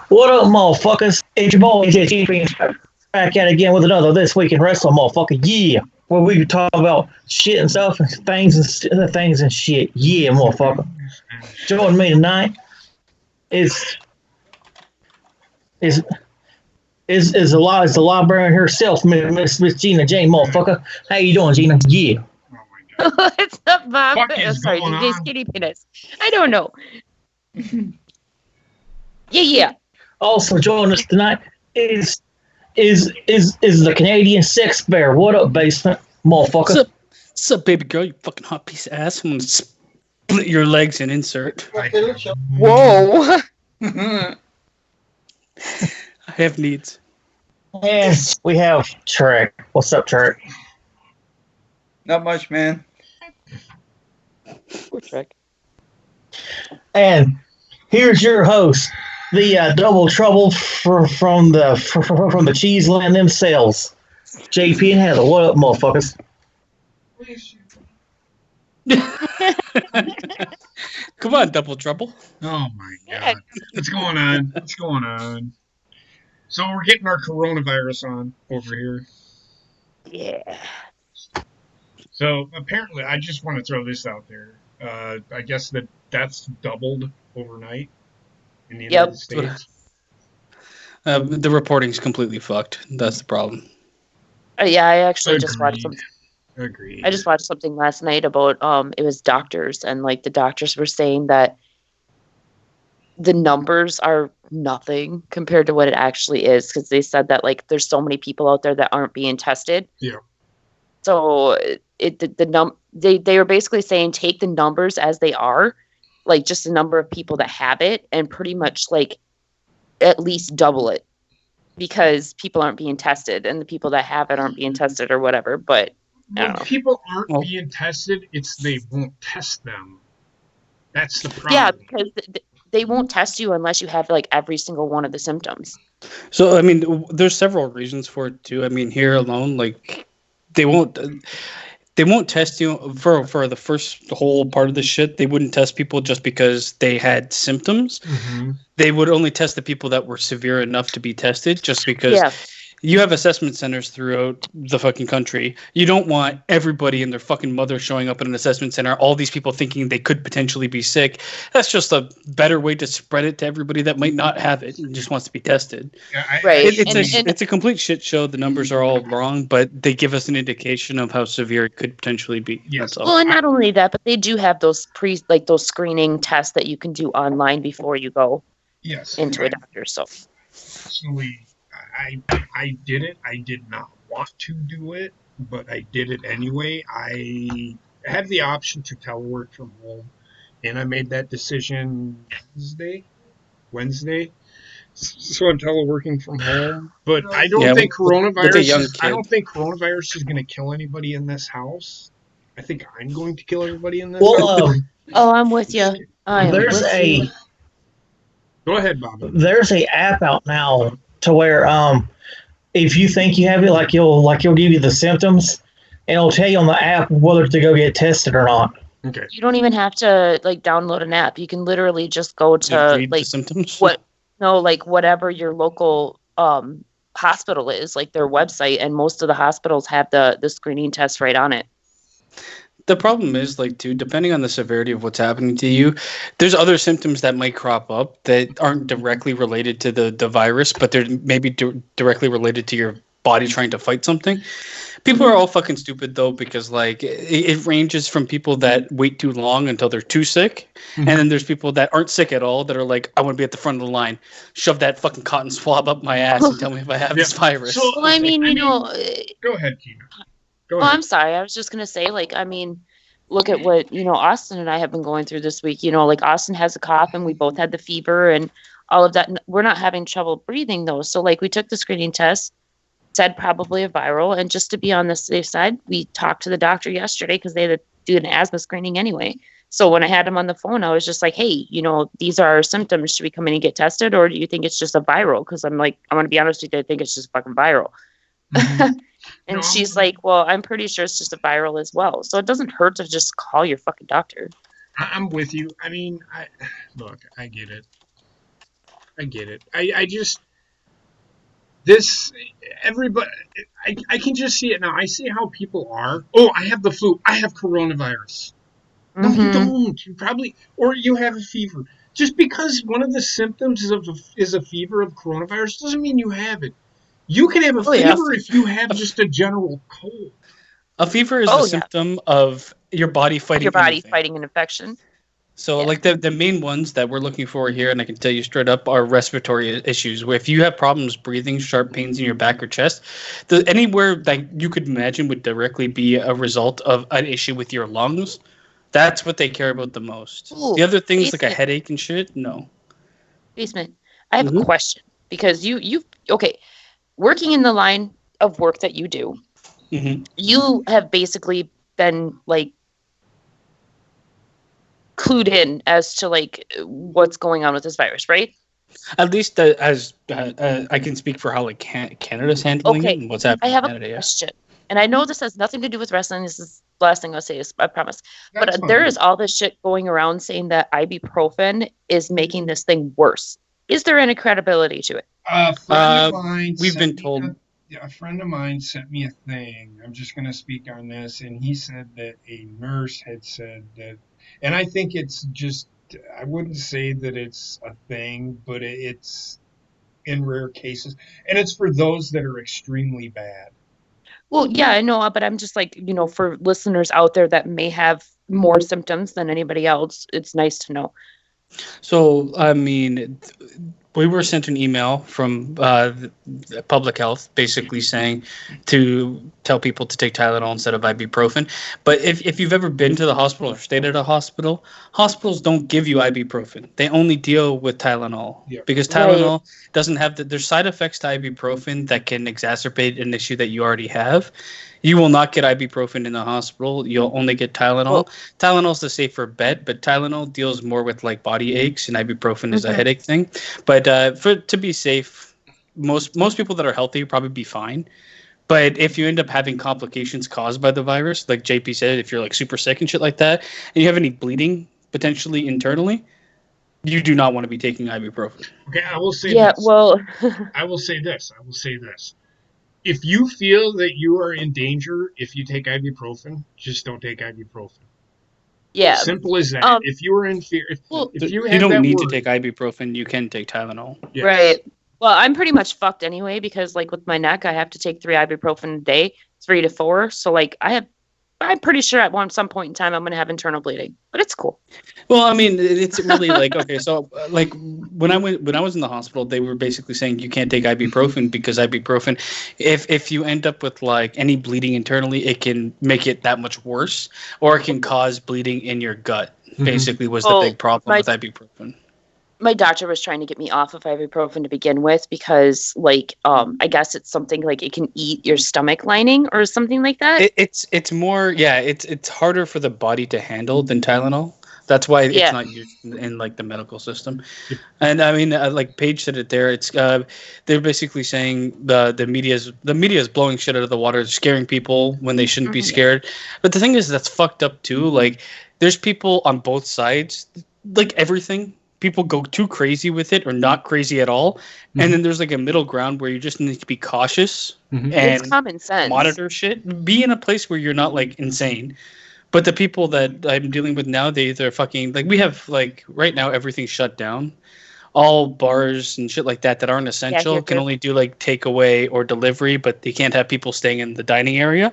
What up, motherfuckers? It's your boy, JT, back at it again with another This Week in Wrestling, motherfucker. Yeah. Where we talk about shit and stuff, and things and shit. Yeah, motherfucker. Joining me tonight is is the librarian herself, Miss Gina Jane, motherfucker. How you doing, Gina? Yeah. What's up, Bob? Oh, sorry, DJ Skinny Penis. I don't know. Yeah. Also joining us tonight is the Canadian Sex Bear. What up, basement, motherfucker? What's up, baby girl? You fucking hot piece of ass. I'm gonna split your legs and insert. Whoa. I have needs. And we have Trek. What's up, Trek? Not much, man. Poor Trek. And here's your host, the double trouble from the cheese land themselves, JP and Heather. What up, motherfuckers? Come on, double trouble. Oh my god. What's going on? What's going on? So we're getting our coronavirus on over here. Yeah. So apparently, I just want to throw this out there. I guess that that's doubled overnight in the United States. The reporting's completely fucked. That's the problem. Yeah, I actually just watched something. Agreed. I just watched something last night about it was doctors, and like the doctors were saying that the numbers are nothing compared to what it actually is, because they said that like there's so many people out there that aren't being tested. Yeah. So they were basically saying take the numbers as they are, like just the number of people that have it, and pretty much like at least double it, because people aren't being tested, and the people that have it aren't being tested or whatever. But when people aren't being tested, it's they won't test them. That's the problem. Yeah, because they won't test you unless you have like every single one of the symptoms. So, I mean, there's several reasons for it too. I mean, here alone, like they won't test you for the whole part of the shit. They wouldn't test people just because they had symptoms. Mm-hmm. They would only test the people that were severe enough to be tested, just because you have assessment centers throughout the fucking country. You don't want everybody and their fucking mother showing up at an assessment center, all these people thinking they could potentially be sick. That's just a better way to spread it to everybody that might not have it and just wants to be tested. Yeah, Right. It's a complete shit show. The numbers are all wrong, but they give us an indication of how severe it could potentially be. Yes. Well, and not only that, but they do have those those screening tests that you can do online before you go into a doctor. So personally, I did it. I did not want to do it, but I did it anyway. I had the option to telework from home, and I made that decision Wednesday. So I'm teleworking from home, but I don't think coronavirus. I don't think coronavirus is going to kill anybody in this house. I think I'm going to kill everybody in this house. I'm with you. Go ahead, Bob. There's a app out now to where if you think you have it, like you'll give you the symptoms, and it'll tell you on the app whether to go get tested or not. Okay. You don't even have to like download an app. You can literally just go to read the symptoms. Whatever your local hospital is, like their website, and most of the hospitals have the screening test right on it. The problem is, like, too, depending on the severity of what's happening to you, there's other symptoms that might crop up that aren't directly related to the virus, but they're maybe directly related to your body trying to fight something. People are all fucking stupid, though, because, like, it ranges from people that wait too long until they're too sick, and then there's people that aren't sick at all that are like, I want to be at the front of the line. Shove that fucking cotton swab up my ass and tell me if I have this virus. So, Well, I mean, go ahead, Tina. I'm sorry. I was just going to say, like, I mean, look at what, Austin and I have been going through this week. Like, Austin has a cough, and we both had the fever and all of that. We're not having trouble breathing, though. So, like, we took the screening test, said probably a viral. And just to be on the safe side, we talked to the doctor yesterday because they had to do an asthma screening anyway. So when I had him on the phone, I was just like, hey, these are our symptoms. Should we come in and get tested? Or do you think it's just a viral? Because I'm like, I want to be honest with you, I think it's just fucking viral. And she's like, well, I'm pretty sure it's just a viral as well. So it doesn't hurt to just call your fucking doctor. I'm with you. I mean, look, I get it. I get it. I just this everybody. I can just see it now. I see how people are. Oh, I have the flu. I have coronavirus. No, you Mm-hmm. don't. You probably, or you have a fever. Just because one of the symptoms is a fever of coronavirus doesn't mean you have it. You can have a Oh yeah. fever if you have just a general cold. A fever is a Oh yeah. symptom of your body Of your fighting body anything. fighting an infection. So, Yeah. like the main ones that we're looking for here, and I can tell you straight up, are respiratory issues. Where if you have problems breathing, sharp pains in your back or chest, anywhere that you could imagine would directly be a result of an issue with your lungs, that's what they care about the most. Ooh, The other things like a basement. headache and shit, no. Basement. I have a Mhm. question because you okay, working in the line of work that you do, Mhm. you have basically been like clued in as to like what's going on with this virus, right? At least as I can speak for how like Canada's handling it Okay, and what's I happening in have a Canada. Yeah. question, and I know this has nothing to do with wrestling. This is the last thing I'll say. Is I promise. But That's there fine. is all this shit going around saying that ibuprofen is making this thing worse. Is there any credibility to it? A friend of mine We've sent been me told. a friend of mine sent me a thing. I'm just going to speak on this, and he said that a nurse had said that, and I think it's just. I wouldn't say that it's a thing, but it's in rare cases, and it's for those that are extremely bad. Well, yeah, I know, but I'm just like, for listeners out there that may have more symptoms than anybody else, it's nice to know. So, I mean, we were sent an email from the public health basically saying to tell people to take Tylenol instead of ibuprofen. But if you've ever been to the hospital or stayed at a hospital, hospitals don't give you ibuprofen. They only deal with Tylenol Yeah. because Right. Tylenol doesn't have there's side effects to ibuprofen that can exacerbate an issue that you already have. You will not get ibuprofen in the hospital. You'll only get Tylenol. Well, Tylenol's the safer bet, but Tylenol deals more with like body aches, and ibuprofen is a mhm. headache thing. But for to be safe, most people that are healthy will probably be fine. But if you end up having complications caused by the virus, like JP said, if you're like super sick and shit like that, and you have any bleeding potentially internally, you do not want to be taking ibuprofen. Okay, I will say Yeah, this. well, I will say this. I will say this. If you feel that you are in danger, if you take ibuprofen, just don't take ibuprofen. yeah. Simple as that. Um, If you are in fear, well, if you You have don't that need to worry, take ibuprofen. You can take Tylenol. yes. right. Well, I'm pretty much fucked anyway because like with my neck, I have to take 3 ibuprofen a day, 3 to 4. So like I'm pretty sure at some point in time I'm gonna have internal bleeding, but it's cool. Well, I mean, it's really like okay. So, like when I was in the hospital, they were basically saying you can't take ibuprofen because ibuprofen, if you end up with like any bleeding internally, it can make it that much worse, or it can cause bleeding in your gut. Basically, was the Well, big problem my with ibuprofen. my doctor was trying to get me off of ibuprofen to begin with because like I guess it's something like it can eat your stomach lining or something like that. It's more yeah. It's harder for the body to handle than Tylenol. That's why it's Yeah. not used in like the medical system. Yep. And I mean, like Paige said it there. It's they're basically saying the media is blowing shit out of the water, scaring people when they shouldn't be Mhm. scared. But the thing is, that's fucked up too. Like, there's people on both sides. Like everything, people go too crazy with it or not crazy at all. And then there's like a middle ground where you just need to be cautious It's and common sense. monitor shit. Be in a place where you're not like insane. But the people that I'm dealing with now, they're fucking like we have like right now everything's shut down. All bars and shit like that aren't Yeah, here essential can too. only do like takeaway or delivery, but they can't have people staying in the dining area.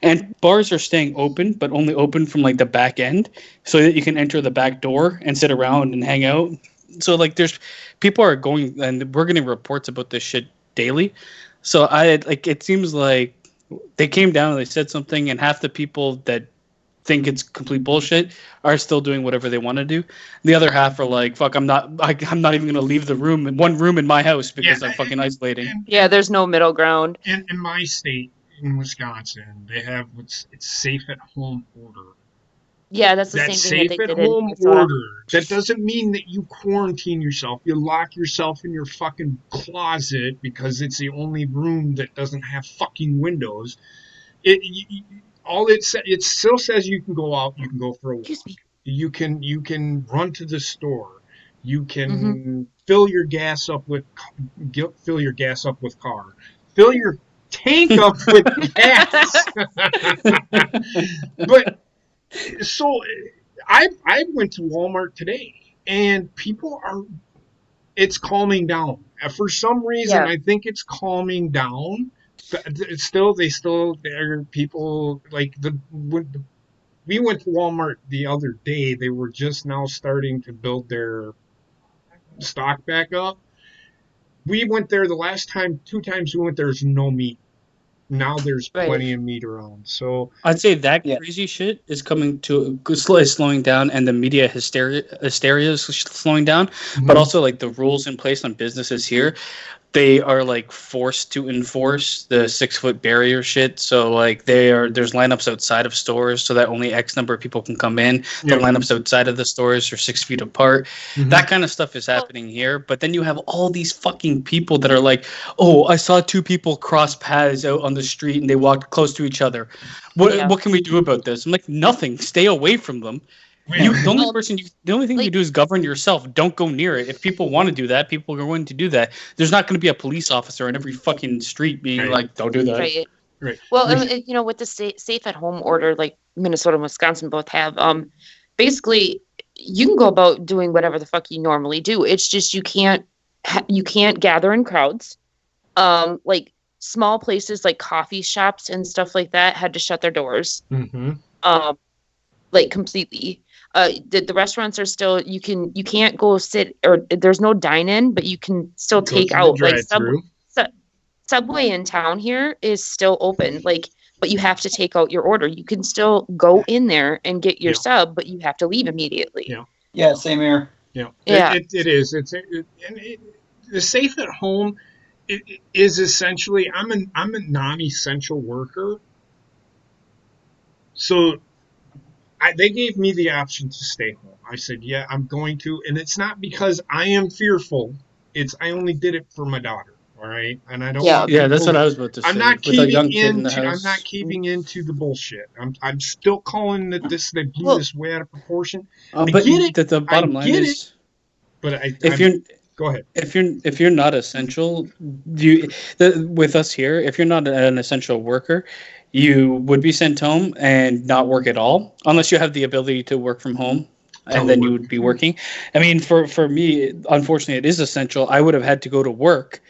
And bars are staying open, but only open from like the back end, so that you can enter the back door and sit around and hang out. So like, there's people are going, and we're getting reports about this shit daily. So I like it seems like they came down and they said something, and half the people that think it's complete bullshit are still doing whatever they want to do. The other half are like, "Fuck, I'm not even gonna leave the room, one room in my house Yeah, because I'm fucking isolating." Yeah, there's no middle ground. in my state, in Wisconsin, they have it's safe at home order. Yeah, that's the That same thing that safe they at did in home Minnesota. order, that doesn't mean that you quarantine yourself. You lock yourself in your fucking closet because it's the only room that doesn't have fucking windows. All it still says you can go out, you can go for a Excuse walk, me. you can run to the store, You can fill your gas up with car. Fill your tank up with gas. But so I went to Walmart today, and people are. It's calming down. For some reason, Yeah. I think it's calming down. It's still, there are people like we went to Walmart the other day. They were just now starting to build their stock back up. We went there the last time, 2 times we went, there's no meat. Now there's Right. plenty of meat around. So I'd say that crazy shit is coming to is slowing down, and the media hysteria is slowing down. But also, like, the rules in place on businesses here, they are like forced to enforce the 6 foot barrier shit. So like there's lineups outside of stores so that only X number of people can come in. The lineups outside of the stores are 6 feet apart. That kind of stuff is happening here. But then you have all these fucking people that are like, oh, I saw 2 people cross paths out on the street and they walked close to each other. What can we do about this? I'm like, nothing. Stay away from them. The only thing you do is govern yourself. Don't go near it. If people want to do that, people are going to do that. There's not going to be a police officer in every fucking street being like, "Don't do that." Right. Well, with the safe at home order, like Minnesota and Wisconsin both have, basically you can go about doing whatever the fuck you normally do. It's just you can't gather in crowds. Like small places like coffee shops and stuff like that had to shut their doors. Like completely. The restaurants are still, you can't go sit, or there's no dine in, but you can still take out. Like Subway in town here is still open, like, but you have to take out your order. You can still go in there and get your sub, but you have to leave immediately. Yeah, same here. It is. The safe at home is essentially, I'm a non-essential worker, so they gave me the option to stay home. I said, yeah, I'm going to. And it's not because I am fearful. I only did it for my daughter. All right. And I don't want people, that's what I was about to say. I'm not With a young kid caving in the into, I'm house. not caving into the bullshit. I'm still calling that they blew this way out of proportion. I But get it. the bottom line is, but go ahead. If you're not essential, with us here, if you're not an essential worker, you would be sent home and not work at all, unless you have the ability to work from home, and then you would be working. I mean, for me, unfortunately, it is essential. I would have had to go to work,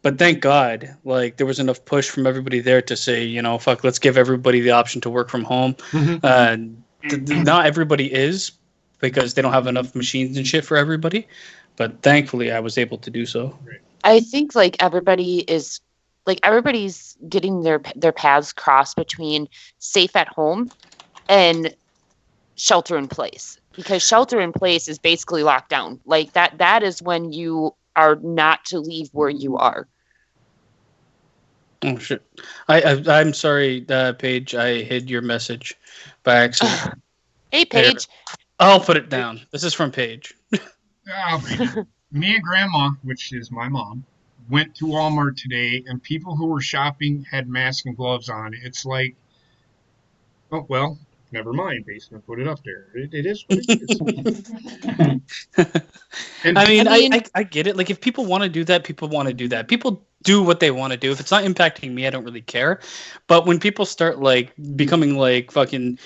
but thank God, like, there was enough push from everybody there to say, fuck, let's give everybody the option to work from home. Not everybody is, because they don't have enough machines and shit for everybody. But thankfully, I was able to do so. I think everybody's getting their paths crossed between safe at home and shelter in place, because shelter in place is basically lockdown. Like that is when you are not to leave where you are. Oh shit! I'm sorry, Paige. I hid your message by accident. Hey, Paige. I'll put it down. This is from Paige. Me and Grandma, which is my mom, went to Walmart today, and people who were shopping had masks and gloves on. It's like, oh, well, never mind. Basement put it up there. It is what it is. I get it. Like, if people want to do that, people want to do that. People do what they want to do. If it's not impacting me, I don't really care. But when people start like becoming like fucking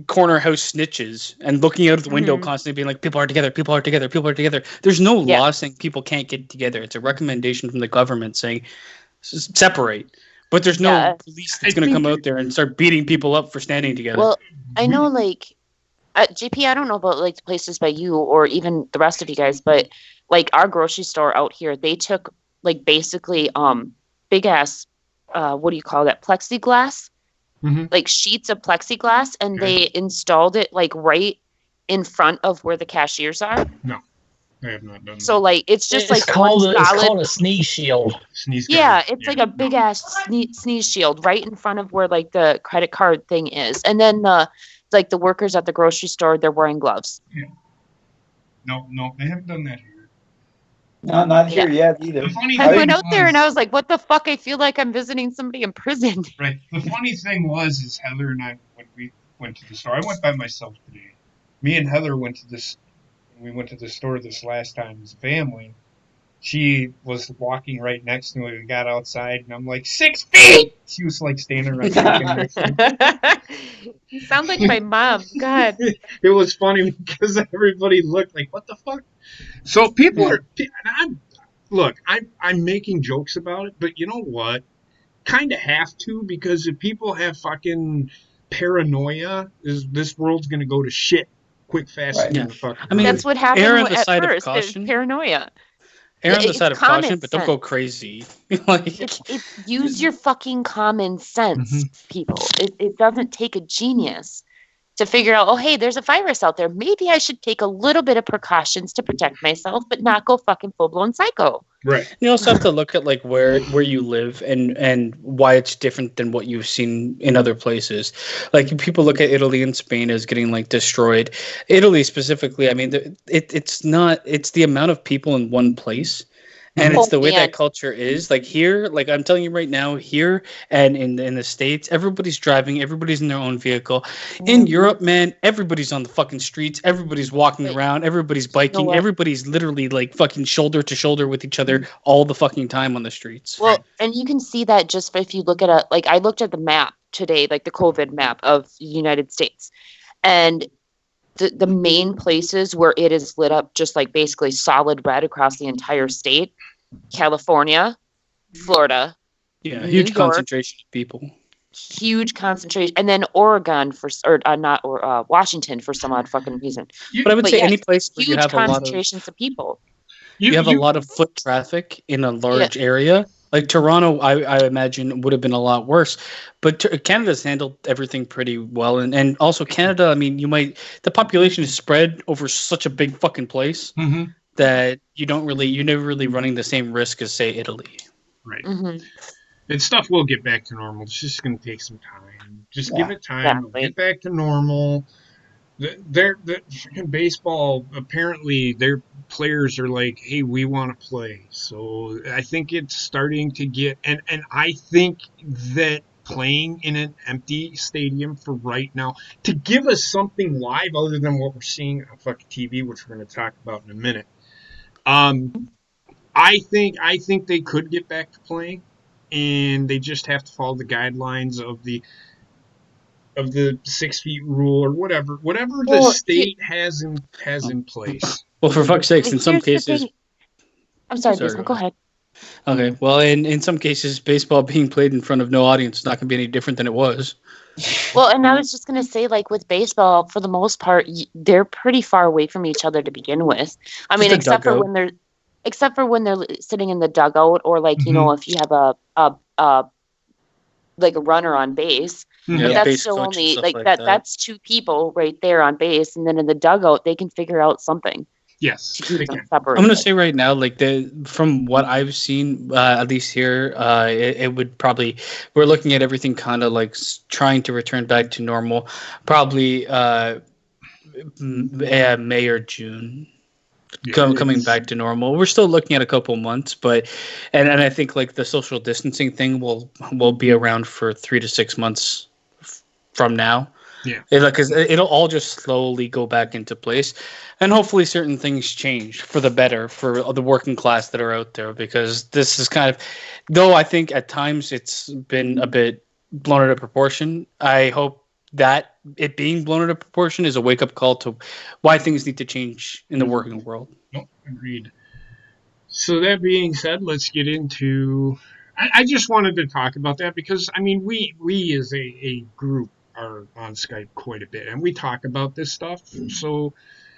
corner house snitches and looking out of the window constantly being like, people are together, people are together, people are together. There's no law saying people can't get together. It's a recommendation from the government saying separate. But there's no police that's going to come out there and start beating people up for standing together. Well, I know, like, JP, I don't know about like the places by you or even the rest of you guys, but like our grocery store out here, they took like basically big ass what do you call that, plexiglass, like sheets of plexiglass, and they installed it like right in front of where the cashiers are. No, I have not done that. So like it's just It's called a sneeze shield. It's like a big ass sneeze shield right in front of where like the credit card thing is, and then like the workers at the grocery store, they're wearing gloves. Yeah. No, I haven't done that here. No, not here yet either. I went out there and I was like, what the fuck? I feel like I'm visiting somebody in prison. Right. The funny thing is Heather and I, when we went to the store, I went by myself today. Me and Heather went to this we went to the store this last time as a family. She was walking right next to me. We got outside, and I'm like, 6 feet! She was like standing right fucking next to me. You sound like my mom. God. It was funny because everybody looked like, what the fuck? So people Yeah. are, and I'm making jokes about it, but you know what? Kind of have to, because if people have fucking paranoia, this world's gonna go to shit quick, fast, Right. and fucking I mean, That's what happened err on the at side of first. It was caution. paranoia. Err on the It's side of common caution, but don't go sense. crazy. Like, It's use your fucking common sense, Mhm. people. It doesn't take a genius to figure out, oh, hey, there's a virus out there. Maybe I should take a little bit of precautions to protect myself, but not go fucking full blown psycho. Right. you also have to look at like where you live and why it's different than what you've seen in other places. Like people look at Italy and Spain as getting like destroyed. Italy specifically, I mean, it's the amount of people in one place. And it's Oh, the way man. that culture is. Like here, like I'm telling you right now, here and in the States, everybody's driving, everybody's in their own vehicle. In Europe, man, everybody's on the fucking streets, everybody's walking But around, everybody's you know biking, what? everybody's literally like fucking shoulder to shoulder with each other all the fucking time on the streets. Well, and you can see that just if you look at like I looked at the map today, like the COVID map of the United States, and the main places where it is lit up just like basically solid red across the entire state: California, Florida, Yeah, New huge York, concentration of people. huge concentration, and then Oregon or Washington for some odd fucking reason. But I would But say yeah, any place where you huge have a lot of concentrations of people. you have a lot of foot traffic in a large area. Like Toronto, I imagine would have been a lot worse, but Canada's handled everything pretty well, and also Canada. I mean, the population is spread over such a big fucking place Mhm. that you're never really running the same risk as say Italy. Right. Mm-hmm. And stuff will get back to normal. It's just going to take some time. Just give Yeah. it time. It'll Exactly. get back to normal. The freaking baseball, apparently their players are like, hey, we want to play. So I think it's starting to get, and I think that playing in an empty stadium for right now to give us something live other than what we're seeing on fucking TV, which we're going to talk about in a minute. I think they could get back to playing, and they just have to follow the guidelines of the 6 feet rule or whatever the Well, state has in place. Well, for fuck's sakes, but in some here's the cases. thing. I'm sorry, Sorry, Bismarck, go ahead. Okay, well, in some cases, baseball being played in front of no audience is not going to be any different than it was. Well, and I was just going to say, like with baseball, for the most part, they're pretty far away from each other to begin with. I mean, Just a except for dugout. when they're sitting in the dugout, or like you know, if you have a like a runner on base, Mhm. but Yeah, that's base still coach and only stuff like like that. that. That's two people right there on base, and then in the dugout, they can figure out something Yes, to keep they them can. separated. I'm gonna say right now, like from what I've seen, at least here, it would probably we're looking at everything kind of like trying to return back to normal, probably May or June. Yeah, Coming back to normal. We're still looking at a couple months, but and I think like the social distancing thing will be around for 3 to 6 months from now. Yeah. Because it'll all just slowly go back into place, and hopefully certain things change for the better for the working class that are out there. Because this is kind of, though I think at times it's been a bit blown out of proportion. I hope that it being blown out of proportion is a wake up call to why things need to change in the working world. Nope, agreed. So that being said, let's get into. I just wanted to talk about that because I mean we as a group are on Skype quite a bit and we talk about this stuff. So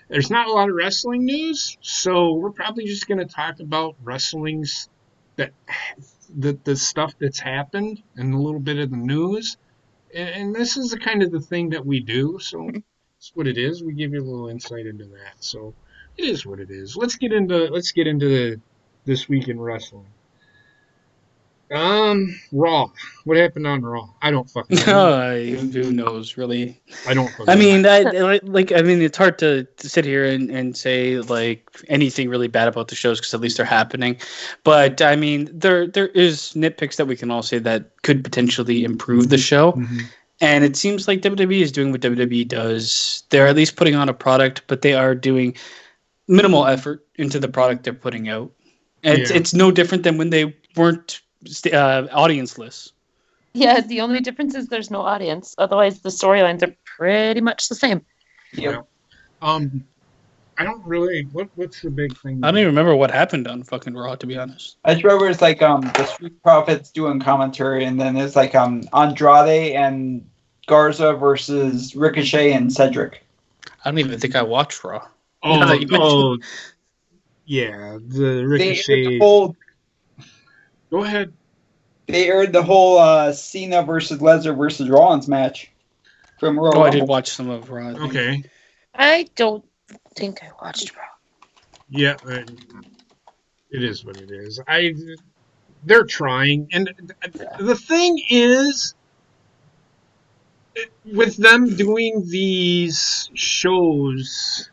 there's not a lot of wrestling news, so we're probably just going to talk about wrestling's that the stuff that's happened and a little bit of the news. And this is the kind of the thing that we do. So it's what it is. We give you a little insight into that. So it is what it is. Let's get into this week in wrestling. Raw. What happened on Raw? I don't fucking know. Who knows, really? I don't fucking I mean, know. it's hard to sit here and say like anything really bad about the shows because at least they're happening. But I mean, there is nitpicks that we can all say that could potentially improve the show. Mhm. And it seems like WWE is doing what WWE does. They're at least putting on a product, but they are doing minimal effort into the product they're putting out. It's Yeah. it's no different than when they weren't audienceless. Yeah, the only difference is there's no audience. Otherwise, the storylines are pretty much the same. Yep. I don't really. What's the big thing? I don't even remember what happened on fucking Raw, to be honest. I just remember it's like the Street Profits doing commentary, and then it's like Andrade and Garza versus Ricochet and Cedric. I don't even think I watched Raw. Oh, Now that you mention- yeah, the They aired Ricochet. the whole. Go ahead. They aired the whole Cena versus Lesnar versus Rollins match from Royal Oh, I Rumble. did watch some of Raw. I think. Okay. I don't think I watched Raw. Yeah, it is what it is. They're trying, and the thing is, with them doing these shows,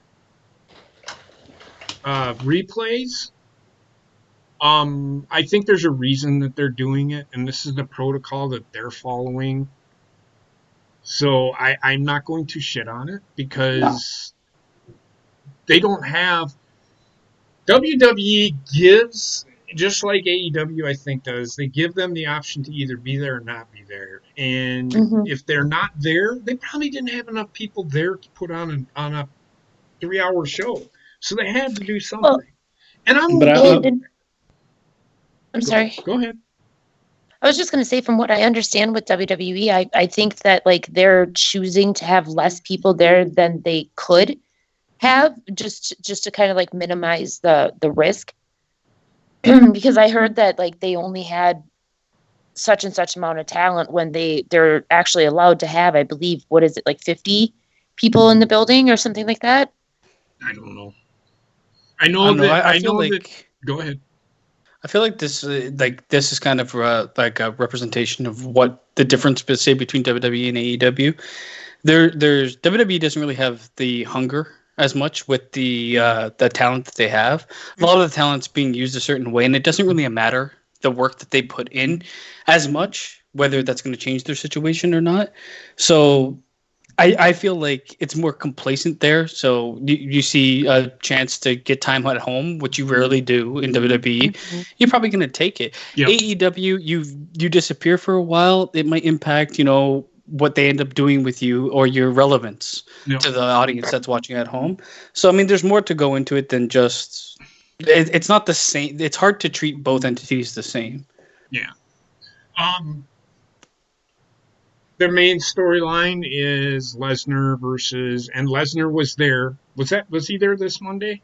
replays. I think there's a reason that they're doing it, and this is the protocol that they're following. So I'm not going to shit on it because they don't have. WWE gives, just like AEW I think does, they give them the option to either be there or not be there. And if they're not there, they probably didn't have enough people there to put on a 3-hour show. So they had to do something. Well, and I'm sorry. Go ahead. I was just going to say, from what I understand with WWE, I think that like they're choosing to have less people there than they could have, just to kind of like minimize the risk. Because I heard that like they only had such and such amount of talent when they're actually allowed to have, I believe, what is it, like 50 people in the building or something like that? I don't know. I know that. Go ahead. I feel like this is kind of like a representation of what the difference, say, between WWE and AEW. There's WWE doesn't really have the hunger as much with the talent that they have. A lot of the talent's being used a certain way, and it doesn't really matter the work that they put in as much, whether that's going to change their situation or not. So I feel like it's more complacent there. So you see a chance to get time at home, which you rarely do in WWE. You're probably going to take it. Yep. AEW, you disappear for a while. It might impact, what they end up doing with you or your relevance to the audience that's watching at home. So, I mean, there's more to go into it than just... It's not the same. It's hard to treat both entities the same. Yeah. Their main storyline is Lesnar and Lesnar was there. Was he there this Monday?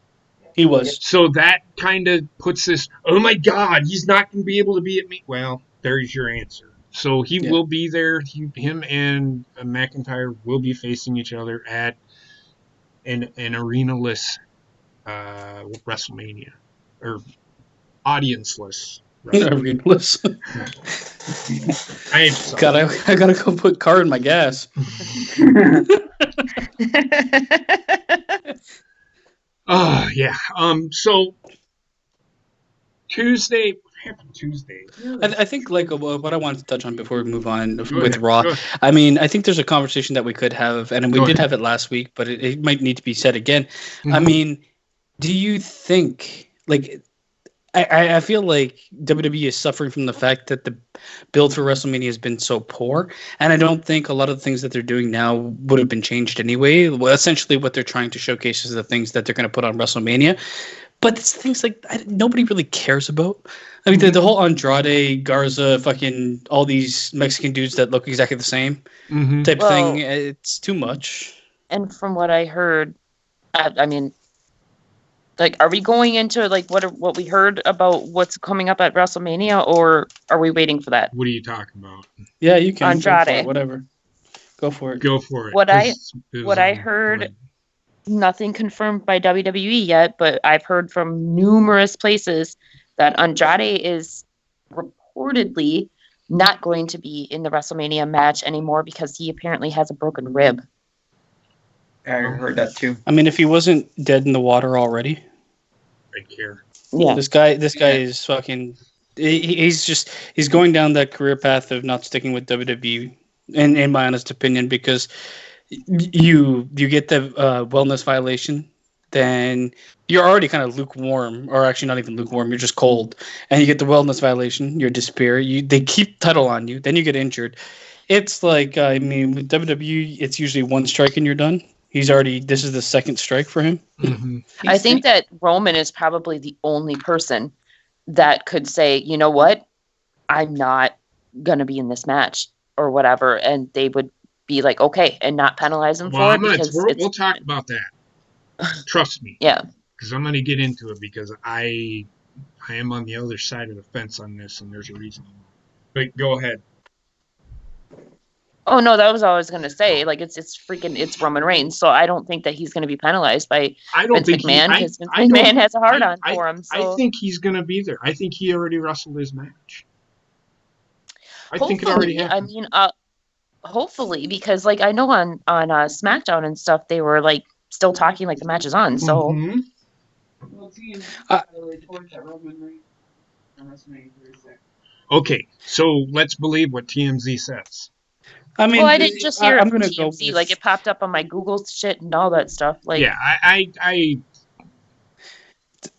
He was. So that kind of puts this, oh my God, he's not going to be able to be at me. Well, there's your answer. So he will be there. Him and McIntyre will be facing each other at an arena-less WrestleMania, or audience-less. Arena-less. God, I gotta go put car in my gas. Oh yeah. So Tuesday. Tuesday. I think like what I wanted to touch on before we move on with Raw. I mean, I think there's a conversation that we could have, and we did have it last week, but it might need to be said again. Mm-hmm. I mean, do you think like I feel like WWE is suffering from the fact that the build for WrestleMania has been so poor, and I don't think a lot of the things that they're doing now would have been changed anyway. Well, essentially, what they're trying to showcase is the things that they're going to put on WrestleMania. But it's things like nobody really cares about. I mean, the whole Andrade, Garza, fucking all these Mexican dudes that look exactly the same type thing. It's too much. And from what I heard, I mean, like, are we going into like what we heard about what's coming up at WrestleMania, or are we waiting for that? What are you talking about? Yeah, you can. Andrade. Whatever. Go for it. Go for it. What I heard. Nothing confirmed by WWE yet, but I've heard from numerous places that Andrade is reportedly not going to be in the WrestleMania match anymore because he apparently has a broken rib. I heard that too. I mean, if he wasn't dead in the water already, I care. Yeah, this guy is fucking. He's going down that career path of not sticking with WWE, in my honest opinion, because. You get the wellness violation then you're already kind of lukewarm, or actually not even lukewarm, you're just cold, and you get the wellness violation, you disappear, they keep title on you, then you get injured. It's like, I mean, with WWE, it's usually one strike and you're done. This is the second strike for him. Mm-hmm. I think that Roman is probably the only person that could say, you know what, I'm not going to be in this match or whatever. And they would be like, okay, and not penalize him for it. Because we'll talk about that. Trust me. Yeah. Because I'm going to get into it because I am on the other side of the fence on this, and there's a reason. But go ahead. Oh no, that was all I was gonna say. Like it's Roman Reigns, so I don't think that he's gonna be penalized by Vince McMahon because Vince McMahon has a hard on for him. So. I think he's gonna be there. I think he already wrestled his match. I think it already happened. I mean, hopefully, because like I know on SmackDown and stuff, they were like still talking like the match is on. So. Mm-hmm. Okay, so let's believe what TMZ says. I mean, well, I didn't just hear it from gonna TMZ. Like it popped up on my Google shit and all that stuff. Like, yeah, I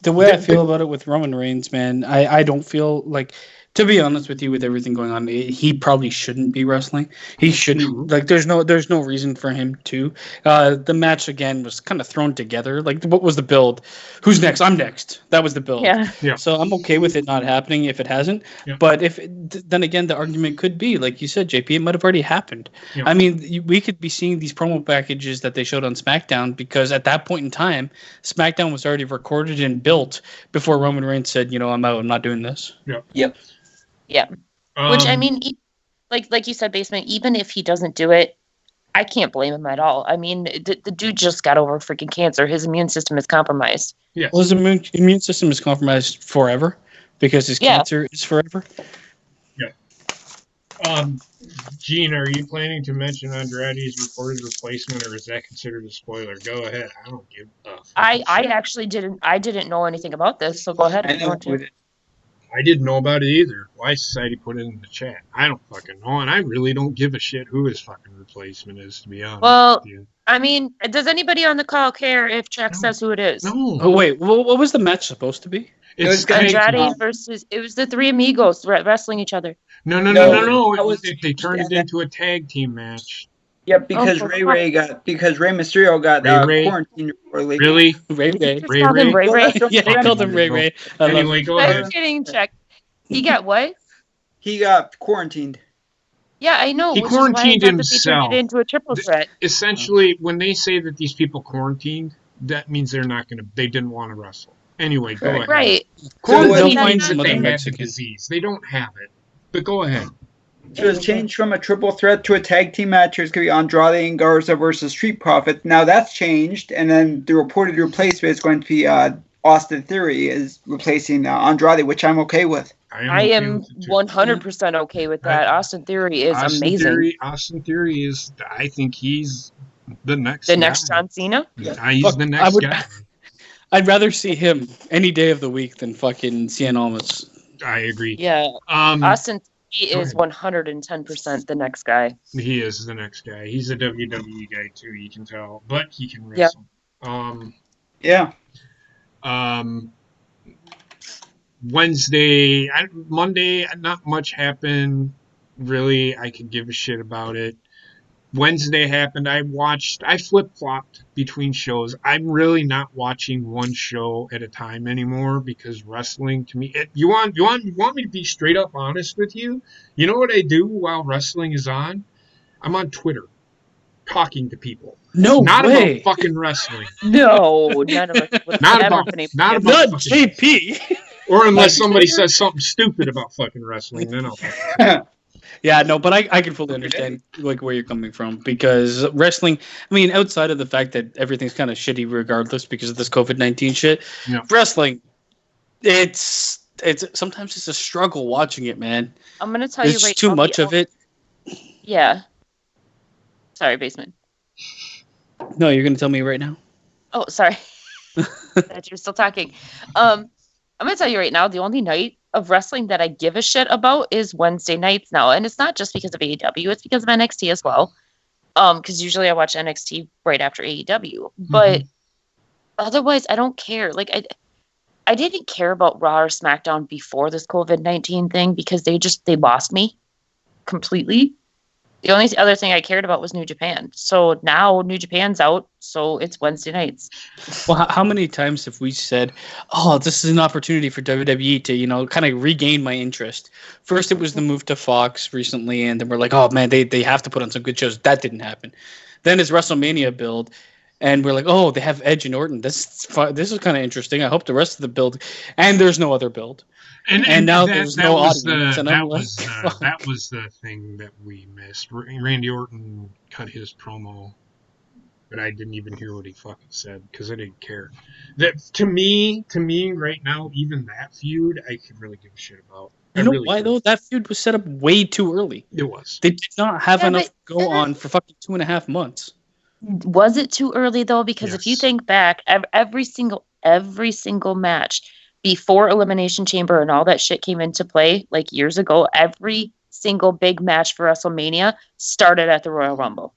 the way I feel about it with Roman Reigns, man, I don't feel like, to be honest with you, with everything going on, he probably shouldn't be wrestling. He shouldn't. Like, there's no reason for him to. The match again was kind of thrown together. Like, what was the build? Who's next? I'm next. That was the build. Yeah. So I'm okay with it not happening if it hasn't. Yeah. But then again, the argument could be, like you said, JP, it might have already happened. Yeah. I mean, we could be seeing these promo packages that they showed on SmackDown because at that point in time, SmackDown was already recorded and built before Roman Reigns said, I'm out. I'm not doing this. Yep. Yeah. Which I mean, like you said, Basement. Even if he doesn't do it, I can't blame him at all. I mean, the dude just got over freaking cancer. His immune system is compromised. Yeah. Well, his immune system is compromised forever because his cancer is forever. Yeah. Gene, are you planning to mention Andrade's reported replacement, or is that considered a spoiler? Go ahead. I don't give a fuck. I actually didn't. I didn't know anything about this, so go ahead. If you want to. I didn't know about it either. Why Society put it in the chat? I don't fucking know, and I really don't give a shit who his fucking replacement is, to be honest. Well, with you. I mean, does anybody on the call care if Chuck says who it is? No. Oh wait, what was the match supposed to be? It's Andrade versus. It was the three amigos wrestling each other. No. They turned it into a tag team match. Yep, because Rey Mysterio got quarantined early. Really? Ray. Ray. Yeah, I called him Ray. Anyway, go ahead. I'm kidding, Chuck. He got what? He got quarantined. Yeah, I know. He quarantined himself. They turned it into a triple threat. Essentially, when they say that these people quarantined, that means they're not going to. They didn't want to wrestle. Anyway, go ahead. Right. Quarantine means that they have the disease. They don't have it. But go ahead. So it's changed from a triple threat to a tag team match. It's going to be Andrade and Garza versus Street Profits. Now that's changed, and then the reported replacement is going to be Austin Theory is replacing Andrade, which I'm okay with. I am 100% okay with that. Austin Theory is amazing. Austin Theory is, I think he's the next John Cena? Yeah. He's the next guy. I'd rather see him any day of the week than fucking Cien Almas. I agree. Yeah. Austin is 110% the next guy. He is the next guy. He's a WWE guy too, you can tell. But he can wrestle. Yeah. Monday, not much happened. Really, I could give a shit about it. Wednesday happened. I flip-flopped between shows. I'm really not watching one show at a time anymore because wrestling to me. You want me to be straight up honest with you? You know what I do while wrestling is on? I'm on Twitter, talking to people. Not about fucking wrestling. No, none of us. Not about JP. Or unless somebody says something stupid about fucking wrestling, then I'll. Yeah, no, but I can fully understand like where you're coming from because wrestling. I mean, outside of the fact that everything's kind of shitty regardless because of this COVID-19 shit, wrestling, it's sometimes it's a struggle watching it, man. I'm gonna tell you right now. There's too much of it. Yeah. Sorry, Basement. No, you're gonna tell me right now. Oh, sorry. That you're still talking. I'm gonna tell you right now. The only night of wrestling that I give a shit about is Wednesday nights now, and it's not just because of AEW; it's because of NXT as well. Because usually I watch NXT right after AEW, but otherwise, I don't care. Like I didn't care about Raw or SmackDown before this COVID-19 thing because they lost me completely. The only other thing I cared about was New Japan. So now New Japan's out, so it's Wednesday nights. Well, how many times have we said, "Oh, this is an opportunity for WWE to, kind of regain my interest"? First, it was the move to Fox recently, and then we're like, "Oh man, they have to put on some good shows." That didn't happen. Then it's WrestleMania build, and we're like, "Oh, they have Edge and Orton. This is kind of interesting. I hope the rest of the build." And there's no other build. And now there's no audience, and I'm like, that was the thing that we missed. Randy Orton cut his promo, but I didn't even hear what he fucking said because I didn't care. That to me, right now, even that feud, I could really give a shit about. You know why though? That feud was set up way too early. It was. They did not have enough go on for fucking 2.5 months. Was it too early though? Because if you think back, every single match before Elimination Chamber and all that shit came into play, like years ago, every single big match for WrestleMania started at the Royal Rumble.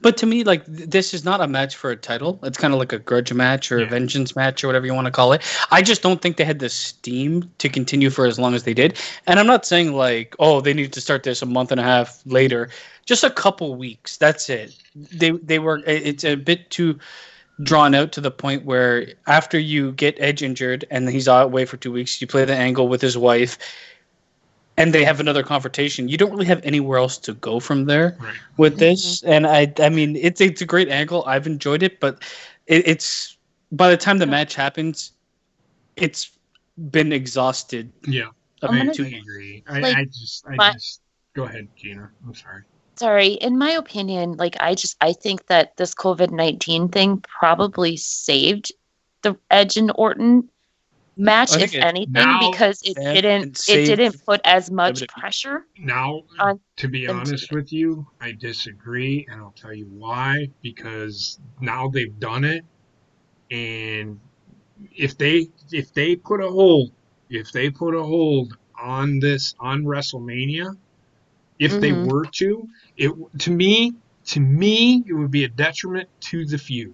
But to me, like, this is not a match for a title. It's kind of like a grudge match or a vengeance match or whatever you want to call it. I just don't think they had the steam to continue for as long as they did. And I'm not saying like, oh, they needed to start this a month and a half later. Just a couple weeks. That's it. They were. It's a bit too drawn out to the point where after you get Edge injured and he's away for 2 weeks, you play the angle with his wife. And they have another confrontation. You don't really have anywhere else to go from there with this. And I mean, it's a great angle. I've enjoyed it, but it's by the time the match happens, it's been exhausted. Yeah, I agree. I just go ahead, Gina. I'm sorry. Sorry. In my opinion, like I think that this COVID-19 thing probably saved the Edge and Orton match, if anything, because it didn't put as much pressure. Now, to be honest with you, I disagree, and I'll tell you why. Because now they've done it, and if they put a hold on this on WrestleMania, if they were to me it would be a detriment to the feud.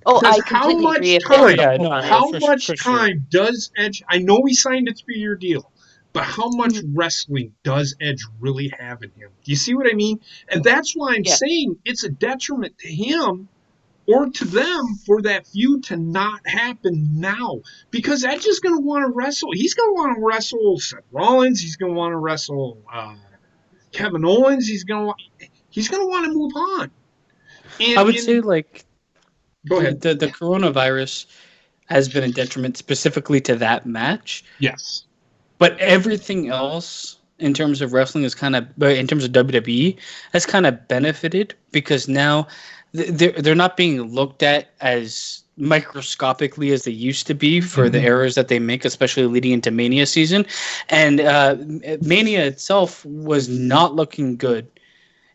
Oh, I completely agree. How much time does Edge? I know he signed a 3-year deal, but how much wrestling does Edge really have in him? Do you see what I mean? And that's why I'm saying it's a detriment to him or to them for that feud to not happen now. Because Edge is going to want to wrestle. He's going to want to wrestle Seth Rollins. He's going to want to wrestle Kevin Owens. He's going to want to move on. And, I would say like. Go ahead. The coronavirus has been a detriment specifically to that match. Yes. But everything else in terms of wrestling is kind of, in terms of WWE, has kind of benefited because now they're not being looked at as microscopically as they used to be for the errors that they make, especially leading into Mania season. And Mania itself was not looking good.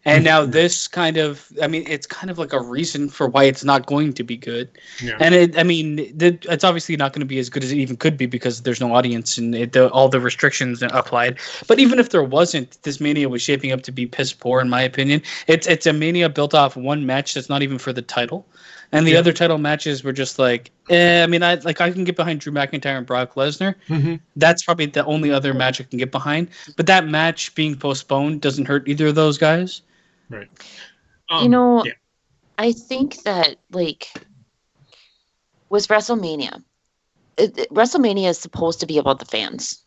And now this kind of, I mean, it's kind of like a reason for why it's not going to be good. Yeah. And it's obviously not going to be as good as it even could be because there's no audience and all the restrictions applied. But even if there wasn't, this Mania was shaping up to be piss poor, in my opinion. It's a Mania built off one match that's not even for the title. And the other title matches were just like, I can get behind Drew McIntyre and Brock Lesnar. Mm-hmm. That's probably the only other match I can get behind. But that match being postponed doesn't hurt either of those guys. Right. I think that, like, with WrestleMania, WrestleMania is supposed to be about the fans,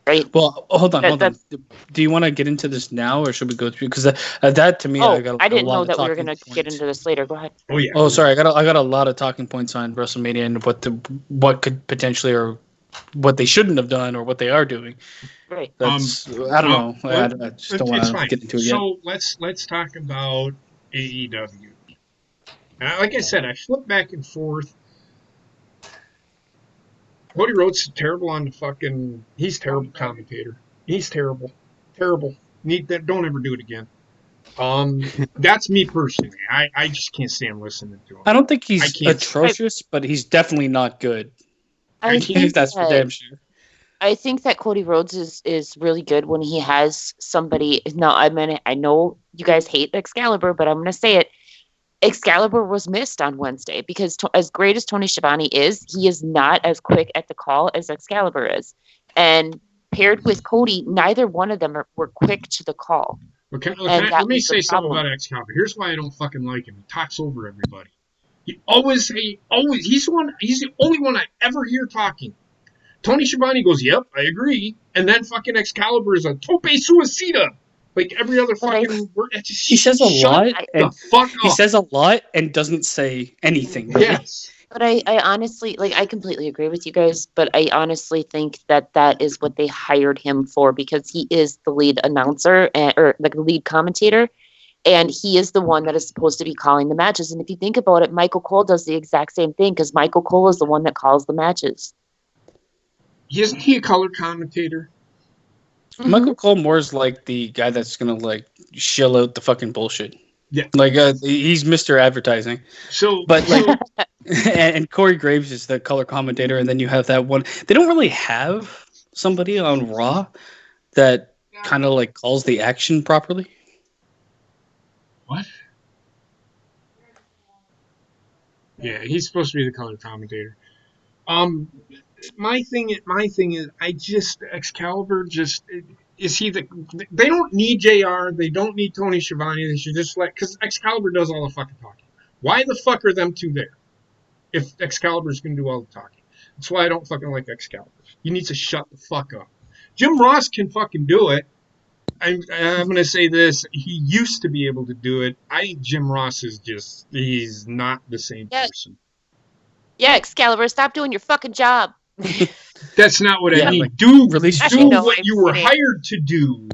right? Well, hold on. Do you want to get into this now, or should we go through? Because that to me, I didn't know that we were going to get into this later. Go ahead. Oh yeah. Oh, sorry. I got a lot of talking points on WrestleMania and what could potentially or what they shouldn't have done or what they are doing. Right. That's I don't know. I just don't want to get into it yet. So let's talk about AEW. And like I said, I flip back and forth. Cody Rhodes is terrible on the fucking. He's terrible commentator. He's terrible. Don't ever do it again. That's me personally. I just can't stand listening to him. I don't think he's atrocious, but he's definitely not good. I think that's for damn sure. I think that Cody Rhodes is really good when he has somebody. No, I know you guys hate Excalibur, but I'm going to say it. Excalibur was missed on Wednesday because as great as Tony Schiavone is, he is not as quick at the call as Excalibur is. And paired with Cody, neither one of them were quick to the call. Let me say something about Excalibur. Here's why I don't fucking like him. He talks over everybody. He's the only one I ever hear talking. Tony Schiavone goes, "Yep, I agree," and then fucking Excalibur is a tope suicida. Like every other fucking word. He says a lot. He says a lot and doesn't say anything. Really. Yes. But I honestly, I completely agree with you guys, but I honestly think that is what they hired him for because he is the lead announcer or the lead commentator, and he is the one that is supposed to be calling the matches. And if you think about it, Michael Cole does the exact same thing because Michael Cole is the one that calls the matches. Isn't he a color commentator? Michael Cole more is like the guy that's gonna like shill out the fucking bullshit. Yeah, like he's Mr. Advertising. And Corey Graves is the color commentator, and then you have that one. They don't really have somebody on Raw that kind of like calls the action properly. What? Yeah, he's supposed to be the color commentator. My thing is, Excalibur is he the? They don't need JR. They don't need Tony Schiavone. They should just because Excalibur does all the fucking talking. Why the fuck are them two there? If Excalibur's gonna do all the talking, that's why I don't fucking like Excalibur. He needs to shut the fuck up. Jim Ross can fucking do it. I'm gonna say this. He used to be able to do it. I think Jim Ross he's not the same person. Yeah, Excalibur, stop doing your fucking job. That's not what I mean. Like, do what you were hired to do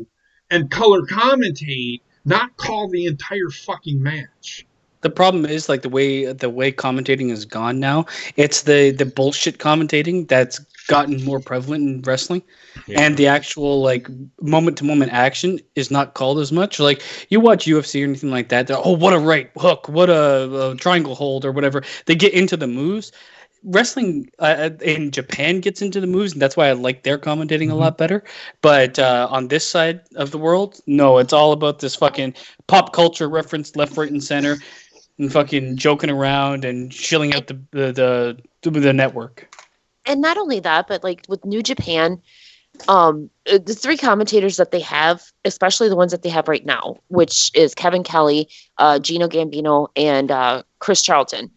and color commentate, not call the entire fucking match. The problem is like the way commentating is gone now. It's the bullshit commentating that's gotten more prevalent in wrestling, and the actual like moment to moment action is not called as much. Like you watch UFC or anything like that, oh what a right hook, what a triangle hold or whatever. They get into the moves. Wrestling in Japan gets into the moves, and that's why I like their commentating a lot better. But on this side of the world, no, it's all about this fucking pop culture reference, left, right, and center, and fucking joking around and shilling out the network. And not only that, but like with New Japan, the three commentators that they have, especially the ones that they have right now, which is Kevin Kelly, Gino Gambino, and Chris Charlton.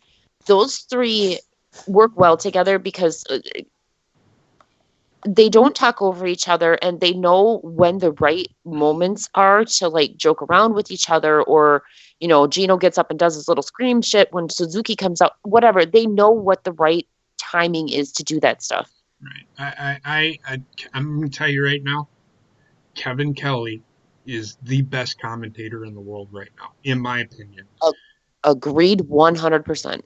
Those three work well together because they don't talk over each other and they know when the right moments are to like joke around with each other, or Gino gets up and does his little scream shit when Suzuki comes out, whatever. They know what the right timing is to do that stuff. Right. I'm gonna tell you right now, Kevin Kelly is the best commentator in the world right now, in my opinion. Agreed 100%.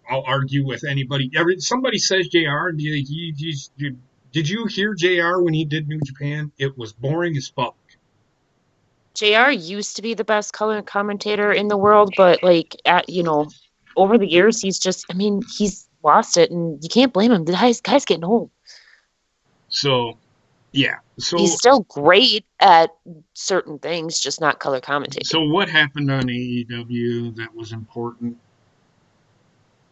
I'll argue with anybody. Somebody says JR. Did you hear JR when he did New Japan? It was boring as fuck. JR used to be the best color commentator in the world, but like over the years, he's lost it, and you can't blame him. The guy's getting old. So, yeah. So he's still great at certain things, just not color commentating. So what happened on AEW that was important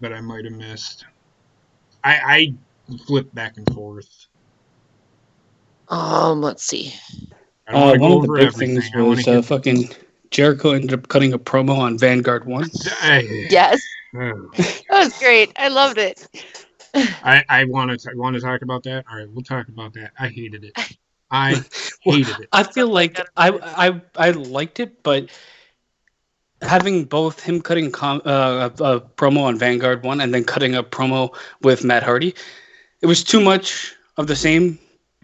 that I might have missed? I flipped back and forth. Let's see. One of the big things was fucking Jericho ended up cutting a promo on Vanguard 1. Yes. That was great. I loved it. I want to talk about that. All right, we'll talk about that. I hated it. I feel like I liked it, but having both him cutting a promo on Vanguard 1 and then cutting a promo with Matt Hardy, it was too much of the same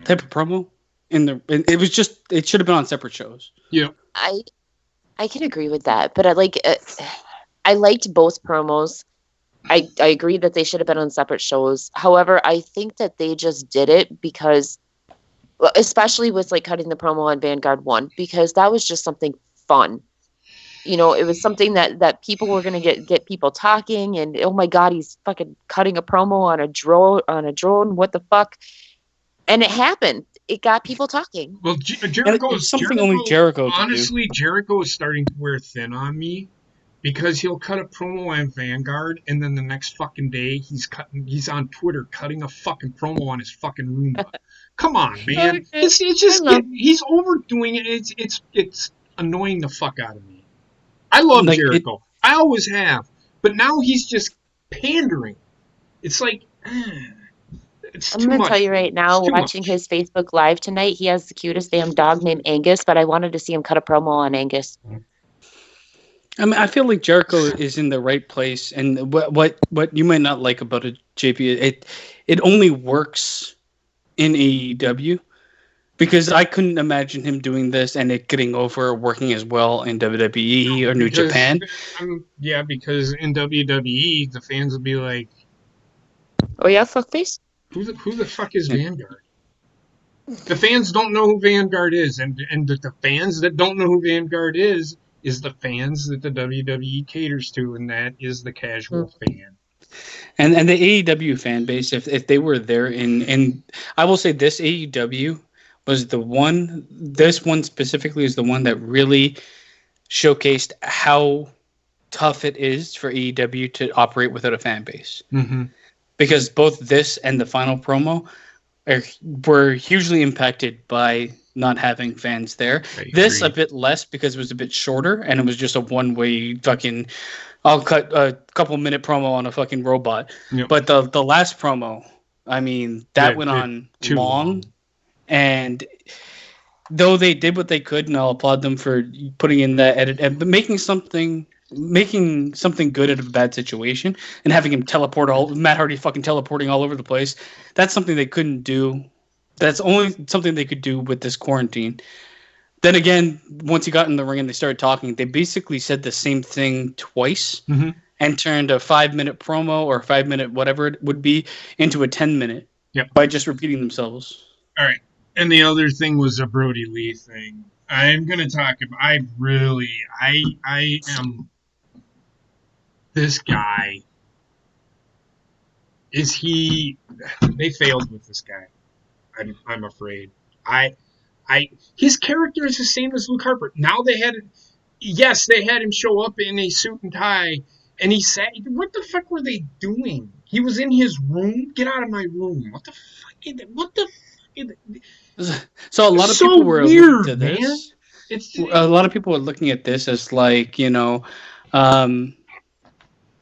type of promo. It should have been on separate shows. Yeah, I can agree with that, but I liked both promos. I agree that they should have been on separate shows. However, I think that they just did it because, especially with like cutting the promo on Vanguard 1, because that was just something fun. It was something that people were going to get people talking, and oh my God, he's fucking cutting a promo on a drone. What the fuck? And it happened. It got people talking. Well, Jericho is something only Jericho can honestly, do. Jericho is starting to wear thin on me because he'll cut a promo on Vanguard, and then the next fucking day he's on Twitter cutting a fucking promo on his fucking Roomba. Come on, man. Okay. It's just he's overdoing it. It's annoying the fuck out of me. I love Like, Jericho. I always have, but now he's just pandering. It's like it's I'm too gonna much. tell you right now, It's too watching much. his Facebook Live tonight, he has the cutest damn dog named Angus, but I wanted to see him cut a promo on Angus. I mean, I feel like Jericho is in the right place, and what you might not like about it, JP, it only works in AEW because I couldn't imagine him doing this and it getting over or working as well in WWE or New Japan. Because in WWE the fans will be like, Oh yeah, fuckface? who the fuck is Vanguard? The fans don't know who Vanguard is, and the fans that don't know who Vanguard is the fans that the WWE caters to, and that is the casual fan. And the AEW fan base, if they were there in I will say this AEW was this one specifically is the one that really showcased how tough it is for AEW to operate without a fan base. Mm-hmm. Because both this and the final promo were hugely impacted by not having fans there. This a bit less because it was a bit shorter and it was just a one-way fucking I'll cut a couple minute promo on a fucking robot. Yep. But the last promo, I mean, that went on too long. And though they did what they could, and I'll applaud them for putting in that edit and making something good out of a bad situation and having him Matt Hardy fucking teleporting all over the place. That's something they couldn't do. That's only something they could do with this quarantine. Then again, once he got in the ring and they started talking, they basically said the same thing twice and turned a 5-minute promo or 5-minute whatever it would be into a 10-minute by just repeating themselves. All right. And the other thing was a Brody Lee thing. I'm going to talk about, I am, this guy, they failed with this guy. I'm afraid. His character is the same as Luke Harper. Now they had him show up in a suit and tie, and he sat. What the fuck were they doing? He was in his room. Get out of my room. What the fuck is it? So a lot of people were looking to this. A lot of people were looking at this as like,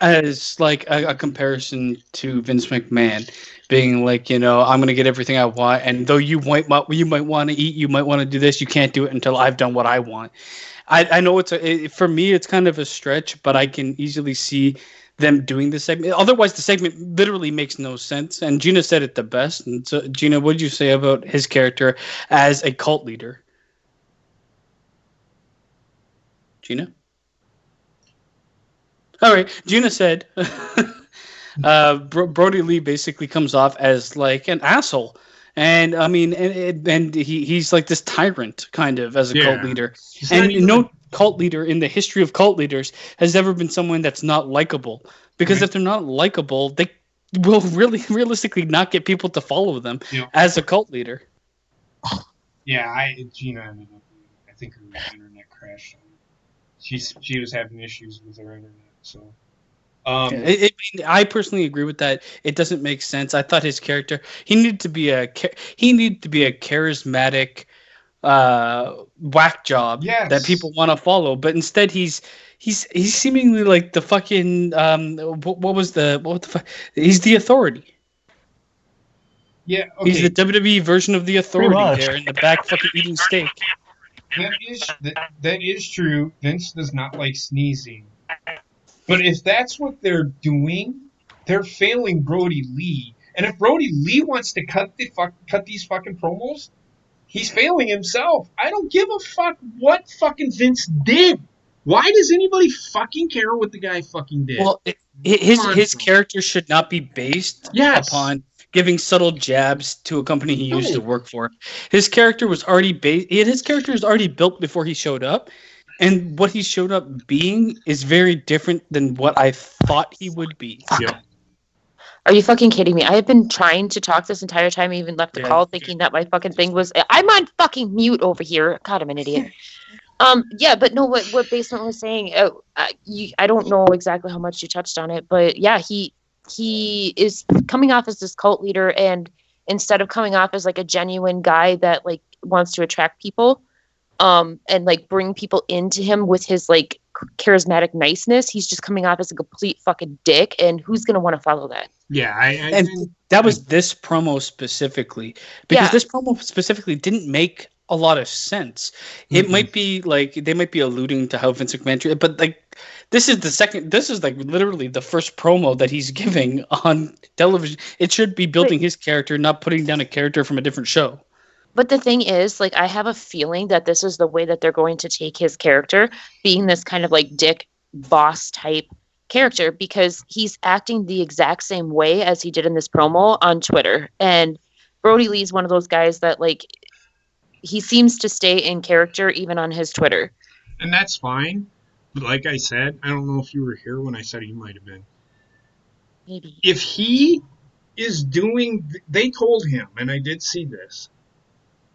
as like a comparison to Vince McMahon being like, I'm going to get everything I want. And though you might want to eat, you might want to do this, you can't do it until I've done what I want. I know for me, it's kind of a stretch, but I can easily see them doing this segment. Otherwise, the segment literally makes no sense. And Gina said it the best. And so, Gina, what did you say about his character as a cult leader? Gina? All right. Gina said Brody Lee basically comes off as like an asshole. And I mean, and he's like this tyrant kind of as a cult leader. And no cult leader in the history of cult leaders has ever been someone that's not likable. Because if they're not likable, they will really realistically not get people to follow them as a cult leader. Yeah, Gina ended up, I think her internet crashed. She was having issues with her internet, so. I personally agree with that. It doesn't make sense. I thought his character he needed to be a charismatic whack job that people want to follow, but instead he's seemingly like the fucking what the fuck? He's the Authority. Yeah, okay. He's the WWE version of the Authority there in the back fucking eating steak. That is true. Vince does not like sneezing. But if that's what they're doing, they're failing Brody Lee. And if Brody Lee wants to cut these fucking promos, he's failing himself. I don't give a fuck what fucking Vince did. Why does anybody fucking care what the guy fucking did? Well, his character should not be based upon giving subtle jabs to a company he used to work for. His character was already his character was already built before he showed up. And what he showed up being is very different than what I thought he would be. Yeah. Are you fucking kidding me? I have been trying to talk this entire time. I even left the call thinking that my fucking thing was... I'm on fucking mute over here. God, I'm an idiot. Yeah, but no, what Basement was saying, I don't know exactly how much you touched on it, but yeah, he is coming off as this cult leader, and instead of coming off as like a genuine guy that like wants to attract people, and like bring people into him with his like charismatic niceness, he's just coming off as a complete fucking dick, and who's gonna want to follow that? Yeah, And that was this promo specifically, because Yeah. this promo specifically didn't make a lot of sense. It might be like they might be alluding to how Vince McMahon, but like this is like literally the first promo that he's giving on television. It should be building his character, not putting down a character from a different show. But the thing is, like, I have a feeling that this is the way that they're going to take his character, being this kind of like dick boss type character, because he's acting the exact same way as he did in this promo on Twitter. And Brody Lee's one of those guys that like he seems to stay in character even on his Twitter. And that's fine. But like I said, I don't know if you were here when I said he might have been. Maybe. If he is doing, they told him, and I did see this,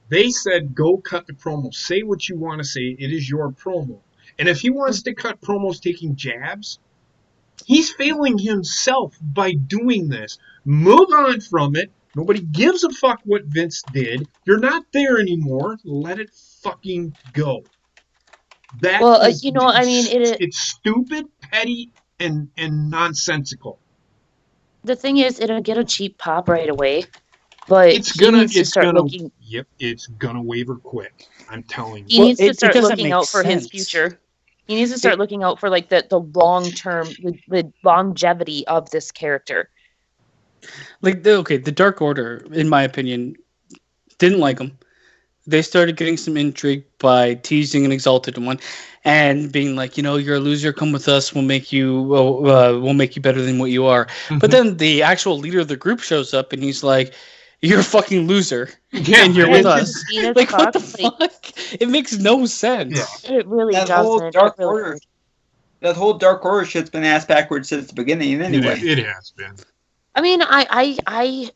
they said, go cut the promo. Say what you want to say. It is your promo. And if he wants to cut promos taking jabs, he's failing himself by doing this. Move on from it. Nobody gives a fuck what Vince did. You're not there anymore. Let it fucking go. That is, I mean, it's stupid, petty, and nonsensical. The thing is, it'll get a cheap pop right away, but It's gonna waver quick. I'm telling you. He needs to start looking out for his future. He needs to start looking out for like the long term, the longevity of this character. Like the Dark Order, in my opinion, didn't like him. They started getting some intrigue by teasing an Exalted One, and being like, you're a loser. Come with us. We'll make you better than what you are. Mm-hmm. But then the actual leader of the group shows up, and he's like, "You're a fucking loser, and you're with us." Like, what the fuck? It makes no sense. Yeah. It really doesn't. That whole Dark Order shit's been ass backwards since the beginning. Anyway, it has been. I mean, I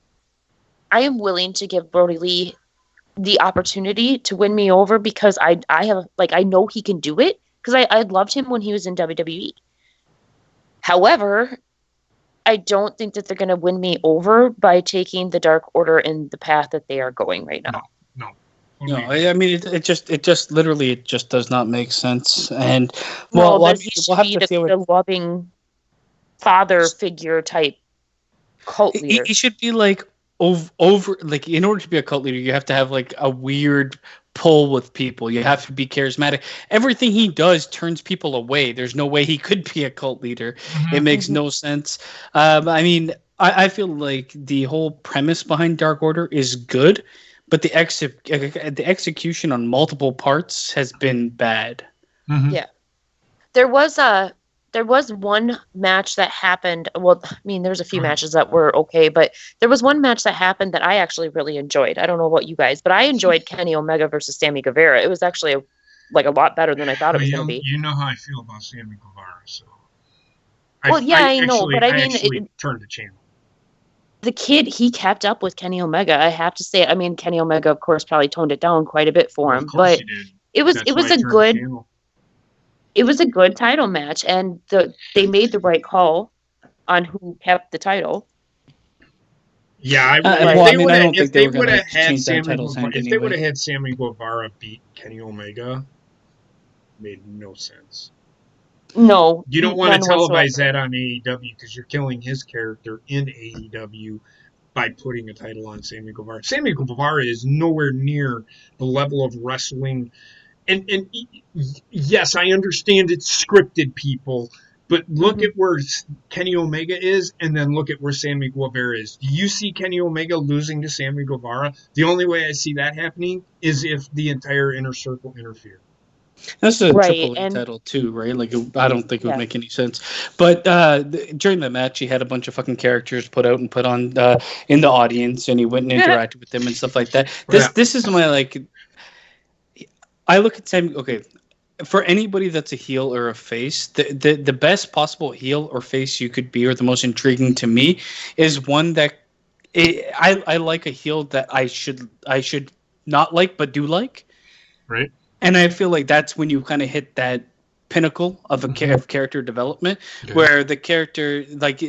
am willing to give Brody Lee the opportunity to win me over, because I know he can do it, because I loved him when he was in WWE. However, I don't think that they're going to win me over by taking the Dark Order in the path that they are going right now. No. I mean, it just literally does not make sense. And we'll have to deal with the loving father figure type cult leader. He should be like over like, in order to be a cult leader, you have to have like a weird pull with people. You have to be charismatic. Everything he does turns people away. There's no way he could be a cult leader. Mm-hmm. It makes no sense. I mean, I feel like the whole premise behind Dark Order is good, but the execution on multiple parts has been bad. Mm-hmm. Yeah. There was one match that happened. Well, I mean, there's a few matches that were okay, but there was one match that happened that I actually really enjoyed. I don't know about you guys, but I enjoyed Kenny Omega versus Sammy Guevara. It was actually a lot better than I thought it was going to be. You know how I feel about Sammy Guevara, so. I know, but I mean, it turned the channel. The kid, he kept up with Kenny Omega. I have to say, I mean, Kenny Omega, of course, probably toned it down quite a bit for him, but it was a good title match, and they made the right call on who kept the title. Yeah, if they would have had Sammy Guevara beat Kenny Omega, made no sense. No, you don't want to televise that on AEW, because you're killing his character in AEW by putting a title on Sammy Guevara. Sammy Guevara is nowhere near the level of wrestling. And yes, I understand it's scripted, people, but look at where Kenny Omega is, and then look at where Sammy Guevara is. Do you see Kenny Omega losing to Sammy Guevara? The only way I see that happening is if the entire Inner Circle interfere. That's a triple A title too, right? Like, I don't think it would make any sense. But during the match, he had a bunch of fucking characters put out and put on in the audience, and he went and interacted with them and stuff like that. This is my like. I look at Sammy. Okay, for anybody that's a heel or a face, the best possible heel or face you could be, or the most intriguing to me, is one that I like a heel that I should not like but do like. Right. And I feel like that's when you kind of hit that pinnacle of of character development, where the character, like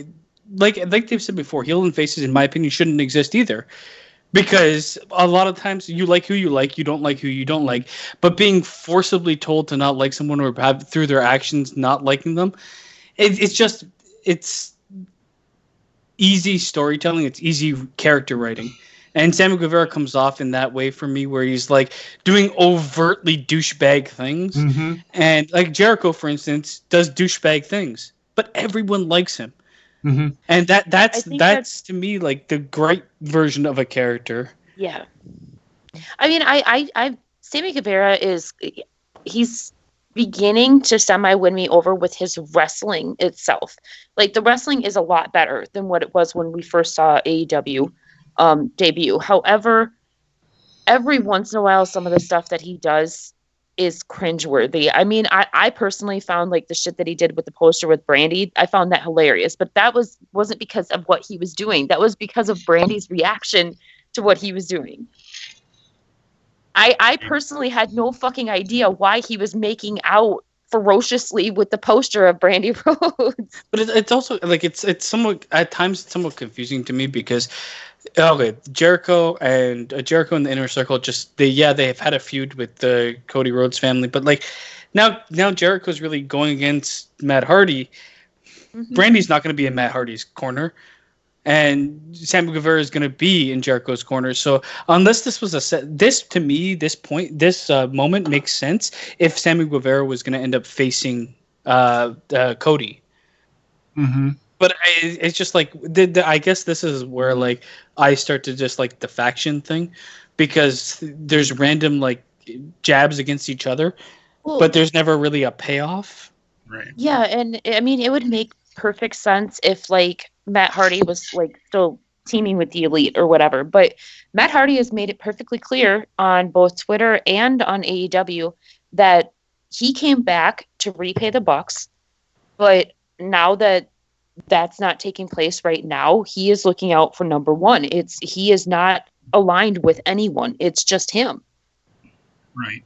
they've said before, heel and faces, in my opinion, shouldn't exist either. Because a lot of times you like who you like, you don't like who you don't like. But being forcibly told to not like someone or have through their actions not liking them, it's easy storytelling. It's easy character writing. And Sammy Guevara comes off in that way for me, where he's like doing overtly douchebag things. Mm-hmm. And like Jericho, for instance, does douchebag things, but everyone likes him. Mm-hmm. And that's think that's to me like the great version of a character. Yeah. I mean, I Sammy Guevara he's beginning to semi win me over with his wrestling itself. Like, the wrestling is a lot better than what it was when we first saw AEW debut. However, every once in a while, some of the stuff that he does is cringeworthy. I mean, I personally found like the shit that he did with the poster with Brandy, I found that hilarious. But that wasn't because of what he was doing. That was because of Brandy's reaction to what he was doing. I personally had no fucking idea why he was making out ferociously with the poster of Brandy Rhodes. But it's also like it's somewhat at times it's somewhat confusing to me because okay, Jericho and the Inner Circle they have had a feud with the Cody Rhodes family, but like now Jericho's really going against Matt Hardy. Mm-hmm. Brandy's not going to be in Matt Hardy's corner, and Sammy Guevara is going to be in Jericho's corner. So unless this was this to me, this moment makes sense if Sammy Guevara was going to end up facing Cody. Mm-hmm. But it's just like I guess this is where like I start to just like the faction thing, because there's random like jabs against each other, but there's never really a payoff. Right. Yeah, and I mean, it would make perfect sense if like Matt Hardy was like still teaming with the Elite or whatever. But Matt Hardy has made it perfectly clear on both Twitter and on AEW that he came back to repay the Bucks, but now that that's not taking place right now, he is looking out for number one. He is not aligned with anyone. It's just him. Right.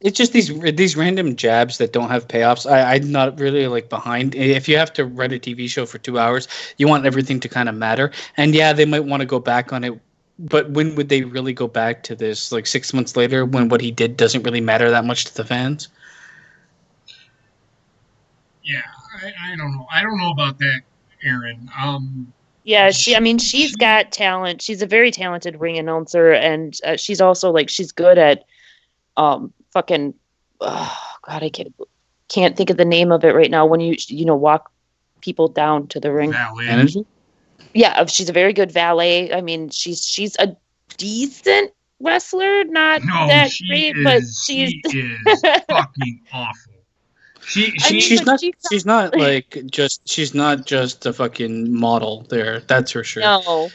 It's just these random jabs that don't have payoffs. I'm not really like behind. If you have to write a TV show for 2 hours, you want everything to kind of matter. And yeah, they might want to go back on it, but when would they really go back to this? Like 6 months later, when what he did doesn't really matter that much to the fans? Yeah, I don't know. I don't know about that, Aaron. Yeah, she's got talent. She's a very talented ring announcer, and she's also like she's good at fucking. Oh God, I can't think of the name of it right now. When you walk people down to the ring. Valet. Yeah, she's a very good valet. I mean, she's a decent wrestler, not that great, but she is fucking awful. She's not just a fucking model there. That's for sure. No,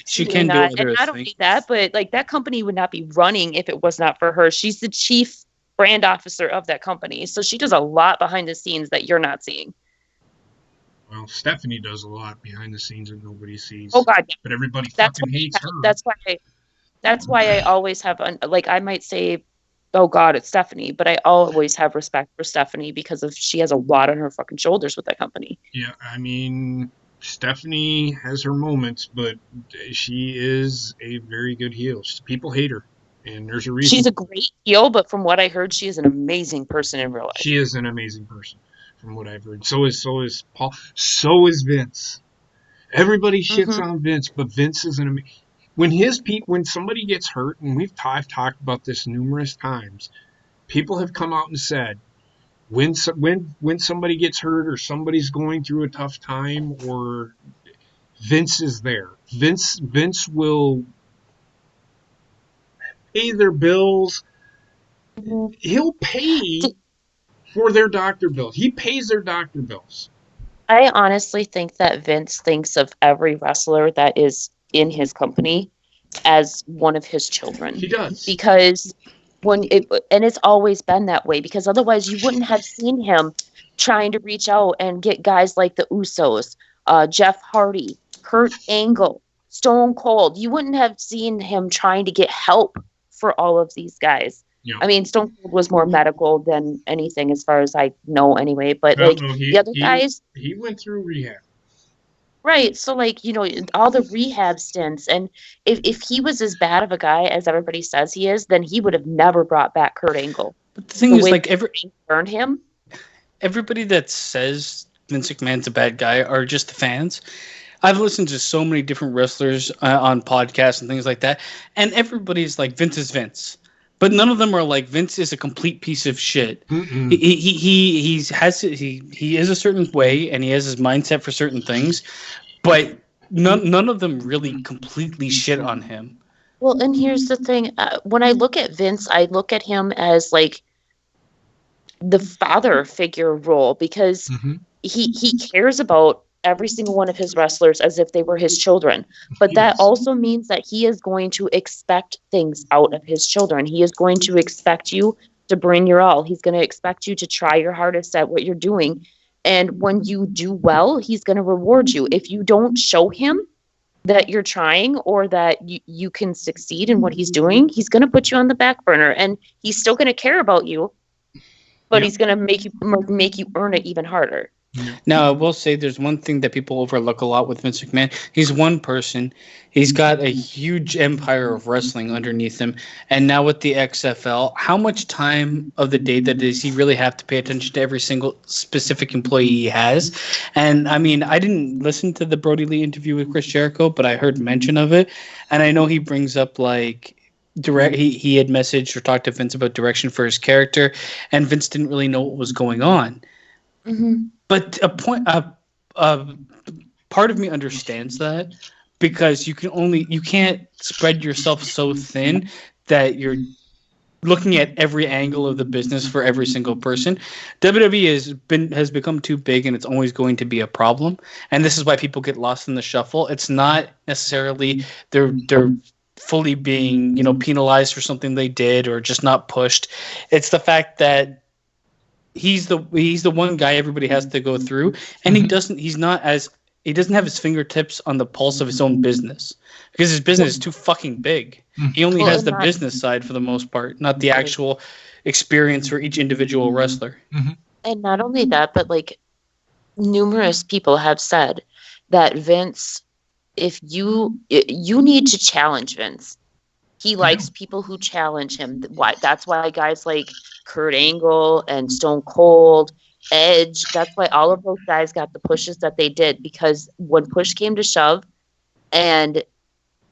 she can do not. other And not things. only that, but like that company would not be running if it was not for her. She's the chief brand officer of that company, so she does a lot behind the scenes that you're not seeing. Well, Stephanie does a lot behind the scenes that nobody sees. Oh God, yeah. But everybody fucking hates her. That's why I always have like I might say, oh God, it's Stephanie, but I always have respect for Stephanie because she has a lot on her fucking shoulders with that company. Yeah, I mean, Stephanie has her moments, but she is a very good heel. People hate her, and there's a reason. She's a great heel, but from what I heard, she is an amazing person in real life. She is an amazing person, from what I've heard. So is Paul. So is Vince. Everybody shits on Vince, but Vince is an amazing. When somebody gets hurt, and I've talked about this numerous times, people have come out and said, when somebody gets hurt or somebody's going through a tough time, or Vince is there. Vince will pay their bills. He'll pay for their doctor bills. He pays their doctor bills. I honestly think that Vince thinks of every wrestler that is in his company as one of his children. He does. Because and it's always been that way, because otherwise you wouldn't have seen him trying to reach out and get guys like the Usos, Jeff Hardy, Kurt Angle, Stone Cold. You wouldn't have seen him trying to get help for all of these guys. Yeah. I mean, Stone Cold was more medical than anything, as far as I know, anyway. But Well, like no, the other guys, he went through rehab. right? So like all the rehab stints, and if he was as bad of a guy as everybody says he is, then he would have never brought back Kurt Angle. But the thing The is, way like they burned him. everybody that says Vince McMahon's a bad guy are just the fans. I've listened to so many different wrestlers on podcasts and things like that, and everybody's like, Vince is Vince, but none of them are like, Vince is a complete piece of shit. Mm-mm. He is a certain way, and he has his mindset for certain things, but none of them really completely shit on him. Well, and here's the thing: when I look at Vince, I look at him as like the father figure role, because Mm-hmm. he cares about every single one of his wrestlers as if they were his children. But that Yes. also means that he is going to expect things out of his children. He is going to expect you to bring your all. He's going to expect you to try your hardest at what you're doing. And when you do well, he's going to reward you. If you don't show him that you're trying, or that you can succeed in what he's doing, he's going to put you on the back burner, and he's still going to care about you, but Yep. he's going to make you earn it even harder. Now, I will say there's one thing that people overlook a lot with Vince McMahon. He's one person. He's got a huge empire of wrestling underneath him. And now with the XFL, how much time of the day that does he really have to pay attention to every single specific employee he has? And I mean, I didn't listen to the Brody Lee interview with Chris Jericho, but I heard mention of it. And I know he brings up like he had messaged or talked to Vince about direction for his character, and Vince didn't really know what was going on. Mm-hmm. But part of me understands that, because you can't spread yourself so thin that you're looking at every angle of the business for every single person. WWE has become too big, and it's always going to be a problem. And this is why people get lost in the shuffle. It's not necessarily they're fully being penalized for something they did or just not pushed. It's the fact that he's the one guy everybody has to go through, and he doesn't have his fingertips on the pulse of his own business, because his business is too fucking big. He only has the business side for the most part, not the actual experience for each individual wrestler. And not only that, but like numerous people have said that Vince, if you need to challenge Vince. He likes people who challenge him. That's why guys like Kurt Angle and Stone Cold, Edge, that's why all of those guys got the pushes that they did, because when push came to shove and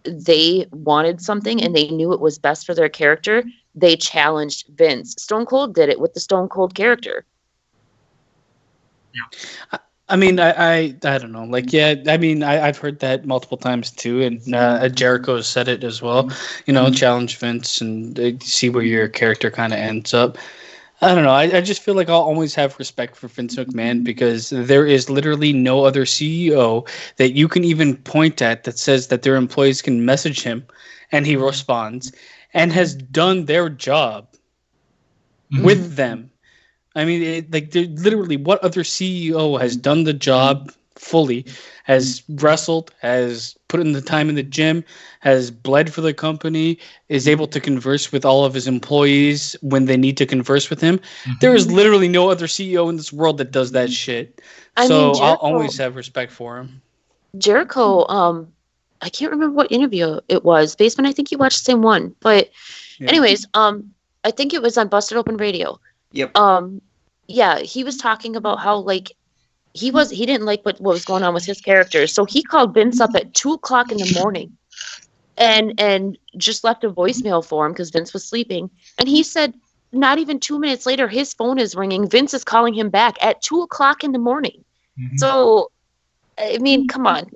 they wanted something and they knew it was best for their character, they challenged Vince. Stone Cold did it with the Stone Cold character. Yeah. I mean, I don't know. Like, yeah, I mean, I've heard that multiple times too, and Jericho has said it as well. Challenge Vince and see where your character kind of ends up. I don't know. I just feel like I'll always have respect for Vince McMahon, because there is literally no other CEO that you can even point at that says that their employees can message him and he responds and has done their job with them. I mean, literally, what other CEO has done the job fully, has wrestled, has put in the time in the gym, has bled for the company, is able to converse with all of his employees when they need to converse with him? There is literally no other CEO in this world that does that shit. I'll always have respect for him. Jericho, I can't remember what interview it was. Basement, I think you watched the same one. But anyways, I think it was on Busted Open Radio. Yep. Yeah, he was talking about how like he didn't like what was going on with his character, so he called Vince up at 2:00 in the morning, and just left a voicemail for him because Vince was sleeping. And he said, not even 2 minutes later, his phone is ringing. Vince is calling him back at 2:00 in the morning. So, I mean, come on.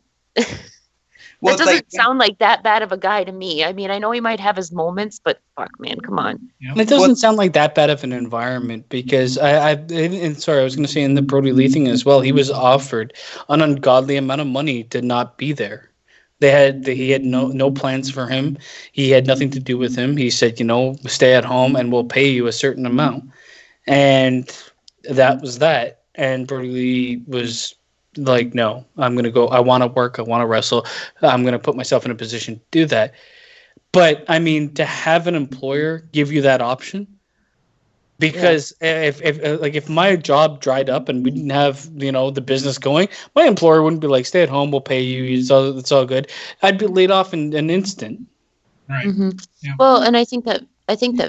Well, that doesn't sound like that bad of a guy to me. I mean, I know he might have his moments, but fuck, man, come on. And it doesn't sound like that bad of an environment, because I was going to say in the Brody Lee thing as well, he was offered an ungodly amount of money to not be there. He had no plans for him. He had nothing to do with him. He said, stay at home and we'll pay you a certain amount. And that was that. And Brody Lee was like, no, I'm going to go. I want to work. I want to wrestle. I'm going to put myself in a position to do that. But I mean, to have an employer give you that option, because if my job dried up and we didn't have the business going, my employer wouldn't be like, stay at home, we'll pay you, it's all good. I'd be laid off in an instant. Right. hmm Yeah. Well, and I think that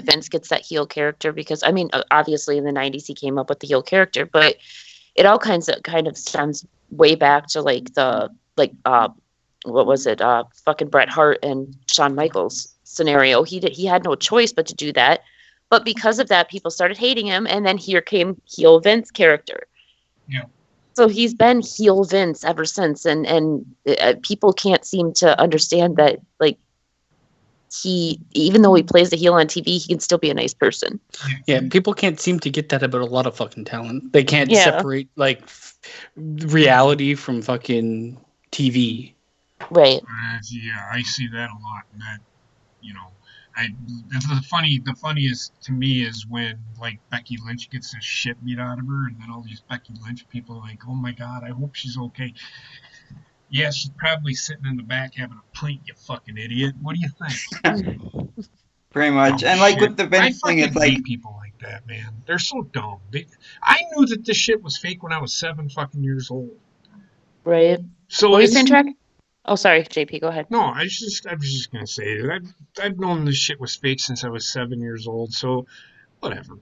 Vince gets that heel character because I mean, obviously in the '90s he came up with the heel character, but it all kind of stems way back to what was it? Fucking Bret Hart and Shawn Michaels scenario. He had no choice but to do that. But because of that, people started hating him, and then here came heel Vince character. Yeah. So he's been heel Vince ever since, and people can't seem to understand that, like, even though he plays the heel on TV, he can still be a nice person. Yeah, people can't seem to get that about a lot of fucking talent. They can't Yeah. separate like reality from fucking TV. Right. Yeah, I see that a lot. And that, the funniest to me is when like Becky Lynch gets the shit beat out of her, and then all these Becky Lynch people are like, "Oh my God, I hope she's okay." Yeah, she's probably sitting in the back having a pint. You fucking idiot. What do you think? Pretty much. Oh, And like shit. with the I Vince thing, fucking it's like hate people like that, man. They're so dumb. I knew that this shit was fake when I was 7 fucking years old. Right. So What were you it's saying, Trek? Oh, sorry, JP. Go ahead. no. I was just gonna say that I've known this shit was fake since I was 7 years old. So whatever.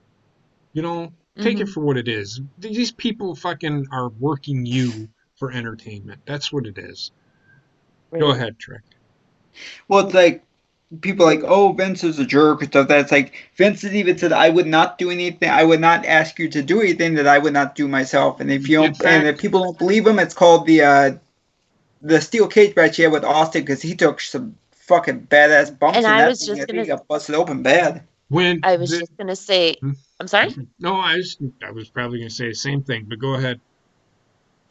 Take it Mhm. for what it is. These people fucking are working you for entertainment. That's what it is. Go Right. ahead, Trek. well, it's like people are like, oh, Vince is a jerk or stuff. That's like Vince has even said, I would not do anything. I would not ask you to do anything that I would not do myself. And if you In don't, and fact, if people don't believe him, it's called the steel cage match he had with Austin because he took some fucking badass bumps And in I that was thing. just I think gonna, he got busted open bad. when I was the just gonna say, Hmm? I'm sorry. No, I was probably gonna say the same thing, but go ahead.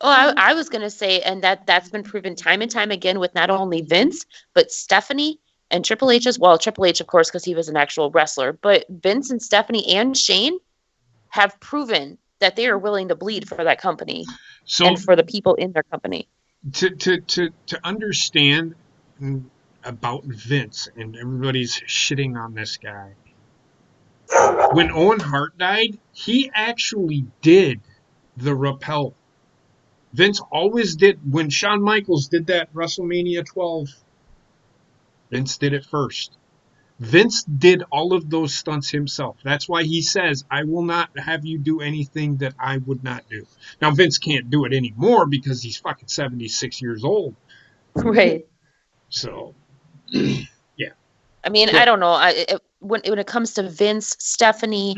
Oh, I was gonna say, and that's been proven time and time again with not only Vince but Stephanie and Triple H as well. Triple H, of course, because he was an actual wrestler, but Vince and Stephanie and Shane have proven that they are willing to bleed for that company So and for the people in their company. to understand about Vince, and everybody's shitting on this guy. When Owen Hart died, he actually did the rappel. Vince always did. When Shawn Michaels did that WrestleMania 12, Vince did it first. Vince did all of those stunts himself. That's why he says, I will not have you do anything that I would not do. Now, Vince can't do it anymore because he's fucking 76 years old. Right. So, yeah. I mean, Go I ahead. don't know. When it comes to Vince, Stephanie,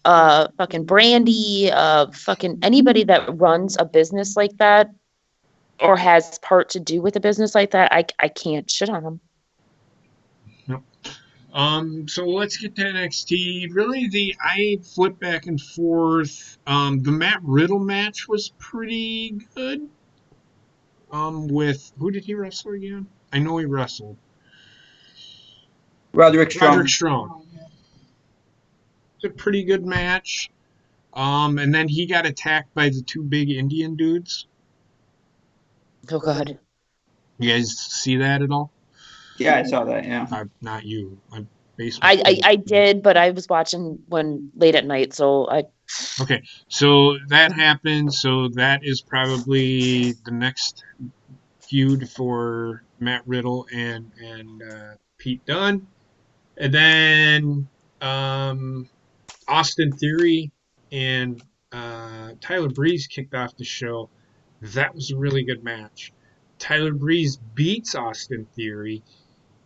fucking Brandy, fucking anybody that runs a business like that or has part to do with a business like that, I can't shit on them. Yep. So let's get to NXT. Really, I flip back and forth. The Matt Riddle match was pretty good. With who did he wrestle again? I know he wrestled Roderick Roderick Strong. Strong. It's a pretty good match. And then he got attacked by the two big Indian dudes. Oh God. You guys see that at all? Yeah, I saw that. Yeah. Not you. My basement. I did, but I was watching when late at night, so I Okay, so that happened. So that is probably the next feud for Matt Riddle and Pete Dunne, and then Austin Theory and Tyler Breeze kicked off the show. That was a really good match. Tyler Breeze beats Austin Theory.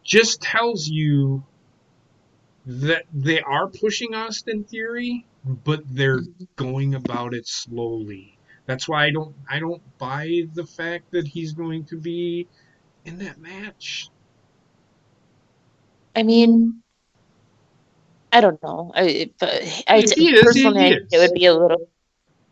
Just tells you that they are pushing Austin Theory, but they're going about it slowly. That's why I don't buy the fact that he's going to be in that match. I mean, I don't know. If he is, Personally, he I think it is. would be a little.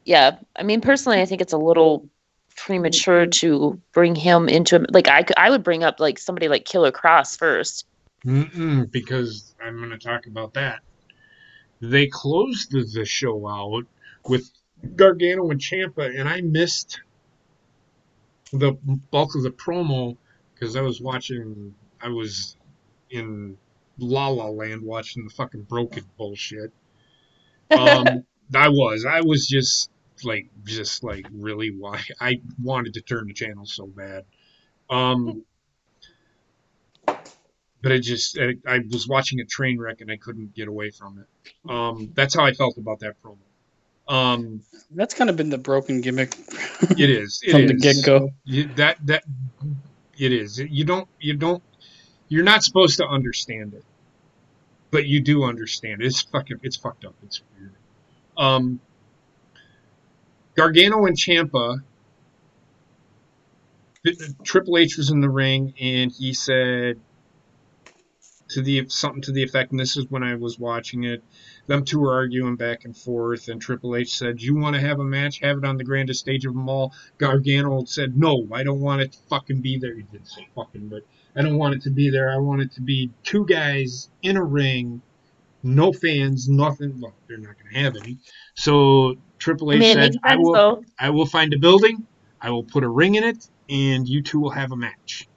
Yeah, I mean, personally, I think it's a little premature to bring him into like I would bring up like somebody like Killer Cross first. Because I'm going to talk about that. They closed the show out with Gargano and Champa, and I missed the bulk of the promo because I was watching. I was in La La Land watching the fucking broken bullshit. I was just like really why I wanted to turn the channel so bad. But I was watching a train wreck and I couldn't get away from it. That's how I felt about that promo. That's kind of been the broken gimmick. It is. From the get-go. That it is. You're not supposed to understand it, but you do understand it. It's fucked up. It's weird. Gargano and Ciampa. Triple H was in the ring and he said something to the effect, and this is when I was watching it. Them two were arguing back and forth, and Triple H said, "You want to have a match? Have it on the grandest stage of them all." Gargano said, "No, I don't want it to fucking be there." He didn't say fucking, but I don't want it to be there. I want it to be two guys in a ring, no fans, nothing. Well, they're not going to have any. So Triple H said, "I will find a building. I will put a ring in it, and you two will have a match."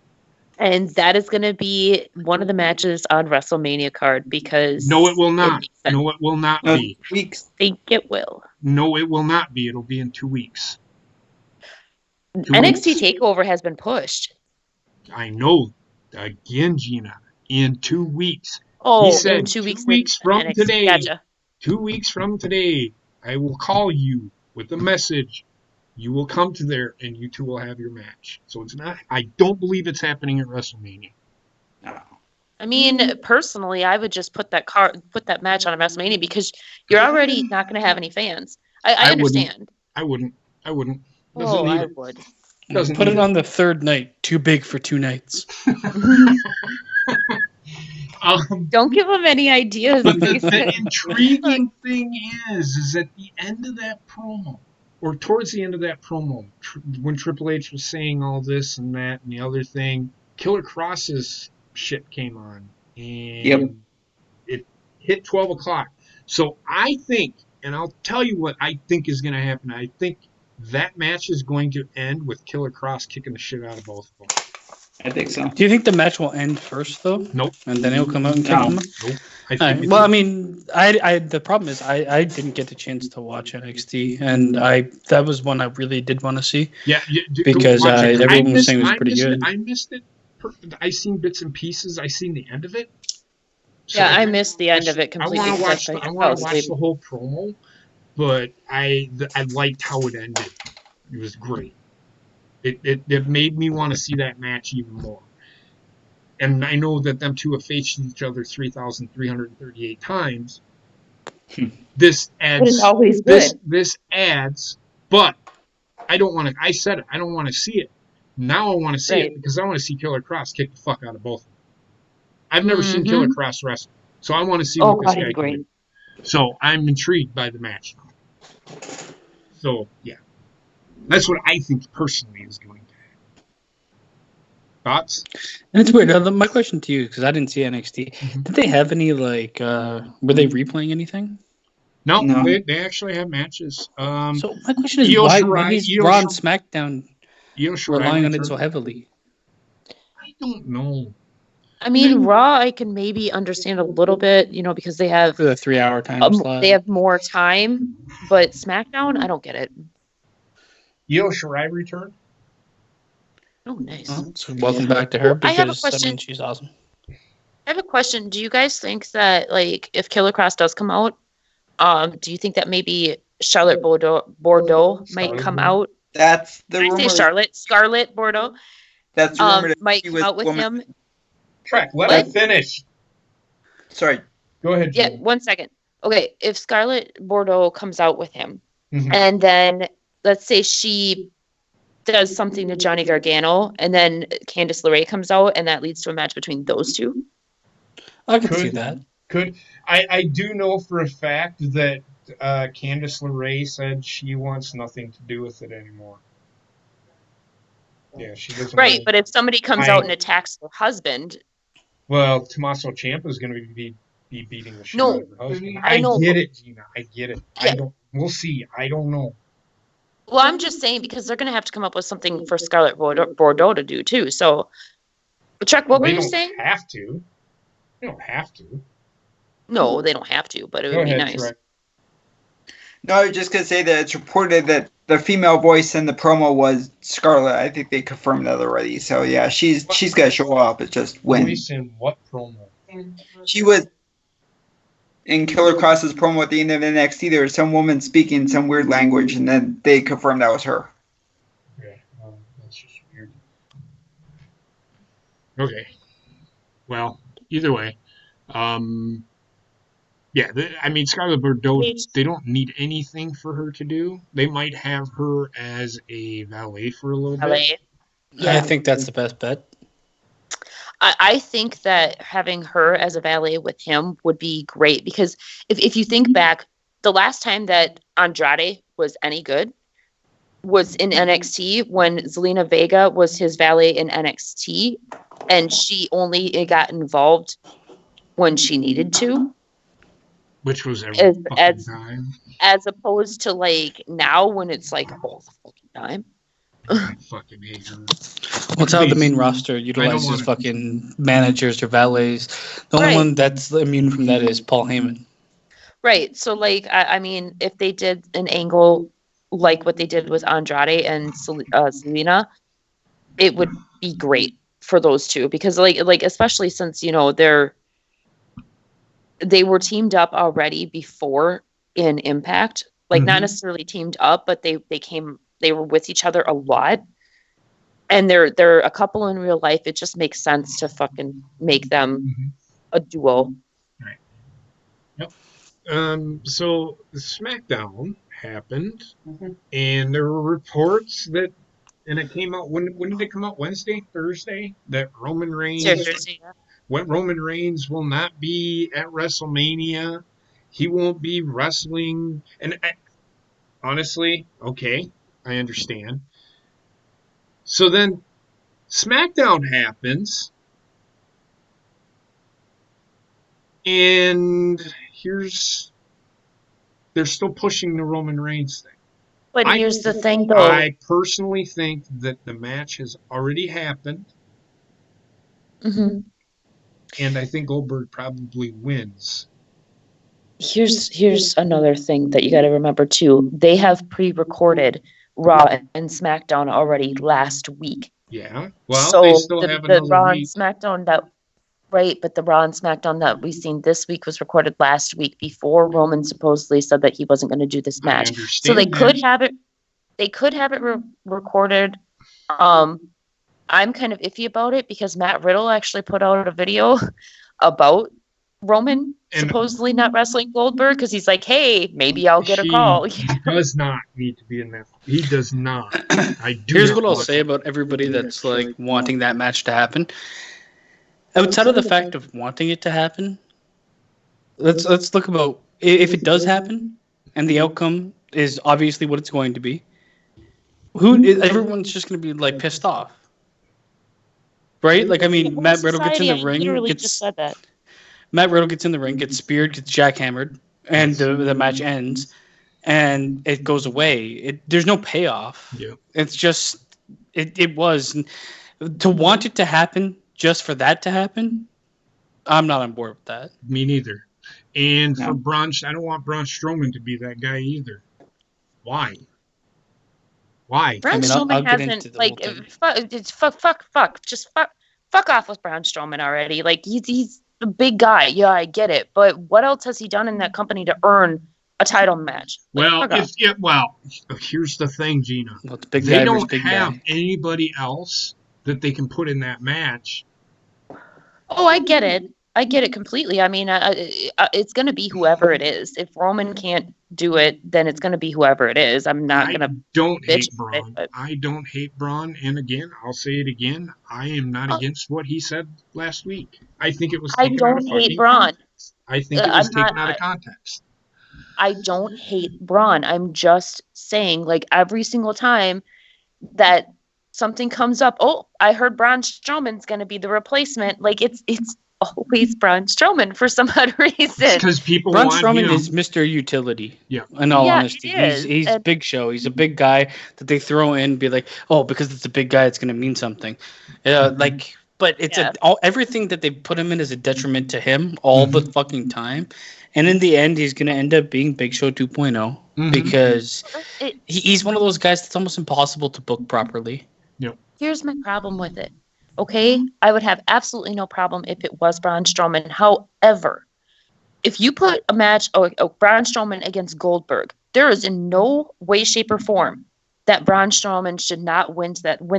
And that is going to be one of the matches on WrestleMania card because... No, it will not. No, it will not be. Weeks. I think it will. No, it will not be. It'll be in 2 weeks. NXT TakeOver has been pushed. I know. Again, Gina, in 2 weeks. Oh, he said in 2 2 weeks from NXT. today. Gotcha. 2 weeks from today, I will call you with a message. You will come to there, and you two will have your match. So it's not. I don't believe it's happening at WrestleMania. No. I mean, personally, I would just put that match on a WrestleMania because you're already not going to have any fans. I understand. I wouldn't. Doesn't Oh, need I it. would. Doesn't Put need it on the third night. Too big for 2 nights. Don't give them any ideas. But the intriguing thing is at the end of that promo, or towards the end of that promo, when Triple H was saying all this and that and the other thing, Killer Cross's shit came on, and it hit 12 o'clock. So I think, and I'll tell you what I think is going to happen. I think that match is going to end with Killer Cross kicking the shit out of both of them. I think so. Do you think the match will end first, though? Nope. And then he'll come out and kick him? Nope. Well, I mean, I the problem is I didn't get the chance to watch NXT, and that was one I really did want to see. Yeah, because everyone was saying it was pretty good. I missed it. I seen bits and pieces. I seen the end of it. So yeah, I missed the end of it completely. I want to watch the whole promo, but I liked how it ended. It was great. It made me want to see that match even more. And I know that them two have faced each other 3,338 times. This adds. Always good. This adds, but I don't want to. I said it. I don't want to see it. Now I want to see it because I want to see Killer Cross kick the fuck out of both of them. I've never seen Killer Cross wrestle, so I want to see what this guy can do. So I'm intrigued by the match now. So yeah, that's what I think personally is going to happen. Thoughts? And it's weird. My question to you, because I didn't see NXT, did they have any were they replaying anything? No. They actually have matches. So my question is, why is Raw and SmackDown relying on it so heavily? I don't know. I mean, Raw, I can maybe understand a little bit, because they have for the 3-hour time slot. They have more time, but SmackDown, I don't get it. Io Shirai returned. Oh, nice. So welcome back to her because I have a question. she's awesome. I have a question. Do you guys think that, if Killer Cross does come out, do you think that maybe Charlotte Bordeaux might come out? That's the rumor. I say Scarlett Bordeaux. That's the rumor. Might come out with him. Trek, let me finish. Sorry. Go ahead. Yeah, 1 second. Okay, if Scarlett Bordeaux comes out with him, and then let's say she does something to Johnny Gargano, and then Candice LeRae comes out, and that leads to a match between those two. I can see that. I do know for a fact that Candice LeRae said she wants nothing to do with it anymore. Yeah, she doesn't. Right, but if somebody comes out and attacks her husband, well, Tommaso Ciampa is going to be beating the shit out of her husband. I know. Get it, Gina. I get it. Yeah. We'll see. I don't know. Well, I'm just saying because they're going to have to come up with something for Scarlett Bordeaux to do too. So, Chuck, what were you saying? They don't have to. You don't have to. No, they don't have to, but it Go would be ahead, nice. Shrek. No, I was just gonna say that it's reported that the female voice in the promo was Scarlett. I think they confirmed that already. So yeah, she's gonna show up. It's just when. Voice in what promo? She was in Killer Cross's promo at the end of NXT. There was some woman speaking some weird language, and then they confirmed that was her. Okay, that's just weird. Okay. Well, either way, yeah. I mean, Scarlett Bordeaux. They don't need anything for her to do. They might have her as a valet for a little bit. LA. I think that's the best bet. I think that having her as a valet with him would be great because if you think back, the last time that Andrade was any good was in NXT when Zelina Vega was his valet in NXT, and she only got involved when she needed to. Which was every fucking time. As opposed to like now when it's like all the fucking time. I fucking hate her. Well, it's how the main roster utilizes fucking managers or valets. The only one that's immune from that is Paul Heyman. Right. So, like, I mean, if they did an angle like what they did with Andrade and Zelina, it would be great for those two because, like especially since they were teamed up already before in Impact, like not necessarily teamed up, but they were with each other a lot. And they're a couple in real life. It just makes sense to fucking make them a duo. Right. Yep. So SmackDown happened, and there were reports that, and it came out. When did it come out? Wednesday, Thursday? That Roman Reigns. Thursday, yeah. When Roman Reigns will not be at WrestleMania, he won't be wrestling. And honestly, okay, I understand. So then SmackDown happens, and they're still pushing the Roman Reigns thing. But here's the thing, though. I personally think that the match has already happened, and I think Goldberg probably wins. Here's another thing that you got to remember too. They have pre-recorded Raw and SmackDown already last week. Yeah. Well, so they still have another Raw week. And SmackDown that right, but the Raw and SmackDown that we've seen this week was recorded last week before Roman supposedly said that he wasn't going to do this match. So they could have it. They could have it recorded. I'm kind of iffy about it because Matt Riddle actually put out a video about Roman supposedly not wrestling Goldberg because he's like, hey, maybe I'll get a call. He does not need to be in that. He does not. Here's what I'll say about everybody that's like wanting that match to happen. Outside of the fact of wanting it to happen, let's look about if it does happen and the outcome is obviously what it's going to be. Everyone's just going to be like pissed off, right? Like I mean, Matt Riddle gets in the ring, just said that. Matt Riddle gets in the ring, gets speared, gets jackhammered, and the match ends, and it goes away. There's no payoff. Yeah. It's just it was to want it to happen just for that to happen. I'm not on board with that. Me neither. And for Braun, I don't want Braun Strowman to be that guy either. Why? Braun Strowman hasn't like fuck off with Braun Strowman already. Like he's a big guy. Yeah, I get it. But what else has he done in that company to earn a title match? Like, here's the thing, Gina. Well, the big they don't have anybody else that they can put in that match. Oh, I get it. I get it completely. I mean, it's going to be whoever it is. If Roman can't do it, then it's going to be whoever it is. I'm not going to. Don't hate Braun. I don't hate Braun. And again, I'll say it again. I am not against what he said last week. I think it was. I don't hate Braun. I think it was taken out of context. I don't hate Braun. I'm just saying, like every single time that something comes up, oh, I heard Braun Strowman's going to be the replacement. Like it's always Braun Strowman for some odd reason. Because people Braun Strowman is Mr. Utility. Yeah. In all honesty, he's Big Show. He's a big guy that they throw in, be like, oh, because it's a big guy, it's going to mean something. Like but it's Yeah. everything that they put him in is a detriment to him all the fucking time. And in the end, he's going to end up being Big Show 2.0 because he's one of those guys that's almost impossible to book properly. Yep. Here's my problem with it. Okay, I would have absolutely no problem if it was Braun Strowman. However, if you put a match, Braun Strowman against Goldberg, there is in no way, shape, or form that Braun Strowman should not win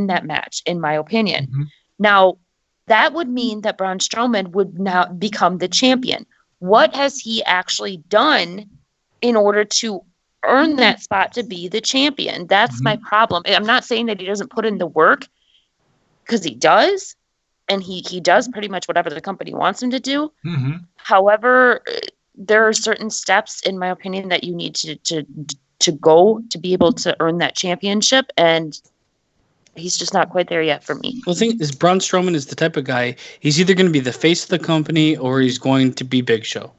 that match, in my opinion. Mhm. Now, that would mean that Braun Strowman would now become the champion. What has he actually done in order to earn that spot to be the champion? That's my problem. I'm not saying that he doesn't put in the work, because he does, and he does pretty much whatever the company wants him to do. Mm-hmm. However, there are certain steps, in my opinion, that you need to go to be able to earn that championship, and he's just not quite there yet for me. Well, the thing is, Braun Strowman is the type of guy, he's either going to be the face of the company or he's going to be Big Show.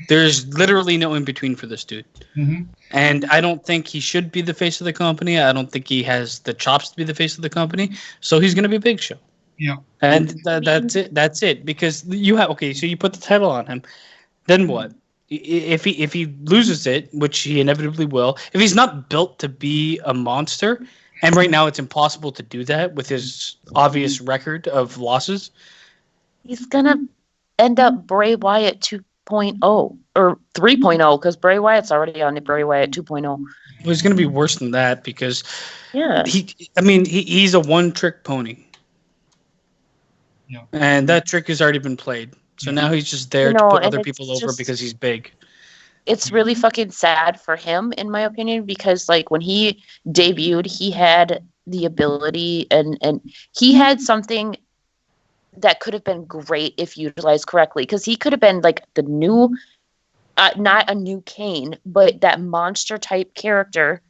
There's literally no in between for this dude. Mm-hmm. And I don't think he should be the face of the company. I don't think he has the chops to be the face of the company. So he's going to be Big Show. Yeah. And that's it. That's it. Because you have, okay, so you put the title on him. Then what? If he loses it, which he inevitably will, if he's not built to be a monster, and right now it's impossible to do that with his obvious record of losses. He's going to end up Bray Wyatt 2.0 or 3.0, because Bray Wyatt's already on the Bray Wyatt 2.0. Well, he's going to be worse than that because Yeah. he's a one-trick pony. Yeah. And that trick has already been played. So now he's just there to put other people over because he's big. It's really fucking sad for him, in my opinion, because like when he debuted, he had the ability and he had something that could have been great if utilized correctly, because he could have been like the new, not a new Kane, but that monster type character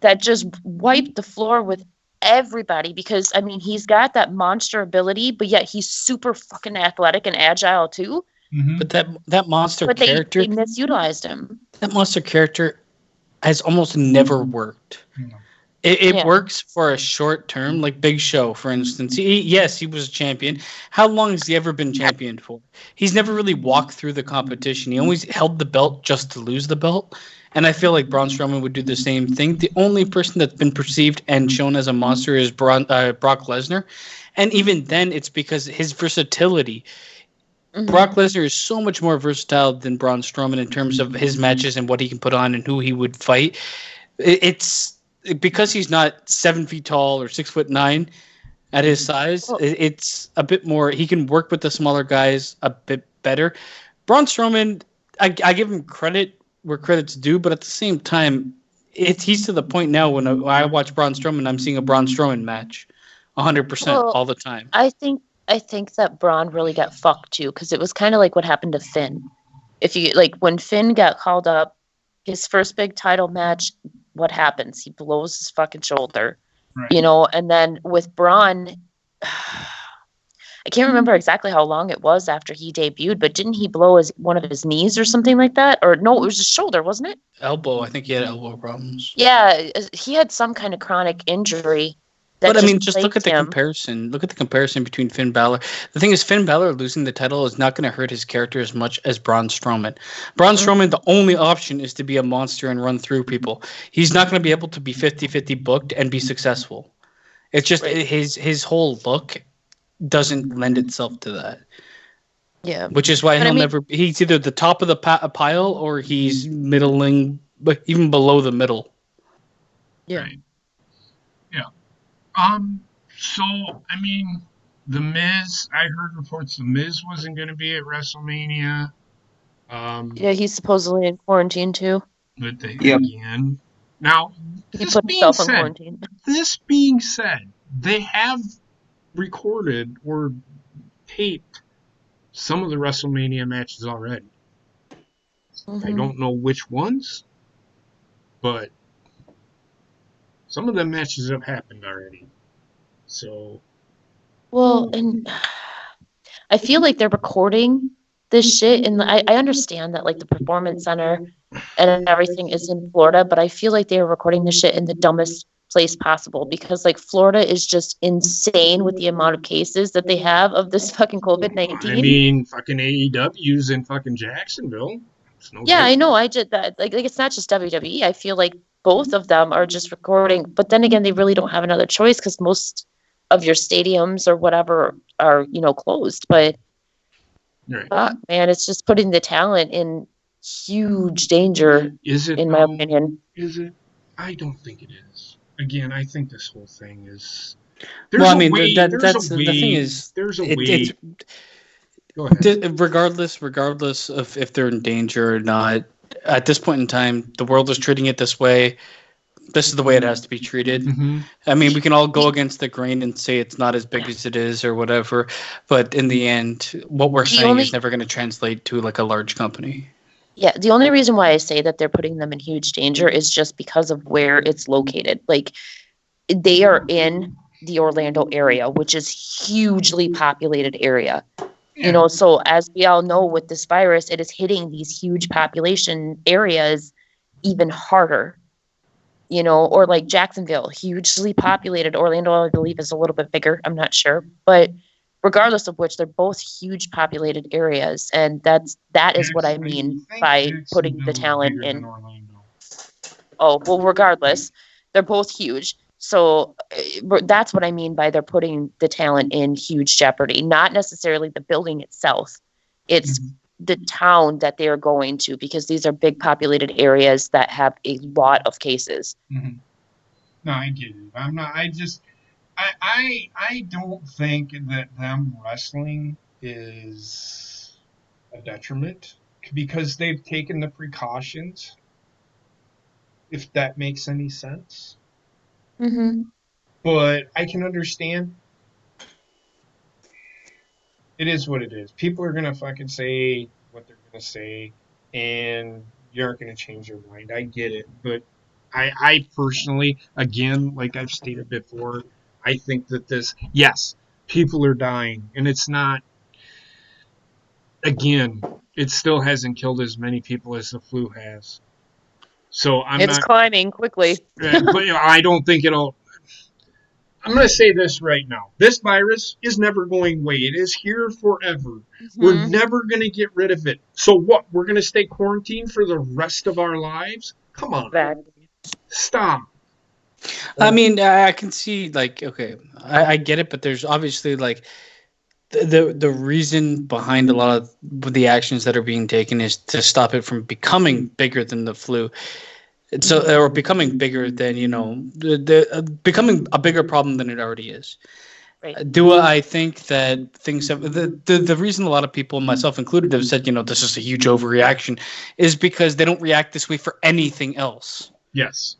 that just wiped the floor with everybody, because I mean he's got that monster ability, but yet he's super fucking athletic and agile too. But that monster character, they misutilized him. That monster character has almost never worked. It works for a short term, like Big Show, for instance. Yes, he was a champion. How long has he ever been champion for? He's never really walked through the competition. He always held the belt just to lose the belt. And I feel like Braun Strowman would do the same thing. The only person that's been perceived and shown as a monster is Brock Lesnar. And even then, it's because his versatility. Brock Lesnar is so much more versatile than Braun Strowman in terms of his matches and what he can put on and who he would fight. It's because he's not 7 feet tall or 6'9" at his size. It's a bit more. He can work with the smaller guys a bit better. Braun Strowman, I give him credit where credit's due, but at the same time, he's to the point now when I watch Braun Strowman, I'm seeing a Braun Strowman match, 100% all the time. I think that Braun really got fucked too, because it was kind of like what happened to Finn. If you like, when Finn got called up, his first big title match, what happens? He blows his fucking shoulder, you know. And then with Braun, I can't remember exactly how long it was after he debuted, but didn't he blow one of his knees or something like that? Or no, it was his shoulder, wasn't it? Elbow. I think he had elbow problems. Yeah, he had some kind of chronic injury. But I mean, just look at the comparison. Look at the comparison between Finn Balor. The thing is, Finn Balor losing the title is not going to hurt his character as much as Braun Strowman. Braun Strowman, the only option is to be a monster and run through people. He's not going to be able to be 50-50 booked and be successful. It's just his whole look doesn't lend itself to that. Yeah. Which is why he's either the top of the pile or he's middling, but even below the middle. Yeah. Right. Yeah. So, I mean, The Miz, I heard reports The Miz wasn't going to be at WrestleMania. Yeah, he's supposedly in quarantine too. But again. Now, he put himself in quarantine. This being said, they have recorded or taped some of the WrestleMania matches already. I don't know which ones, but some of the matches have happened already. So, well, and I feel like they're recording this shit, and I understand that like the Performance Center and everything is in Florida, but I feel like they are recording this shit in the dumbest place possible, because like Florida is just insane with the amount of cases that they have of this fucking COVID-19. I mean, fucking AEW's in fucking Jacksonville. It's no Yeah, I different. know. I just that like it's not just WWE. I feel like both of them are just recording, but then again, they really don't have another choice because most of your stadiums or whatever are closed. But Right. fuck, man, it's just putting the talent in huge danger, Is it, in my though? opinion. Is it? I don't think it is. Again, I think this whole thing is. Well, I mean, There's that's a way. the thing is, There's a it's way. Go ahead. regardless of if they're in danger or not. At this point in time, the world is treating it this way. This is the way it has to be treated. Mm-hmm. I mean, we can all go against the grain and say it's not as big as it is or whatever, but in the end, what we're saying is never going to translate to like a large company. Yeah, the only reason why I say that they're putting them in huge danger is just because of where it's located. Like, they are in the Orlando area, which is hugely populated area. Yeah. So as we all know with this virus, it is hitting these huge population areas even harder. Or like Jacksonville, hugely populated. Orlando, I believe, is a little bit bigger. I'm not sure, but regardless of which, they're both huge populated areas, and that is what I mean by putting the talent in. Oh, well, regardless, they're both huge. So that's what I mean by they're putting the talent in huge jeopardy, not necessarily the building itself. It's the town that they are going to, because these are big populated areas that have a lot of cases. Mm-hmm. No, I get it. I'm not. I don't think that them wrestling is a detriment because they've taken the precautions. If that makes any sense. Mm-hmm. But I can understand. It is what it is. People are gonna fucking say what they're gonna say, and you aren't gonna change your mind. I get it, but I personally, again, like I've stated before, I think that yes, people are dying, and it's not. Again, it still hasn't killed as many people as the flu has. So It's climbing quickly. but I don't think it'll. I'm going to say this right now. This virus is never going away. It is here forever. We're never going to get rid of it. So what? We're going to stay quarantined for the rest of our lives? Come on. Stop. I mean, I can see, like, okay, I get it, but there's obviously, like, the reason behind a lot of the actions that are being taken is to stop it from becoming bigger than the flu. So, or becoming bigger than, becoming a bigger problem than it already is. Right. Do I think that things have the reason a lot of people, myself included, have said, this is a huge overreaction is because they don't react this way for anything else. Yes.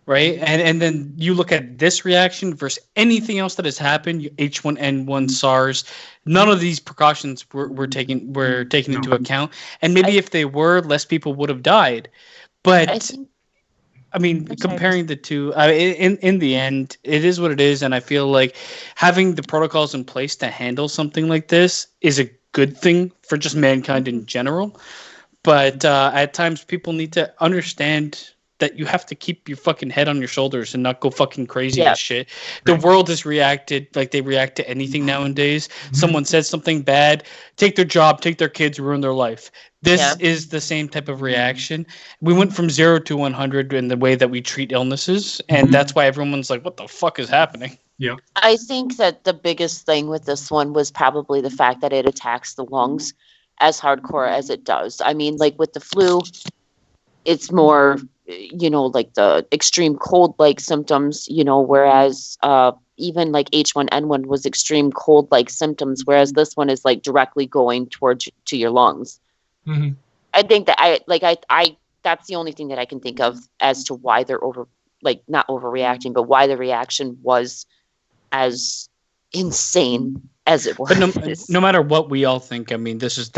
Right. And then you look at this reaction versus anything else that has happened, H1N1, SARS, none of these precautions were taken into account. And maybe if they were, less people would have died. But I mean, comparing the two, in the end, it is what it is, and I feel like having the protocols in place to handle something like this is a good thing for just mankind in general. But at times, people need to understand that you have to keep your fucking head on your shoulders and not go fucking crazy with shit. The world has reacted like they react to anything nowadays. Someone says something bad, take their job, take their kids, ruin their life. This is the same type of reaction. We went from 0 to 100 in the way that we treat illnesses, and that's why everyone's like, what the fuck is happening? Yeah. I think that the biggest thing with this one was probably the fact that it attacks the lungs as hardcore as it does. I mean, like with the flu, it's more, like the extreme cold-like symptoms, whereas even like H1N1 was extreme cold-like symptoms, whereas this one is like directly going towards to your lungs. Mm-hmm. I think that I that's the only thing that I can think of as to why they're not overreacting, but why the reaction was as insane as it was. But no matter what we all think, I mean, this is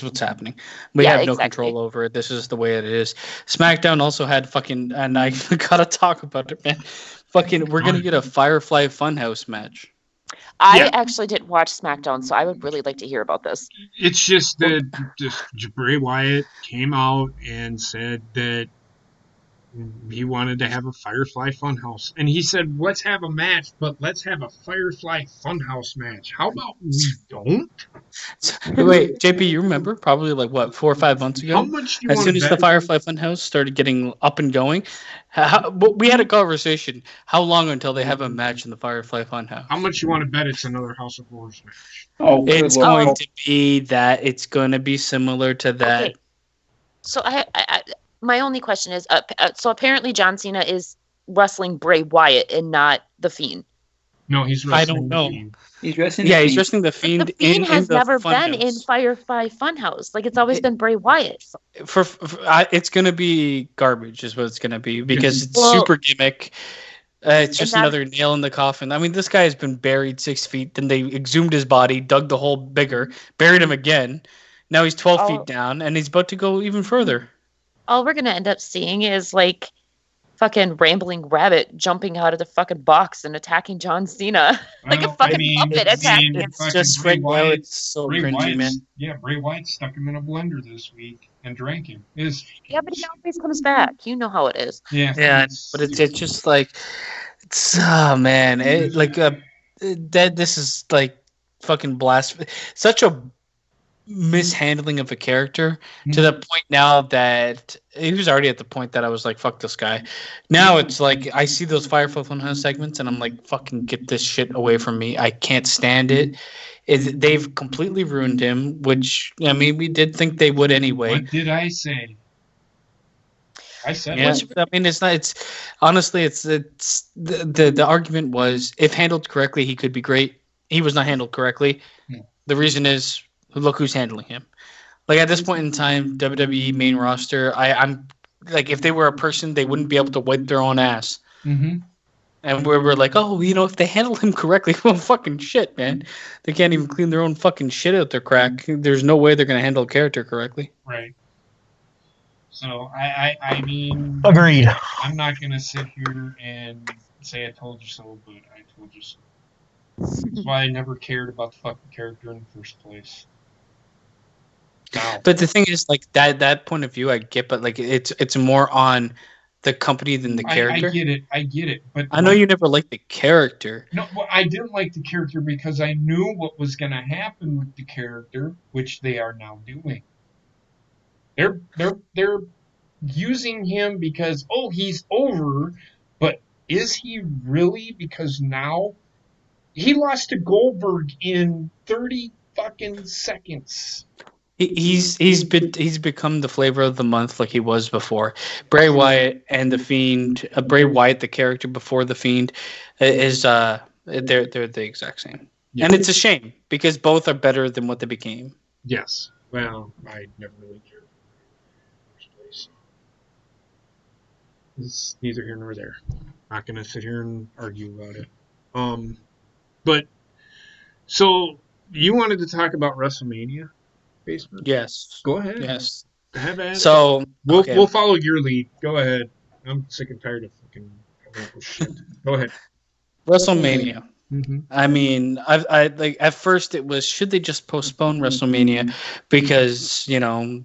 what's happening. We have no control over it. This is the way it is. SmackDown also had fucking, and I gotta talk about it, man. Fucking, we're gonna get a Firefly Funhouse match. I actually didn't watch SmackDown, so I would really like to hear about this. It's just that Bray Wyatt came out and said that He wanted to have a Firefly Funhouse. And he said, let's have a match, but let's have a Firefly Funhouse match. How about we don't? Wait, JP, you remember probably like what 4 or 5 months How ago? much do you As want soon to as the bet? Firefly Funhouse started getting up and going, we had a conversation. How long until they have a match in the Firefly Funhouse? How much you want to bet it's another House of Horrors match? Oh, good It's lord. going to be that. It's going to be similar to that. Okay. So my only question is, so apparently John Cena is wrestling Bray Wyatt and not the Fiend. No, he's I wrestling don't know. the Fiend. He's wrestling. Yeah, the he's Fiend. wrestling the Like, Fiend the Fiend has the never been in Funhouse. Firefly Funhouse. Like, it's always been Bray Wyatt. It's going to be garbage, is what it's going to be, because it's Well- super gimmick. It's just And that- another nail in the coffin. I mean, this guy has been buried 6 feet. Then they exhumed his body, dug the hole bigger, buried him again. Now he's 12 feet down, and he's about to go even further. All we're gonna end up seeing is like fucking rambling rabbit jumping out of the fucking box and attacking John Cena like a Well, fucking puppet attacking him. It's fucking just Bray right now. Wyatt- It's so Bray cringy, Wyatt, man. yeah, Bray Wyatt stuck him in a blender this week and drank him. Yeah, but he always comes back. You know how it is. Yeah, Yeah, but it's just like it's man, this is like fucking blasphemy. Such a mishandling of a character to the point now that he was already at the point that I was like, fuck this guy. Now it's like I see those Firefly Funhouse segments and I'm like, fucking get this shit away from me. I can't stand it. They've completely ruined him, which I mean we did think they would anyway. What did I say? I said Yeah, it. I mean it's not. It's honestly, it's the argument was if handled correctly, he could be great. He was not handled correctly. Yeah. The reason is look who's handling him. Like at this point in time, WWE main roster, I'm like if they were a person, they wouldn't be able to wipe their own ass. Mm-hmm. And we're like, oh, if they handle him correctly, well, fucking shit, man. They can't even clean their own fucking shit out their crack. There's no way they're gonna handle a character correctly. Right. So I mean, Agreed. I'm not gonna sit here and say I told you so, but I told you so. That's why I never cared about the fucking character in the first place. Now, But the thing is, like that point of view, I get, but like it's more on the company than the character. I get it, but I know you never liked the character. No, well, I didn't like the character because I knew what was going to happen with the character, which they are now doing. They're using him because he's over, but is he really? Because now he lost to Goldberg in 30 fucking seconds. He's become the flavor of the month like he was before. Bray Wyatt and the Fiend. Bray Wyatt, the character before the Fiend, is they're the exact same, Yeah. and it's a shame because both are better than what they became. Yes. Well, I never really cared. It's neither here nor there. Not gonna sit here and argue about it. But so you wanted to talk about WrestleMania, Basement? Yes. Go ahead. Yes. Have at it. So We'll follow your lead. Go ahead. I'm sick and tired of fucking coming up with shit. Go ahead. WrestleMania. Mm-hmm. I mean, I like at first it was should they just postpone WrestleMania because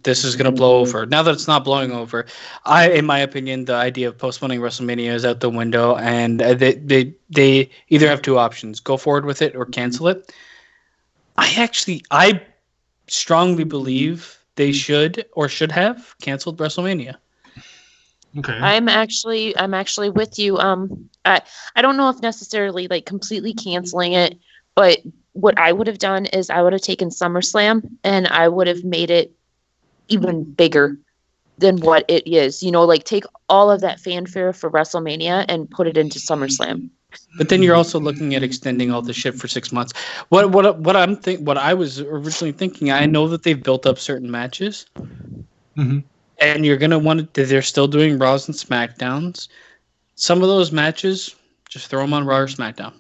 this is gonna blow over. Now that it's not blowing over, in my opinion, the idea of postponing WrestleMania is out the window, and they either have two options: go forward with it or cancel it. I strongly believe they should have canceled WrestleMania. Okay. I'm actually with you. I don't know if necessarily like completely canceling it, but what I would have done is I would have taken SummerSlam and I would have made it even bigger than what it is. Like take all of that fanfare for WrestleMania and put it into SummerSlam. But then you're also looking at extending all this shit for 6 months. What I was originally thinking. I know that they've built up certain matches. Mm-hmm. And you're going to want to, they're still doing Raws and SmackDowns. Some of those matches, just throw them on Raw or SmackDown.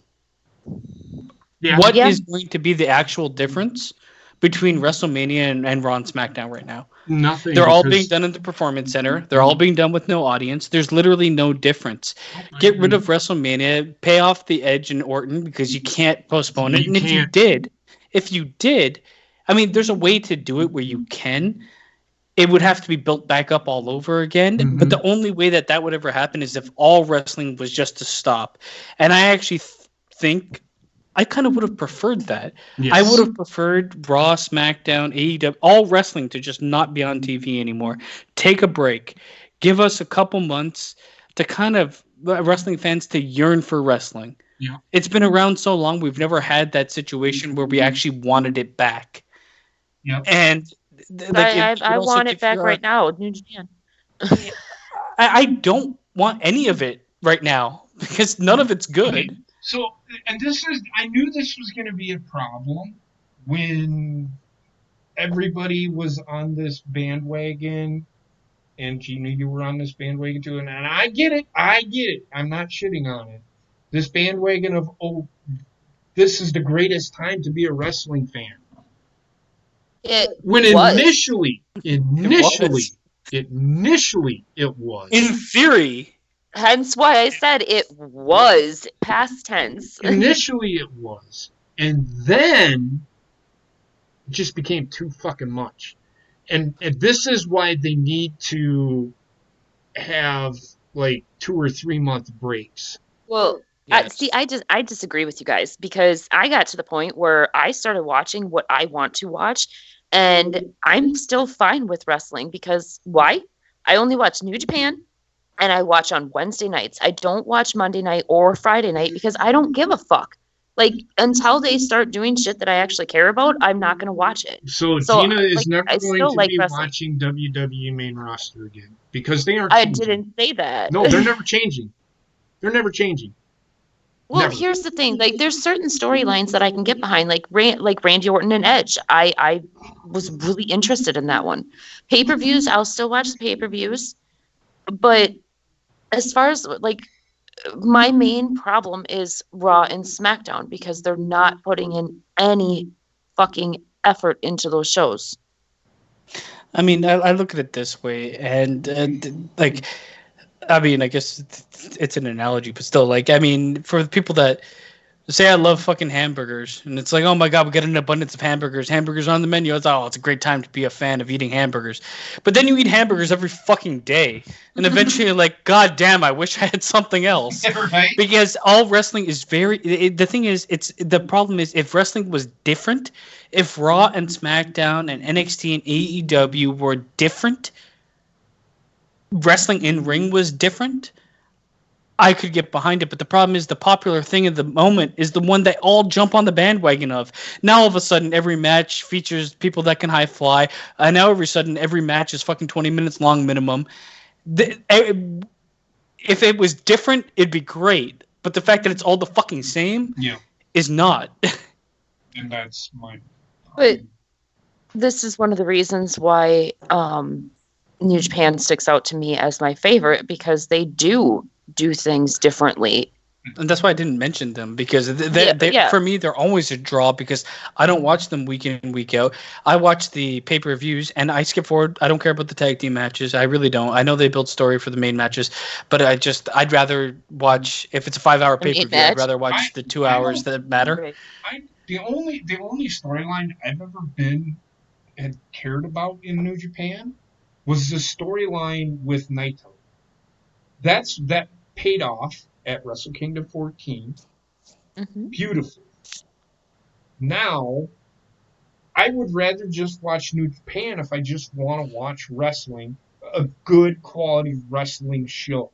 Yeah. What Yeah. is going to be the actual difference between WrestleMania and Raw and SmackDown right now? Nothing. They're all because- being done in the Performance Center. They're all being done with no audience. There's literally no difference. Get rid of WrestleMania, pay off the Edge and Orton because you can't postpone it. You And can't. if you did, I mean, there's a way to do it where you can. it would have to be built back up all over again. Mhm. But the only way that would ever happen is if all wrestling was just to stop. And I actually think I kind of would have preferred that. Yes. I would have preferred Raw, SmackDown, AEW, all wrestling to just not be on TV anymore. Take a break. Give us a couple months to kind of wrestling fans to yearn for wrestling. Yeah. It's been around so long, we've never had that situation where we actually wanted it back. Yeah. And I want it back right now. New Japan. I don't want any of it right now because none of it's good. Okay. So, and I knew this was going to be a problem when everybody was on this bandwagon, and Gina, you were on this bandwagon too, and I get it. I'm not shitting on it. This bandwagon of, this is the greatest time to be a wrestling fan. When initially it was. In theory. Hence why I said it was past tense. Initially it was. And then it just became too fucking much. And this is why they need to have like 2 or 3 month breaks. Well, Yes. I disagree with you guys because I got to the point where I started watching what I want to watch, and I'm still fine with wrestling because why? I only watch New Japan, and I watch on Wednesday nights. I don't watch Monday night or Friday night because I don't give a fuck. Like, until they start doing shit that I actually care about, I'm not going to watch it. So Gina is never going to be watching WWE main roster again because they aren't changing. I didn't say that. No, they're never changing. They're never changing. Well, Never. Here's the thing. Like, there's certain storylines that I can get behind, like Randy Orton and Edge. I was really interested in that one. Pay-per-views, I'll still watch the pay-per-views. But as far as, like, my main problem is Raw and SmackDown because they're not putting in any fucking effort into those shows. I mean, I look at it this way, and like, I mean, I guess it's an analogy, but still, like, I mean, for the people that say I love fucking hamburgers, and it's like, oh my god, we get an abundance of hamburgers. Hamburgers on the menu. It's a great time to be a fan of eating hamburgers. But then you eat hamburgers every fucking day, and eventually you're like, god damn, I wish I had something else. Right? Because all wrestling is the thing is, the problem is if wrestling was different, if Raw and SmackDown and NXT and AEW were different, wrestling in ring was different, I could get behind it. But the problem is the popular thing at the moment is the one that all jump on the bandwagon of. Now all of a sudden every match features people that can high fly. Now every sudden every match is fucking 20 minutes long minimum. If it was different, it'd be great. But the fact that it's all the fucking same is not. And that's my But this is one of the reasons why New Japan sticks out to me as my favorite because they do things differently. And that's why I didn't mention them because for me, they're always a draw because I don't watch them week in, week out. I watch the pay-per-views and I skip forward. I don't care about the tag team matches. I really don't. I know they build story for the main matches, but I'd rather watch, if it's a 5-hour pay-per-view, I'd rather watch the 2 hours that matter. The only storyline I've ever had cared about in New Japan was the storyline with Naito. That paid off at Wrestle Kingdom 14. Mm-hmm. Beautiful. Now, I would rather just watch New Japan if I just want to watch wrestling, a good quality wrestling show.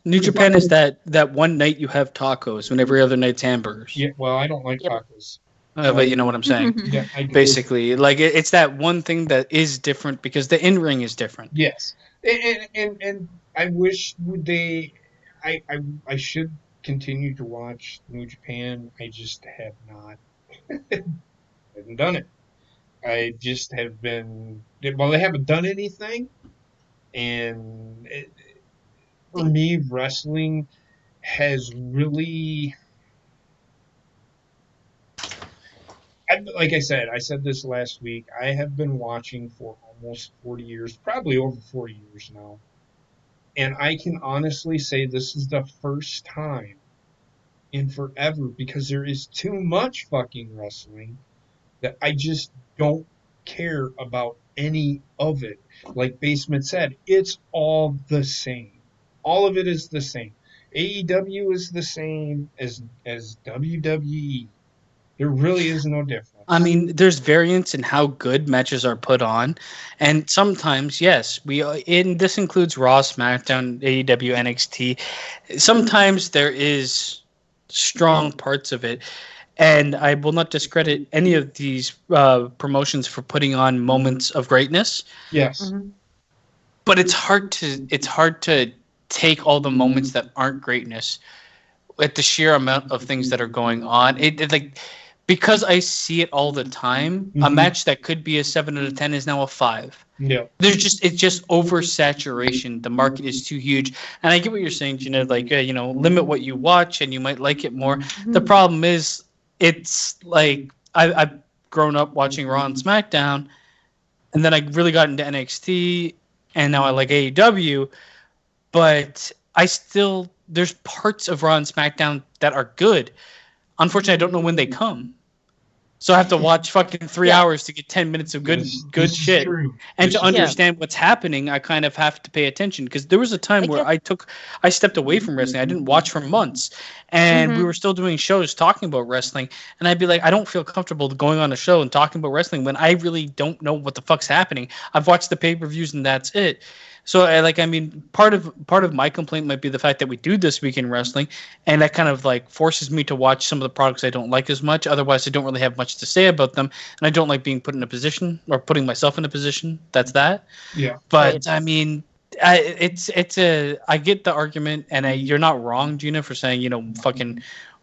New Japan is that one night you have tacos when every other night's hamburgers. Yeah, well, I don't like tacos. But you know what I'm saying. Yeah, I do. Basically, like it's that one thing that is different because the in-ring is different. Yes, and I wish I should continue to watch New Japan. I just have not. Haven't done it. I just have been. Well, they haven't done anything, and for me, wrestling has really. Like I said this last week. I have been watching for almost 40 years, probably over 40 years now. And I can honestly say this is the first time in forever, because there is too much fucking wrestling, that I just don't care about any of it. Like Basement said, it's all the same. All of it is the same. AEW is the same as WWE. There really is no difference. I mean, there's variance in how good matches are put on, and sometimes, yes, and this includes Raw, SmackDown, AEW, NXT. Sometimes there is strong parts of it, and I will not discredit any of these promotions for putting on moments of greatness. Yes. But it's hard to take all the moments that aren't greatness at the sheer amount of things that are going on. It like because I see it all the time. A match that could be a 7 out of 10 is now a 5. Yeah. It's just oversaturation. The market is too huge, and I get what you're saying, Gina. Like limit what you watch, and you might like it more. The problem is, it's like I've grown up watching Raw and SmackDown, and then I really got into NXT, and now I like AEW. But there's parts of Raw and SmackDown that are good. Unfortunately, I don't know when they come. So I have to watch fucking 3 hours to get 10 minutes of good shit. And to understand what's happening, I kind of have to pay attention. Because there was a time where I stepped away from wrestling. I didn't watch for months. And we were still doing shows talking about wrestling. And I'd be like, I don't feel comfortable going on a show and talking about wrestling when I really don't know what the fuck's happening. I've watched the pay-per-views and that's it. So, part of my complaint might be the fact that we do This Week in Wrestling, and that kind of like forces me to watch some of the products I don't like as much. Otherwise, I don't really have much to say about them, and I don't like being put in a position or putting myself in a position. That's that. Yeah. But I mean, I get the argument, and you're not wrong, Gina, for saying fucking.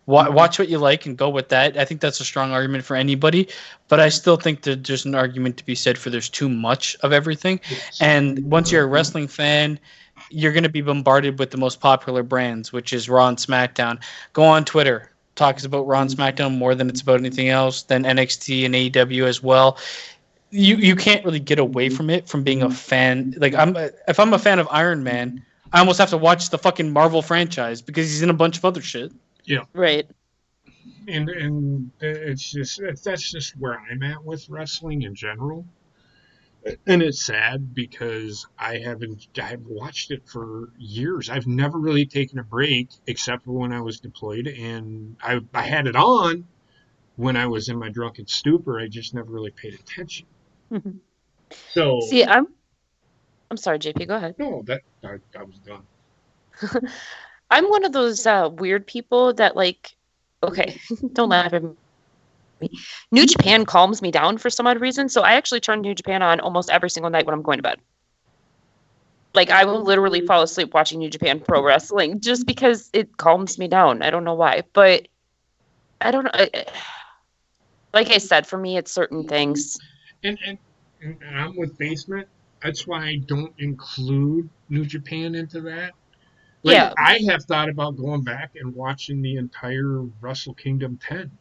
Watch what you like and go with that. I think that's a strong argument for anybody, but I still think that there's an argument to be said for there's too much of everything. Yes. And once you're a wrestling fan, you're going to be bombarded with the most popular brands, which is Raw and SmackDown. Go on Twitter. Talks about Raw and SmackDown more than it's about anything else, than NXT and AEW as well. You can't really get away from it, from being a fan. Like if I'm a fan of Iron Man, I almost have to watch the fucking Marvel franchise because he's in a bunch of other shit. Yeah. Right. And that's just where I'm at with wrestling in general. And it's sad because I've watched it for years. I've never really taken a break except for when I was deployed, and I had it on when I was in my drunken stupor. I just never really paid attention. So see, I'm sorry, JP, go ahead. No, I was done. I'm one of those weird people that okay, don't laugh at me. New Japan calms me down for some odd reason, so I actually turn New Japan on almost every single night when I'm going to bed. Like, I will literally fall asleep watching New Japan Pro Wrestling just because it calms me down. I don't know why, but I don't know. Like I said, for me, it's certain things. And I'm with Basement. That's why I don't include New Japan into that. I have thought about going back and watching the entire Wrestle Kingdom 10.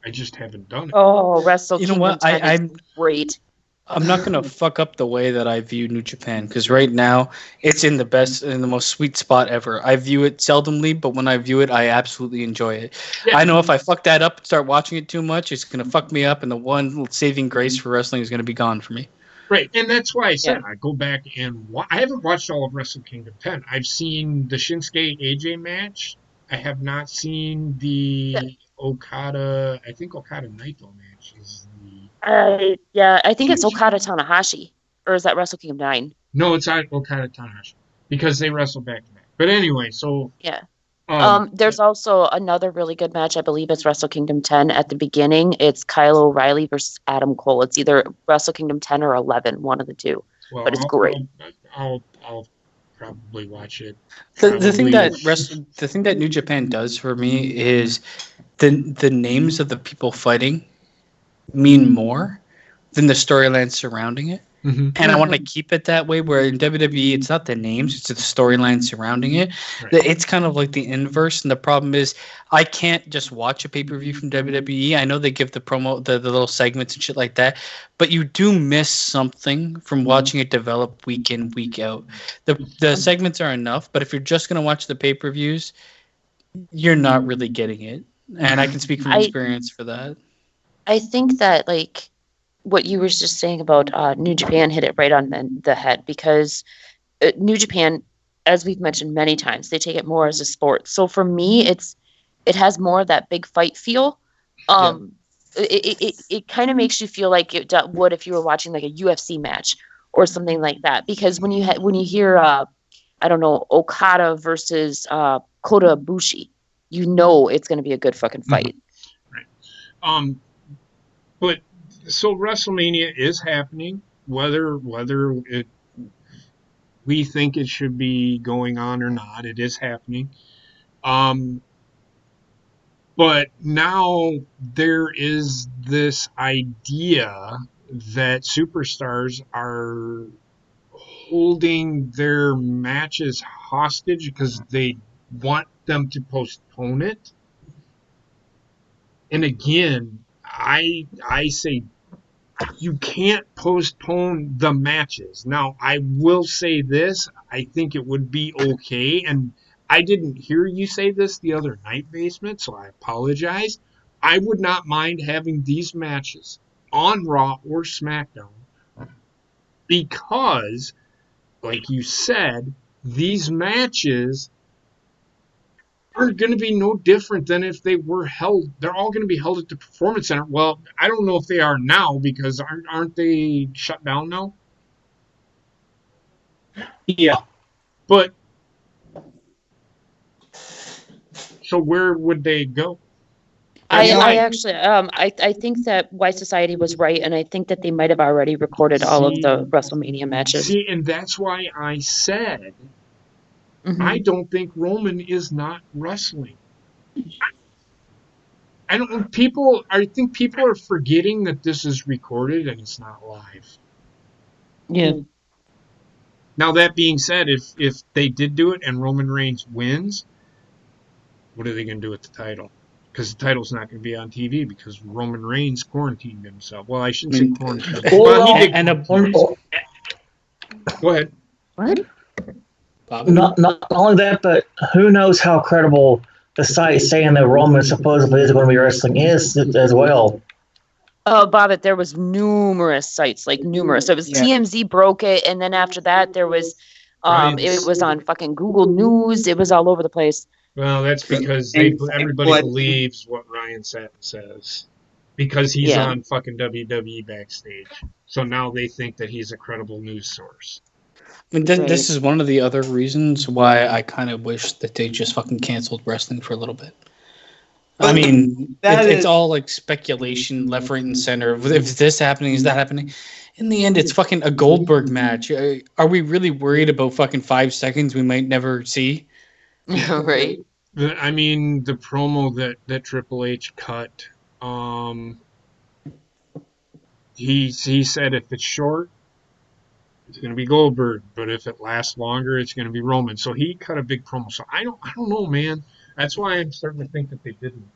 I just haven't done it. Oh, Wrestle Kingdom 10 I'm is great. I'm not going to fuck up the way that I view New Japan, because right now it's in the most sweet spot ever. I view it seldomly, but when I view it, I absolutely enjoy it. Yeah. I know if I fuck that up and start watching it too much, it's going to fuck me up, and the one saving grace for wrestling is going to be gone for me. Right, and that's why I said I go back and I haven't watched all of Wrestle Kingdom 10. I've seen the Shinsuke AJ match. I have not seen the Okada Naito match. I think it's Okada Tanahashi, or is that Wrestle Kingdom 9? No, it's Okada Tanahashi because they wrestle back to back. But anyway, so yeah. There's also another really good match. I believe it's Wrestle Kingdom 10 at the beginning. It's Kyle O'Reilly versus Adam Cole. It's either Wrestle Kingdom 10 or 11, one of the two. Well, but it's great. I'll probably watch it. The thing that New Japan does for me is the names of the people fighting mean more than the storyline surrounding it. Mm-hmm. And I want to keep it that way, where in WWE, it's not the names, it's the storyline surrounding it. Right. It's kind of like the inverse. And the problem is I can't just watch a pay-per-view from WWE. I know they give the promo, the little segments and shit like that, but you do miss something from watching it develop week in, week out. The segments are enough, but if you're just going to watch the pay-per-views, you're not really getting it. And I can speak from experience for that. I think that, what you were just saying about New Japan hit it right on the head, because New Japan, as we've mentioned many times, they take it more as a sport. So for me, it has more of that big fight feel. It kind of makes you feel like it would if you were watching like a UFC match or something like that. Because when you hear I don't know, Okada versus Kota Ibushi, you know it's going to be a good fucking fight. Right. But so WrestleMania is happening, whether we think it should be going on or not, it is happening. But now there is this idea that superstars are holding their matches hostage because they want them to postpone it. And again, I say you can't postpone the matches. Now, I will say this, I think it would be okay, and I didn't hear you say this the other night, Basement, so I apologize. I would not mind having these matches on Raw or SmackDown because, like you said, these matches are going to be no different than if they were held. They're all going to be held at the Performance Center. Well, I don't know if they are now because aren't they shut down now? Yeah. But so where would they go? I actually I think that Wise Society was right, and I think that they might have already recorded all of the WrestleMania matches. See, and that's why I said Mhm. I don't think Roman is not wrestling. I think people are forgetting that this is recorded and it's not live. Yeah. Now that being said, if they did do it and Roman Reigns wins, what are they going to do with the title? Because the title's not going to be on TV because Roman Reigns quarantined himself. Well, I shouldn't say quarantined. Well, he did. And Go ahead. What? Not only that, but who knows how credible the site saying that Roman supposedly is going to be wrestling is as well. Oh, Bobbit, there was numerous sites, like numerous. It was TMZ broke it, and then after that, there was, it was on fucking Google News. It was all over the place. Well, that's because everybody believes what Ryan Satin says because he's on fucking WWE backstage. So now they think that he's a credible news source. I mean, this is one of the other reasons why I kind of wish that they just fucking canceled wrestling for a little bit. I mean, it's all like speculation, left, right, and center. If this happening, is that happening? In the end, it's fucking a Goldberg match. Are we really worried about fucking 5 seconds we might never see? Right. I mean, the promo that Triple H cut, he said if it's short, it's going to be Goldberg, but if it lasts longer, it's going to be Roman. So he cut a big promo. So I don't know, man. That's why I'm starting to think that they didn't.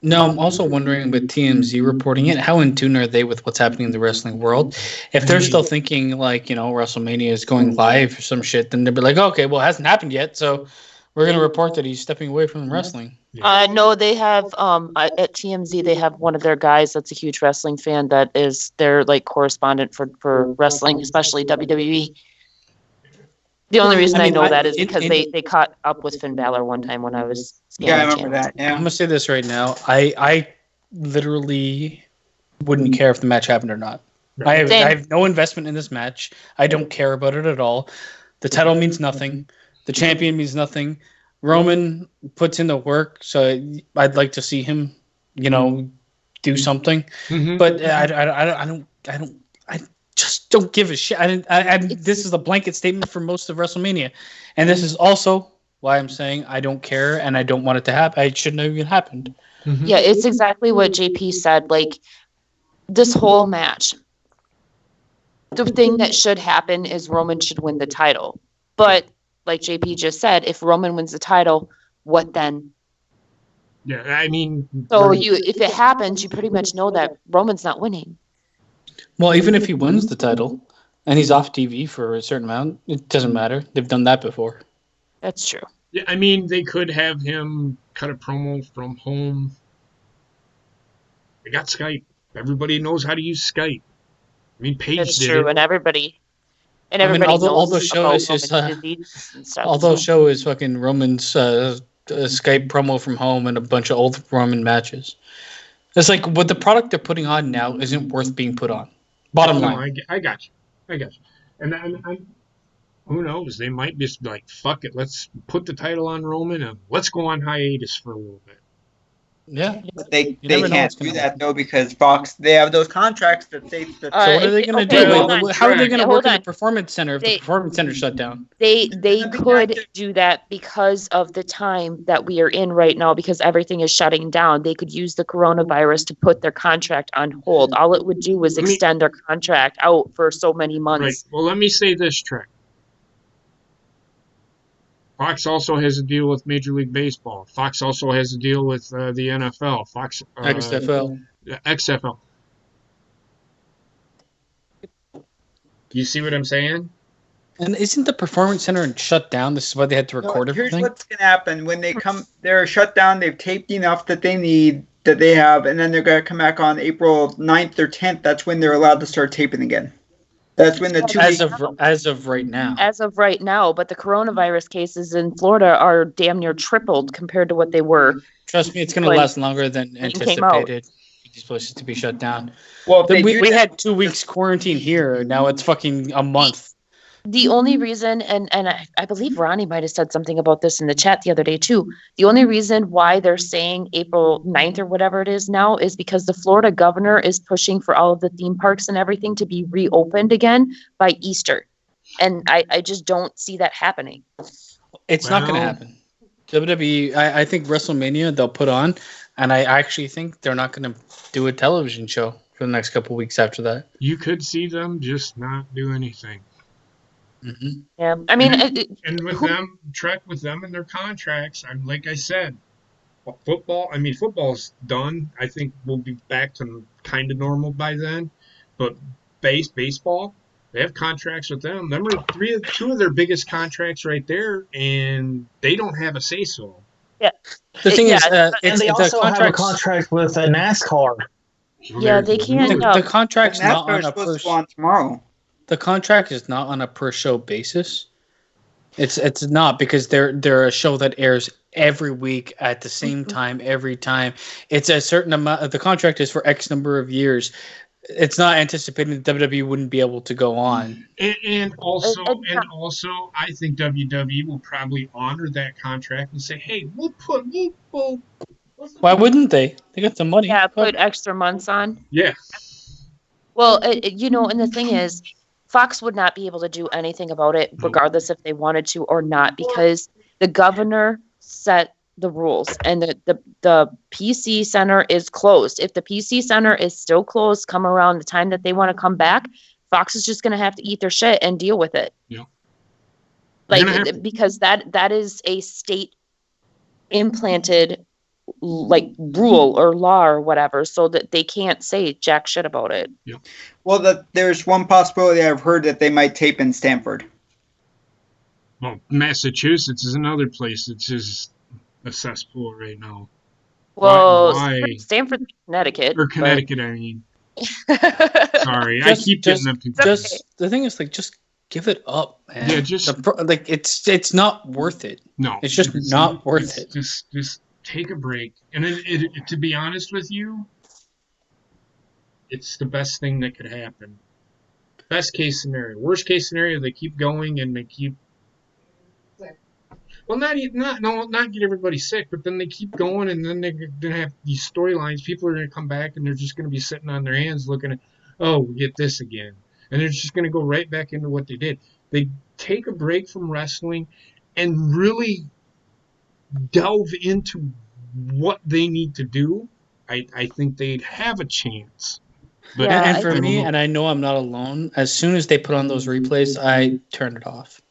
No, I'm also wondering with TMZ reporting it, how in tune are they with what's happening in the wrestling world? If they're still thinking like, WrestleMania is going live or some shit, then they'll be like, okay, well, it hasn't happened yet, so we're going to report that he's stepping away from wrestling. No, they have at TMZ they have one of their guys that's a huge wrestling fan that is their like correspondent for wrestling, especially WWE. The only reason I know that is because they caught up with Finn Balor one time when I was I remember that. Yeah. I'm gonna say this right now. I literally wouldn't care if the match happened or not. I have no investment in this match. I don't care about it at all. The title means nothing. The champion means nothing. Roman puts in the work, so I'd like to see him, do something. Mm-hmm. But I just don't give a shit. This is a blanket statement for most of WrestleMania, and this is also why I'm saying I don't care and I don't want it to happen. It shouldn't have even happened. Mm-hmm. Yeah, it's exactly what JP said. Like this whole match, the thing that should happen is Roman should win the title, but like JP just said, if Roman wins the title, what then? Yeah, I mean... So if it happens, you pretty much know that Roman's not winning. Well, even if he wins the title and he's off TV for a certain amount, it doesn't matter. They've done that before. That's true. Yeah, I mean, they could have him cut a promo from home. They got Skype. Everybody knows how to use Skype. I mean, Paige That's did true, it. and everybody I mean, knows although show about is his, Roman's disease and stuff. although So. show is fucking Roman's Skype promo from home and a bunch of old Roman matches. It's like what the product they're putting on now isn't worth being put on. Bottom No, line. I got you. I got you. And who knows? They might just be like, fuck it, let's put the title on Roman and let's go on hiatus for a little bit. Yeah. But they You never know can't what's do gonna that happen. though because Fox they have those contracts that they that So what are they going to okay, do? hold Like, on. how are they going to work Hold in the on. performance center if the They- performance center shut down? They They could have to- do that because of the time that we are in right now, because everything is shutting down. They could use the coronavirus to put their contract on hold. All it would do was Let me- extend their contract out for so many months. Right. Well, let me say this, Trek. Fox also has a deal with Major League Baseball. Fox also has a deal with the NFL. Fox XFL. XFL. You see what I'm saying? And isn't the performance center shut down? This is why they had to No, record here's everything. what's gonna happen when they come. They're shut down. They've taped enough that they need that they have, and then they're gonna come back on April 9th or 10th. That's when they're allowed to start taping again. That's when the 2 As weeks. of right now. As of right now, but the coronavirus cases in Florida are damn near tripled compared to what they were. Trust me, it's going to when- last longer than when it came out. anticipated for these places to be shut down. Well, if they do We that- had 2 weeks quarantine here. Now it's fucking a month. The only reason, and I believe Ronnie might have said something about this in the chat the other day too. The only reason why they're saying April 9th or whatever it is now is because the Florida governor is pushing for all of the theme parks and everything to be reopened again by Easter. And I just don't see that happening. It's not going to Well- happen. WWE, I think WrestleMania they'll put on, and I actually think they're not going to do a television show for the next couple weeks after that. You could see them just not do anything. Mm-hmm. Yeah, I mean, And with them, Trek, with them and their contracts, I'm like I said, football. I mean, football's done. I think we'll be back to kind of normal by then. But baseball, they have contracts with them. Them are two of their biggest contracts right there, and they don't have a say so. The thing is, And it's they the also have a contracts. contract with NASCAR. Yeah, they can't, The contract's not NASCAR on is a supposed to go per. on tomorrow. The contract is not on a per show basis. It's not because they're a show that airs every week at the same time every time. It's a certain amount. The contract is for X number of years. It's not anticipating that WWE wouldn't be able to go on. And also, I think WWE will probably honor that contract and say, "Hey, we'll Why wouldn't they? They got the money. yeah, Fuck. put extra months on. yeah." Well, and the thing is, Fox would not be able to do anything about it, regardless if they wanted to or not, because the governor set the rules, and the PC center is closed. If the PC center is still closed, come around the time that they want to come back, Fox is just going to have to eat their shit and deal with it. Yeah. They're gonna have- Because that is a state implanted like rule or law or whatever, so that they can't say jack shit about it. Well, there's one possibility I've heard that they might tape in Stanford. Well, Massachusetts is another place that's just a cesspool right now. Well, Why? Stanford, Connecticut. Or Connecticut, I mean. but- Sorry, I keep getting them confused. Just the thing is, like, just give it up, man. Yeah, just- it's not worth it. No, It's just not worth it. Just take a break. And to be honest with you, it's the best thing that could happen. Best case scenario. Worst case scenario, they keep going and they keep. Well, not get everybody sick, but then they keep going, and then they're gonna have these storylines. People are gonna come back, and they're just gonna be sitting on their hands, looking at, oh, we get this again, and they're just gonna go right back into what they did. They take a break from wrestling, and really delve into what they need to do. I think they'd have a chance. But Yeah, And I for don't me, know. and I know I'm not alone, as soon as they put on those replays, I turn it off.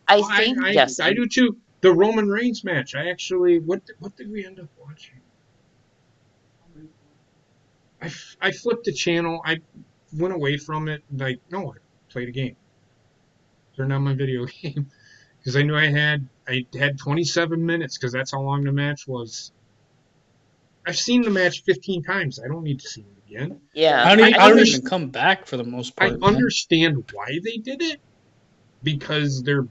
I think yes. I do too. The Roman Reigns match. I actually, what did we end up watching? I flipped the channel. I went away from it. I played a game. Turned on my video game because I knew I had 27 minutes because that's how long the match was. I've seen the match 15 times. I don't need to see it again. Yeah. I don't I even come back for the most I part. man. understand why they did it, because they're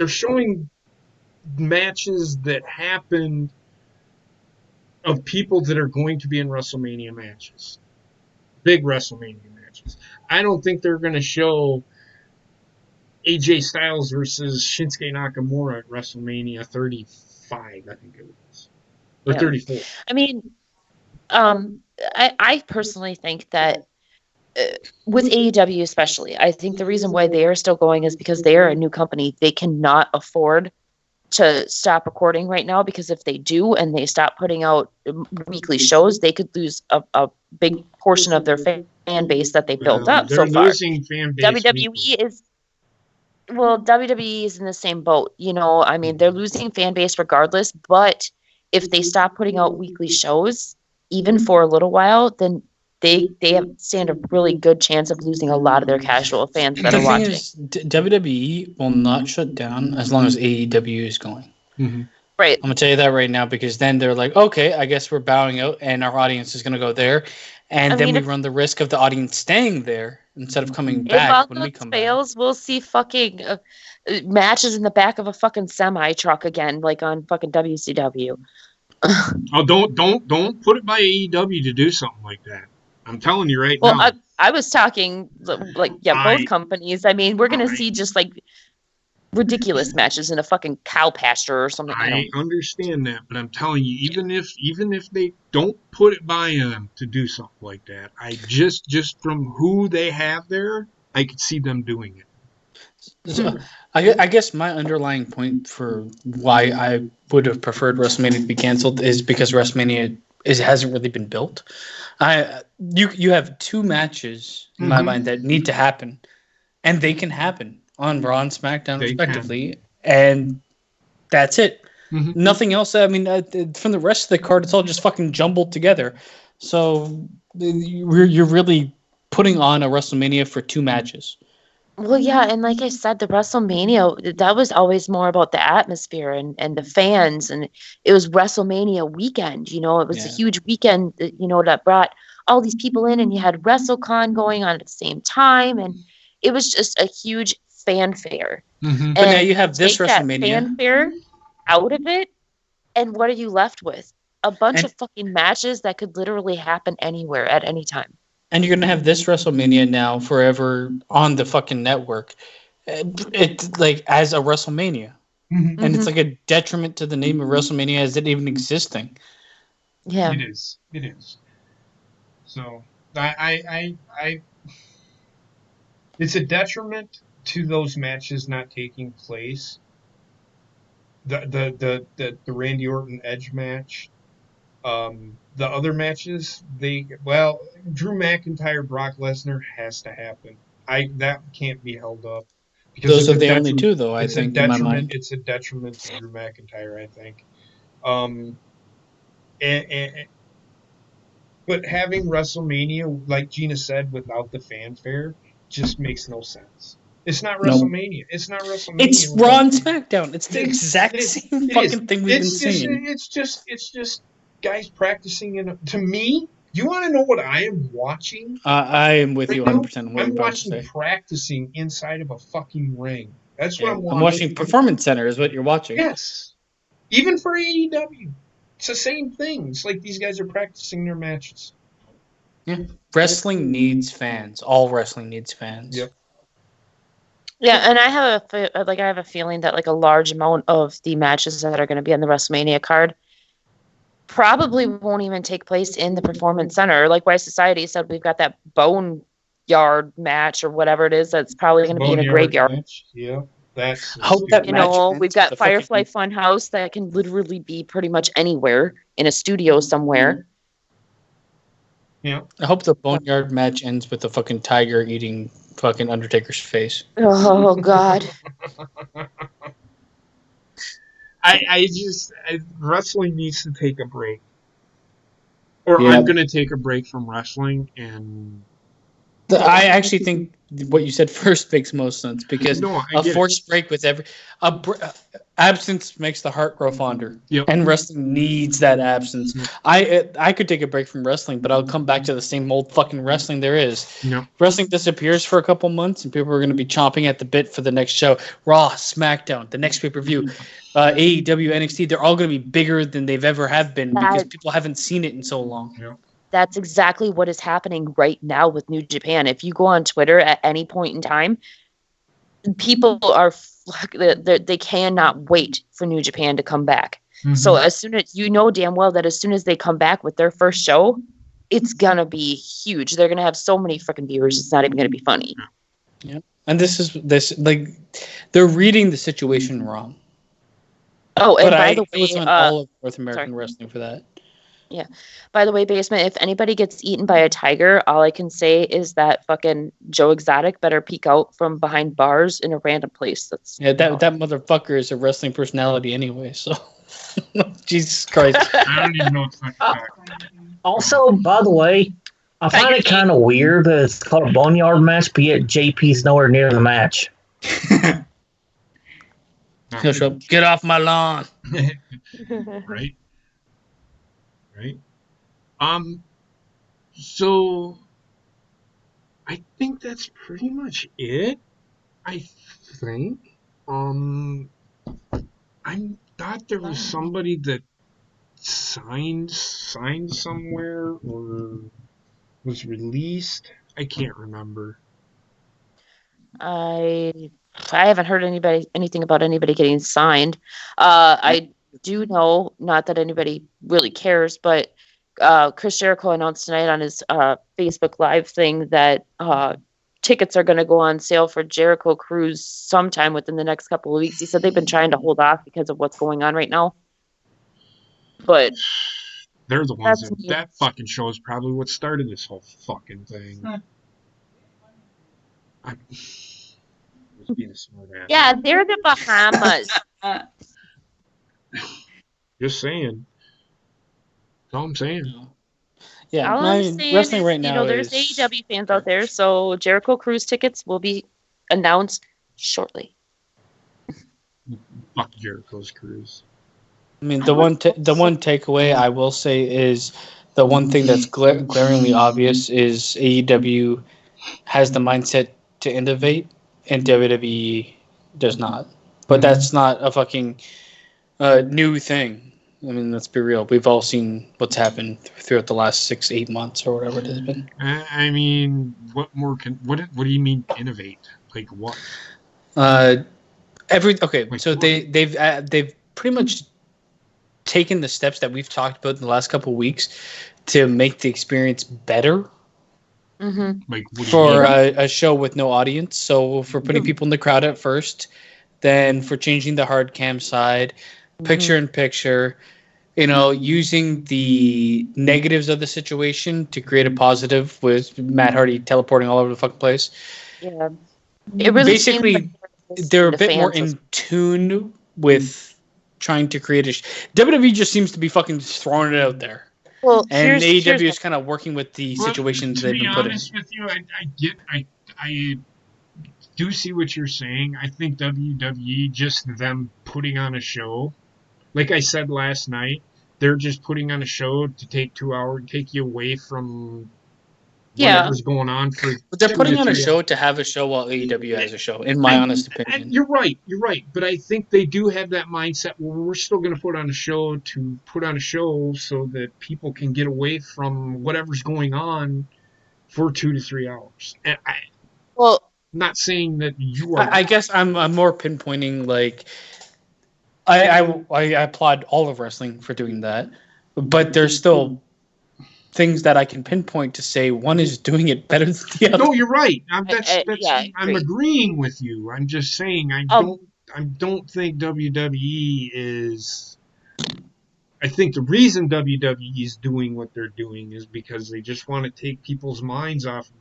showing matches that happened of people that are going to be in WrestleMania matches, big WrestleMania matches. I don't think they're going to show AJ Styles versus Shinsuke Nakamura at WrestleMania 35, I think it was, or Yeah. 34. I mean, I personally think that with AEW especially, I think the reason why they are still going is because they are a new company. They cannot afford to stop recording right now, because if they do and they stop putting out weekly shows, they could lose a big portion of their fan base that they built up so They're far. losing fan base. WWE is in the same boat. I mean, they're losing fan base regardless, but if they stop putting out weekly shows, even for a little while, then they stand a really good chance of losing a lot of their casual fans that The are thing watching. is, WWE will not shut down as long as AEW is going. Right. I'm gonna tell you that right now, because then they're like, okay, I guess we're bowing out, and our audience is gonna go there, and I then mean, we if run the risk of the audience staying there instead of coming if back all when we else come back. fails, we'll see fucking matches in the back of a fucking semi truck again, like on fucking WCW. Oh, don't put it by AEW to do something like that. I'm telling you right Well, now. I was talking like, yeah, both companies. I mean, we're gonna see just like ridiculous matches in a fucking cow pasture or something. I I don't. understand that, but I'm telling you, even if they don't put it by them to do something like that, I just from who they have there, I could see them doing it. So, I guess my underlying point for why I would have preferred WrestleMania to be canceled is because WrestleMania hasn't really been built. You have two matches in my mind that need to happen, and they can happen on Raw and SmackDown They respectively, and that's it. Nothing else. I mean, from the rest of the card, it's all just fucking jumbled together. So you're really putting on a WrestleMania for two matches. Well, yeah, and like I said, the WrestleMania, that was always more about the atmosphere and the fans, and it was WrestleMania weekend. It was a Yeah. huge weekend, that brought all these people in, and you had WrestleCon going on at the same time, and it was just a huge fanfare. Mm-hmm. But now And you have this take that WrestleMania, fanfare out of it, and what are you left with? A bunch and of fucking matches that could literally happen anywhere at any time. and you're gonna have this WrestleMania now forever on the fucking network. It's like as a WrestleMania, and it's like a detriment to the name of WrestleMania as it even existing. Yeah. It is. It is. So I it's a detriment to those matches not taking place. The Randy Orton Edge match. The other matches, Drew McIntyre Brock Lesnar has to happen. That can't be held up because Those it's are a the only detriment. two, though. I It's a think in my detriment. mind. It's a detriment to Drew McIntyre, I think. Um, and but having WrestleMania, like Gina said, without the fanfare, just makes no sense. It's not No, WrestleMania. It's not WrestleMania. it's without Raw and the- SmackDown. It's the It is. exact It is. same It is. fucking thing we've been seeing. It's just guys practicing to me, you want to know what I am watching I am with right you now? 100% on what I'm you're about to watching say. practicing inside of a fucking ring. That's what Yeah, I'm I'm watching. watching Performance Center is what you're watching. Yes. Even for AEW. It's the same thing. It's like these guys are practicing their matches. Yeah. Wrestling needs fans. All wrestling needs fans. Yep. Yeah, and I have a feeling that like a large amount of the matches that are going to be on the WrestleMania card probably won't even take place in the Performance Center. Like Wise Society said, we've got that bone yard match or whatever it is that's probably going to be in a Boneyard graveyard. match. Yeah. That's I hope that You match know, ends we've with got the Firefly fucking. Funhouse that can literally be pretty much anywhere in a studio somewhere. yeah. I hope the Boneyard match ends with the fucking tiger eating fucking Undertaker's face. Oh God. Wrestling needs to take a break. Or Yeah. I'm gonna take a break from wrestling and I actually think what you said first makes most sense because No, I a get it. forced break with absence makes the heart grow fonder. Yep. And wrestling needs that absence. I could take a break from wrestling, but I'll come back to the same old fucking wrestling there is. Yep. Wrestling disappears for a couple months, and people are going to be chomping at the bit for the next show. Raw, SmackDown, the next pay-per-view, AEW, NXT. They're all going to be bigger than they've ever have been because people haven't seen it in so long. Yep. That's exactly what is happening right now with New Japan. If you go on Twitter at any point in time, people are they cannot wait for New Japan to come back. Mhm. So as soon as you know damn well that as soon as they come back with their first show, it's gonna be huge. They're gonna have so many freaking viewers. It's not even gonna be funny. Yeah, and this like they're reading the situation wrong. Oh, and But by the it was way, on all of North American wrestling for that. yeah. By the way, Basement, if anybody gets eaten by a tiger, all I can say is that fucking Joe Exotic better peek out from behind bars in a random place. That's Yeah, that motherfucker is a wrestling personality anyway, so Jesus Christ. I don't even know what to talk. Also, by the way, I find it kind of weird that it's called a boneyard match, but yet JP's nowhere near the match. He'll show up, get off my lawn. Right. So I think that's pretty much it. I think. I thought there was somebody that signed somewhere or was released. I can't remember. I haven't heard anything about anybody getting signed. I do know, not that anybody really cares, but Chris Jericho announced tonight on his Facebook Live thing that tickets are going to go on sale for Jericho Cruise sometime within the next couple of weeks. He said they've been trying to hold off because of what's going on right now. But they're the ones that fucking show is probably what started this whole fucking thing. I was being a smart ass. yeah, they're the Bahamas. Just saying. That's all I'm saying. Yeah, All I'm saying wrestling is, right now there's is AEW fans out there, so Jericho Cruise tickets will be announced shortly. Fuck Jericho's Cruise. I mean, the one takeaway I will say is the one thing that's glaringly obvious is AEW has the mindset to innovate, and WWE does not. But that's not a fucking new thing. I mean, let's be real. We've all seen what's happened throughout the last 6-8 months or whatever it has been. I mean, what more can what do you mean innovate? Like what? So Like they've pretty much taken the steps that we've talked about in the last couple of weeks to make the experience better. Mm-hmm. Like what do you For mean? a show with no audience. So for putting people in the crowd at first, then for changing the hard cam side, picture in picture, using the negatives of the situation to create a positive with Matt Hardy teleporting all over the fucking place. Yeah. It really Basically, seems like they're a the bit more fans in tune with trying to create WWE just seems to be fucking throwing it out there. Well, And here's AEW is kind of working with the situations they've been put in. To be honest with you, I do see what you're saying. I think WWE, just them putting on a show, like I said last night, they're just putting on a show to take 2 hours, take you away from whatever's going on for. But they're 2 putting to on a 3 show hours. to have a show while AEW has a show, in my honest opinion. And you're right. But I think they do have that mindset. Well, we're still going to put on a show so that people can get away from whatever's going on for 2 to 3 hours. And well, I'm not saying that you are. I guess I'm more pinpointing, like, I applaud all of wrestling for doing that, but there's still things that I can pinpoint to say one is doing it better than the other. No, you're right. I'm agree. agreeing with you. I'm just saying I don't think WWE is. I think the reason WWE is doing what they're doing is because they just want to take people's minds off of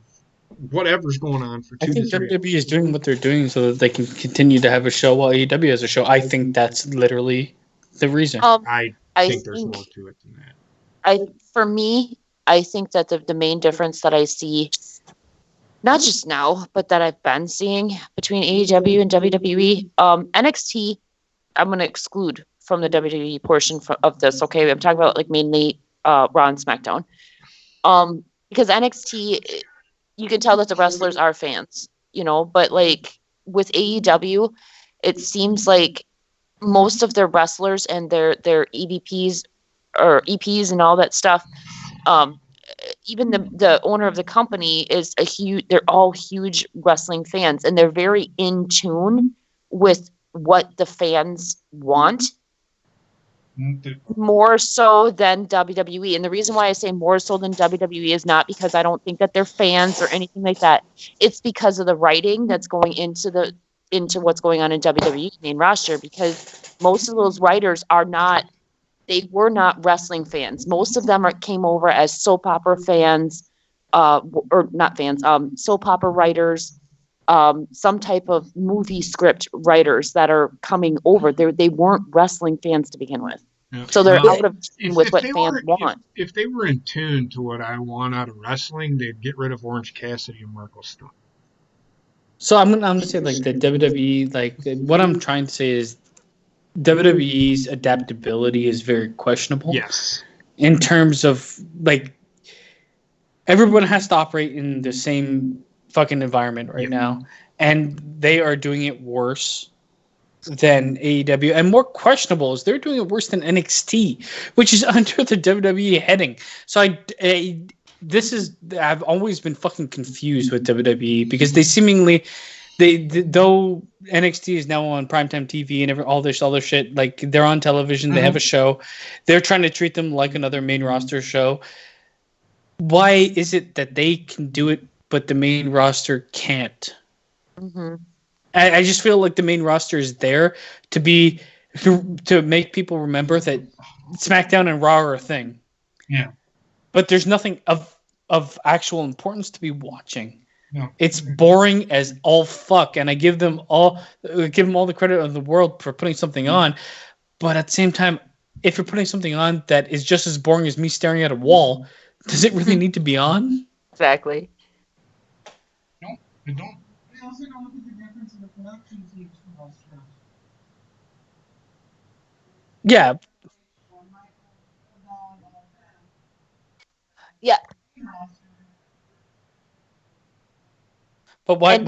whatever's going on for 2 I to think 3 hours. WWE is doing what they're doing so that they can continue to have a show while AEW has a show. I think that's literally the reason. I think there's more to it than that. For me, I think that the main difference that I see not just now, but that I've been seeing between AEW and WWE. NXT, I'm going to exclude from the WWE portion of this. Okay, I'm talking about like mainly Raw and SmackDown. Because NXT, you can tell that the wrestlers are fans, but like with AEW, it seems like most of their wrestlers and their EVPs or EPs and all that stuff, even the owner of the company is they're all huge wrestling fans, and they're very in tune with what the fans want more so than WWE. And the reason why I say more so than WWE is not because I don't think that they're fans or anything like that. It's because of the writing that's going into what's going on in WWE's main roster, because most of those writers they were not wrestling fans. Most of them came over as soap opera fans, or not fans, soap opera writers, some type of movie script writers that are coming over. They weren't wrestling fans to begin with. Yeah. So they're out of tune with what they fans want. If they were in tune to what I want out of wrestling, they'd get rid of Orange Cassidy and Marco Stunt. So I'm gonna say like the WWE, like what I'm trying to say is WWE's adaptability is very questionable. Yes. In terms of like everyone has to operate in the same fucking environment right now, and they are doing it worse than AEW, and more questionable is they're doing it worse than NXT, which is under the WWE heading. So I've always been fucking confused with WWE because they seemingly though NXT is now on primetime TV and all this other shit, like they're on television, they have a show, they're trying to treat them like another main roster show. Why is it that they can do it but the main roster can't? Mm-hmm. I just feel like the main roster is there to make people remember that SmackDown and Raw are a thing. Yeah. But there's nothing of actual importance to be watching. No. It's boring as all fuck, and I give them all the credit of the world for putting something on. But at the same time, if you're putting something on that is just as boring as me staring at a wall, does it really need to be on? Exactly. No, I don't. I also don't look at the difference in the production teams for most shows. Yeah. Yeah. But why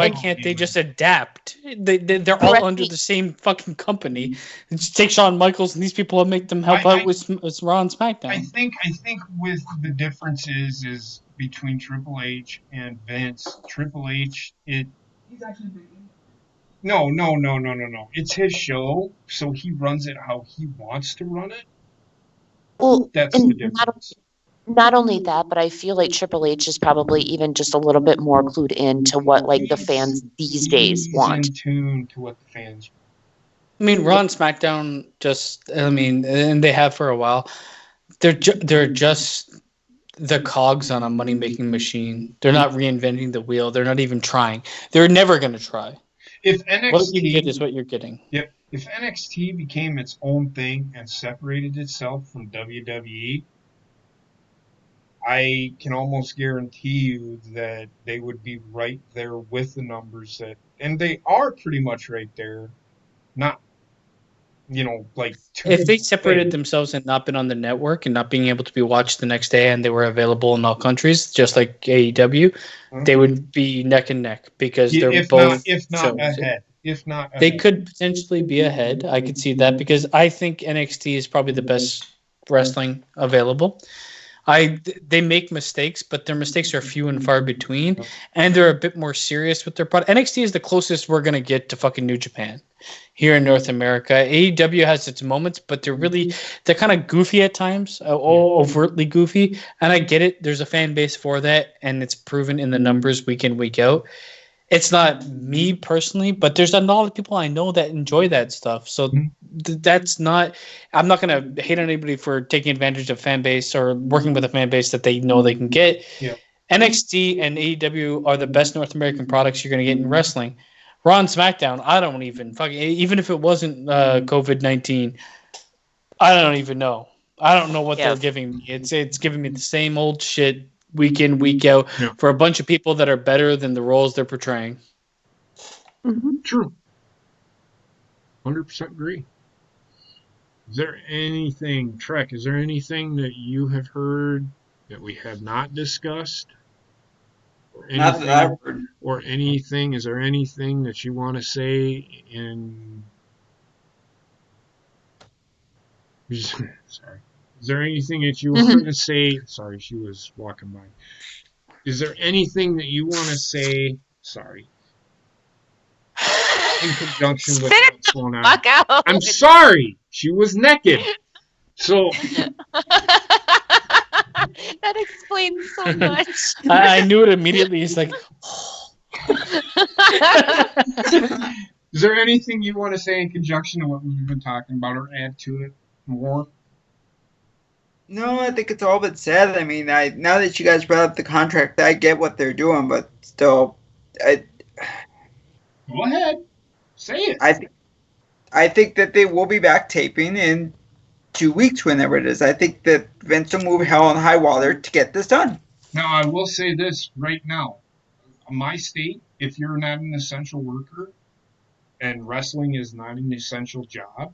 can't they just adapt? They're all Correct under me. the same fucking company. Just take Shawn Michaels and these people and make them help out with Raw and SmackDown. I think with the differences is between Triple H and Vince. Triple H, He's actually big. no. It's his show, so he runs it how he wants to run it. Well, That's and the difference. not only that, but I feel like Triple H is probably even just a little bit more clued in to what like the fans these days He's want. in tune to what the fans. I mean, Raw and SmackDown and they have for a while. They're just the cogs on a money-making machine. They're not reinventing the wheel. They're not even trying. They're never going to try. If NXT, what you get is what you're getting. Yep. If NXT became its own thing and separated itself from WWE, I can almost guarantee you that they would be right there with the numbers and they are pretty much right there. Not, like if they separated themselves and not been on the network and not being able to be watched the next day, and they were available in all countries, just like AEW, they would be neck and neck because they're both. If not ahead. They could potentially be ahead. I could see that because I think NXT is probably the best wrestling available. They make mistakes, but their mistakes are few and far between, and they're a bit more serious with their product. NXT is the closest we're gonna get to fucking New Japan here in North America. AEW has its moments, but they're kind of goofy at times, overtly goofy, and I get it. There's a fan base for that, and it's proven in the numbers week in, week out. It's not me personally, but there's a lot of people I know that enjoy that stuff. So that's not. I'm not gonna hate on anybody for taking advantage of fan base or working with a fan base that they know they can get. Yeah. NXT and AEW are the best North American products you're gonna get in wrestling. Raw and SmackDown, I don't even if it wasn't COVID-19, I don't even know. I don't know what they're giving me. It's giving me the same old shit week in, week out Yeah. for a bunch of people that are better than the roles they're portraying. True. 100% agree. Is there anything, Trek, is there anything that you have heard that we have not discussed? Or Not that I've heard. Or anything, is there anything that you want to say in... Sorry. Is there anything that you want to say? Sorry, she was walking by. Is there anything that you want to say? Sorry. In conjunction with what's going on. Fuck out. I'm sorry. She was naked. So That explains so much. I knew it immediately. It's like, is there anything you want to say in conjunction to what we've been talking about or add to it more? No, I think it's all been said. I mean, now that you guys brought up the contract, I get what they're doing, but still, Go ahead. Say it. I think that they will be back taping in 2 weeks, whenever it is. I think that Vince will move hell and high water to get this done. Now, I will say this right now. My state, if you're not an essential worker and wrestling is not an essential job,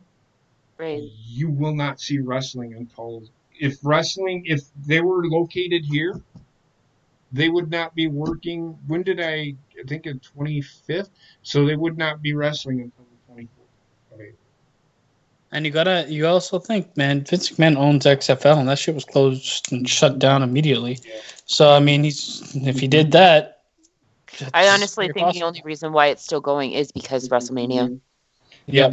Right. you will not see wrestling until... If they were located here, they would not be working. When did I think of 25th? So they would not be wrestling until the 24th. Okay. and you also think, man, Vince McMahon owns XFL, and that shit was closed and shut down immediately. Yeah. So I mean, if he did that, I honestly it's think possible. the only reason why it's still going is because Wrestlemania. Yeah,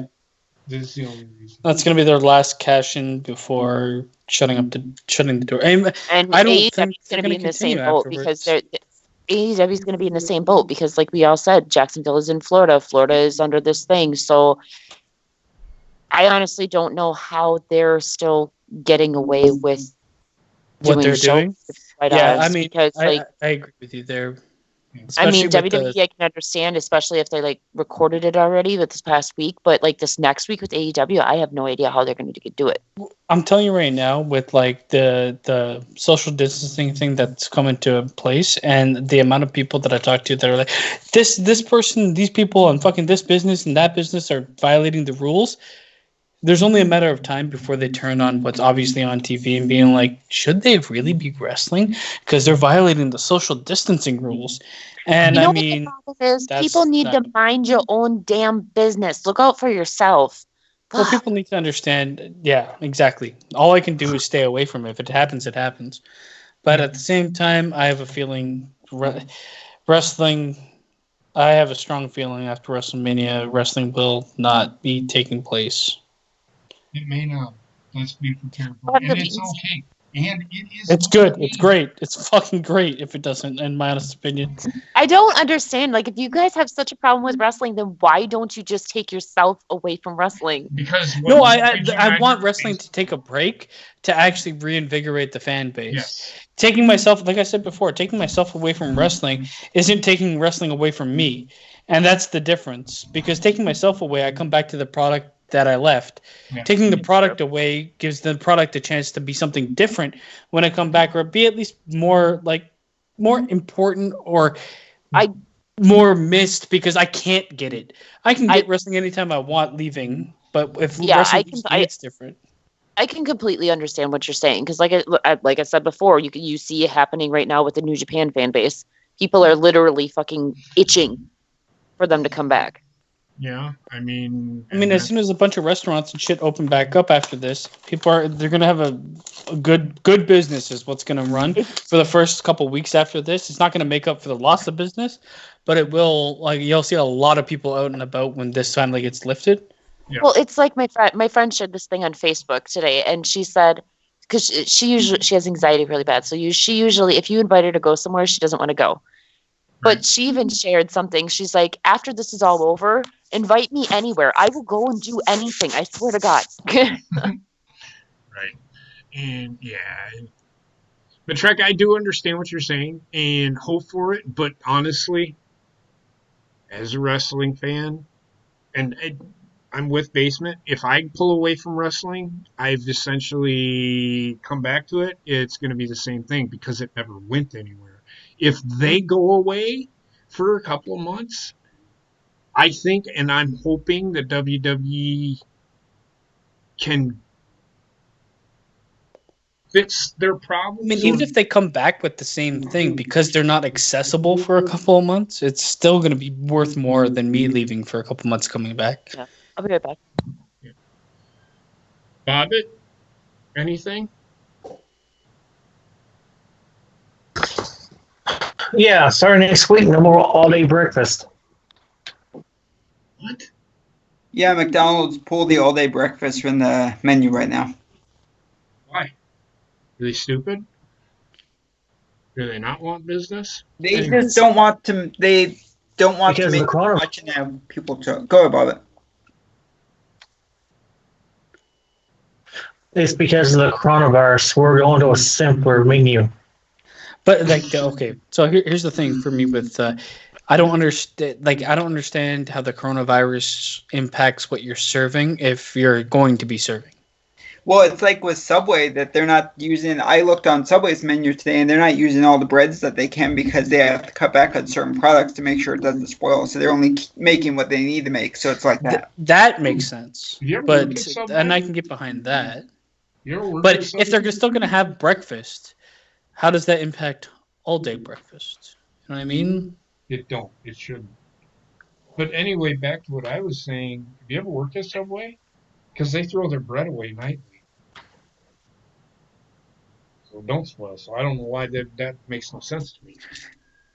This is the only reason. that's gonna be their last cash in before shutting the door. And And I don't AEW think is they're going to be gonna in the same continue boat because afterwards. AEW is going to be in the same boat because, like we all said, Jacksonville is in Florida. Florida is under this thing. So I honestly don't know how they're still getting away with What doing they're shows, doing? to be quite Yeah, I honest, mean, because I agree with you there. I mean, Especially with WWE, I can understand, especially if they like recorded it already with this past week. But like this next week with AEW, I have no idea how they're going to do it. I'm telling you right now, with like the social distancing thing that's come into place, and the amount of people that I talk to that are like, this person, these people, and fucking this business and that business are violating the rules. There's only a matter of time before they turn on what's obviously on TV and being like, should they really be wrestling? Because they're violating the social distancing rules. And You know I what mean, the problem is? that's People need to mind your own damn business. Look out for yourself. well, God. people need to understand. Yeah, exactly. All I can do is stay away from it. If it happens, it happens. But at the same time, I have a feeling wrestling. I have a strong feeling after WrestleMania, wrestling will not be taking place. It may not. Let's be prepared for But it. And it's okay. And it is It's good. okay. It's great. It's fucking great if it doesn't, in my honest opinion. I don't understand. Like, if you guys have such a problem with wrestling, then why don't you just take yourself away from wrestling? Because No, I did you I not want hear wrestling me? to take a break to actually reinvigorate the fan base. Yes. Taking myself, like I said before, taking myself away from wrestling isn't taking wrestling away from me. And that's the difference. Because taking myself away, I come back to the product that I left. Yeah. Taking the product away gives the product a chance to be something different when I come back, or be at least more important, or more missed, because I can't get it. I can get wrestling anytime I want leaving, but if wrestling leaves me, it's different. I can completely understand what you're saying because, like I said before, you see it happening right now with the New Japan fan base. People are literally fucking itching for them to come back. Yeah, I mean, as soon as a bunch of restaurants and shit open back up after this, they're gonna have a good business is what's gonna run for the first couple weeks after this. It's not gonna make up for the loss of business, but it will. Like, you'll see a lot of people out and about when this finally gets lifted. Yeah. Well, it's like my friend shared this thing on Facebook today, and she said, because she has anxiety really bad, so she usually, if you invite her to go somewhere, she doesn't want to go. But she even shared something. She's like, after this is all over, invite me anywhere. I will go and do anything. I swear to God. Right. And yeah. But Trek, I do understand what you're saying and hope for it. But honestly, as a wrestling fan, and I'm with Basement. If I pull away from wrestling, I've essentially come back to it. It's going to be the same thing because it never went anywhere. If they go away for a couple of months, I think, and I'm hoping that WWE can fix their I problems. mean, even if they come back with the same thing, because they're not accessible for a couple of months, it's still going to be worth more than me leaving for a couple of months coming back. Yeah, I'll be right back. Bobbit, anything? Yeah, starting next week, no more all-day breakfast. What? Yeah, McDonald's pulled the all-day breakfast from the menu right now. Why? Are they stupid? Do they not want business? They Anyway. just don't want to. They don't want Because to of make the corona- much and have people to go about it. It's because of the coronavirus. We're going to a simpler menu. But like, okay, so here's the thing for me with I don't understand. Like, I don't understand how the coronavirus impacts what you're serving if you're going to be serving. Well, it's like with Subway that they're not using. I looked on Subway's menu today, and they're not using all the breads that they can because they have to cut back on certain products to make sure it doesn't spoil. So they're only making what they need to make. So it's like that. That makes sense. You ever But worked at Subway? and I can get behind that. You ever worked But at if they're Subway? still going to have breakfast, how does that impact all day breakfast? You know what I mean? It don't. It shouldn't. But anyway, back to what I was saying. Have you ever worked at Subway? Because they throw their bread away nightly. So don't spoil. So I don't know why that makes no sense to me.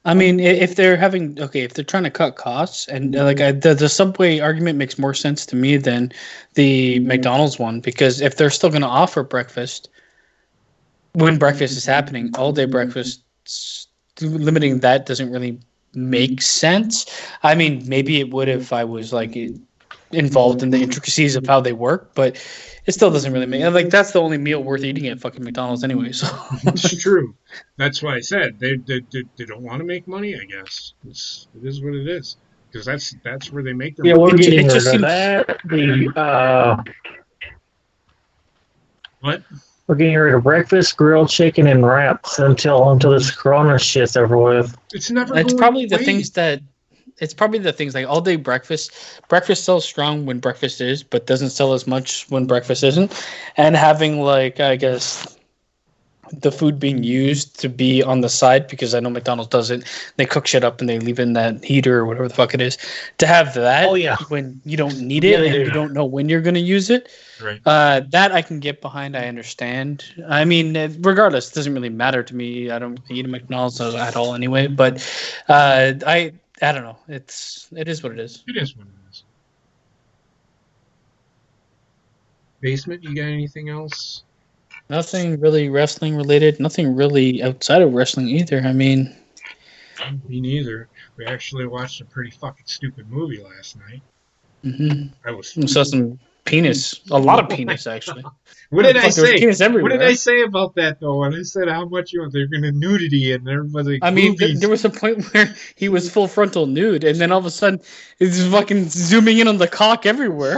I mean, if they're having if they're trying to cut costs, and the Subway argument makes more sense to me than the McDonald's one, because if they're still going to offer breakfast when breakfast is happening, all day breakfast, limiting that doesn't really make sense. I mean, maybe it would if I was like involved in the intricacies of how they work, but it still doesn't really make like that's the only meal worth eating at fucking McDonald's anyway. So It's true. That's why I said they don't want to make money. I guess it is what it is because that's where they make their Yeah, money. we're getting it rid just of seems- that. What? We're getting rid of breakfast, grilled chicken, and wraps until this corona shit's over with. It's never. it's going probably the away. things that it's probably the things like all day breakfast. Breakfast sells strong when breakfast is, but doesn't sell as much when breakfast isn't. And having like I guess the food being used to be on the side, because I know McDonald's does it. They cook shit up and they leave in that heater or whatever the fuck it is. To have that Oh, yeah. when you don't need Yeah, it they and do. you don't know when you're going to use it. Right. That I can get behind. I understand. I mean, regardless, it doesn't really matter to me. I don't eat at McDonald's at all anyway. But I don't know. It is what it is. It is what it is. Basement. You got anything else? Nothing really wrestling related. Nothing really outside of wrestling either. I mean, Me neither. We actually watched a pretty fucking stupid movie last night. I was. I saw some penis. A lot of penis actually. What did I Fuck, there was say? penis What everywhere. did I say about that though? When I said how much they're gonna nudity and everybody. I mean, movies. there was a point where he was full frontal nude, and then all of a sudden, it's fucking zooming in on the cock everywhere.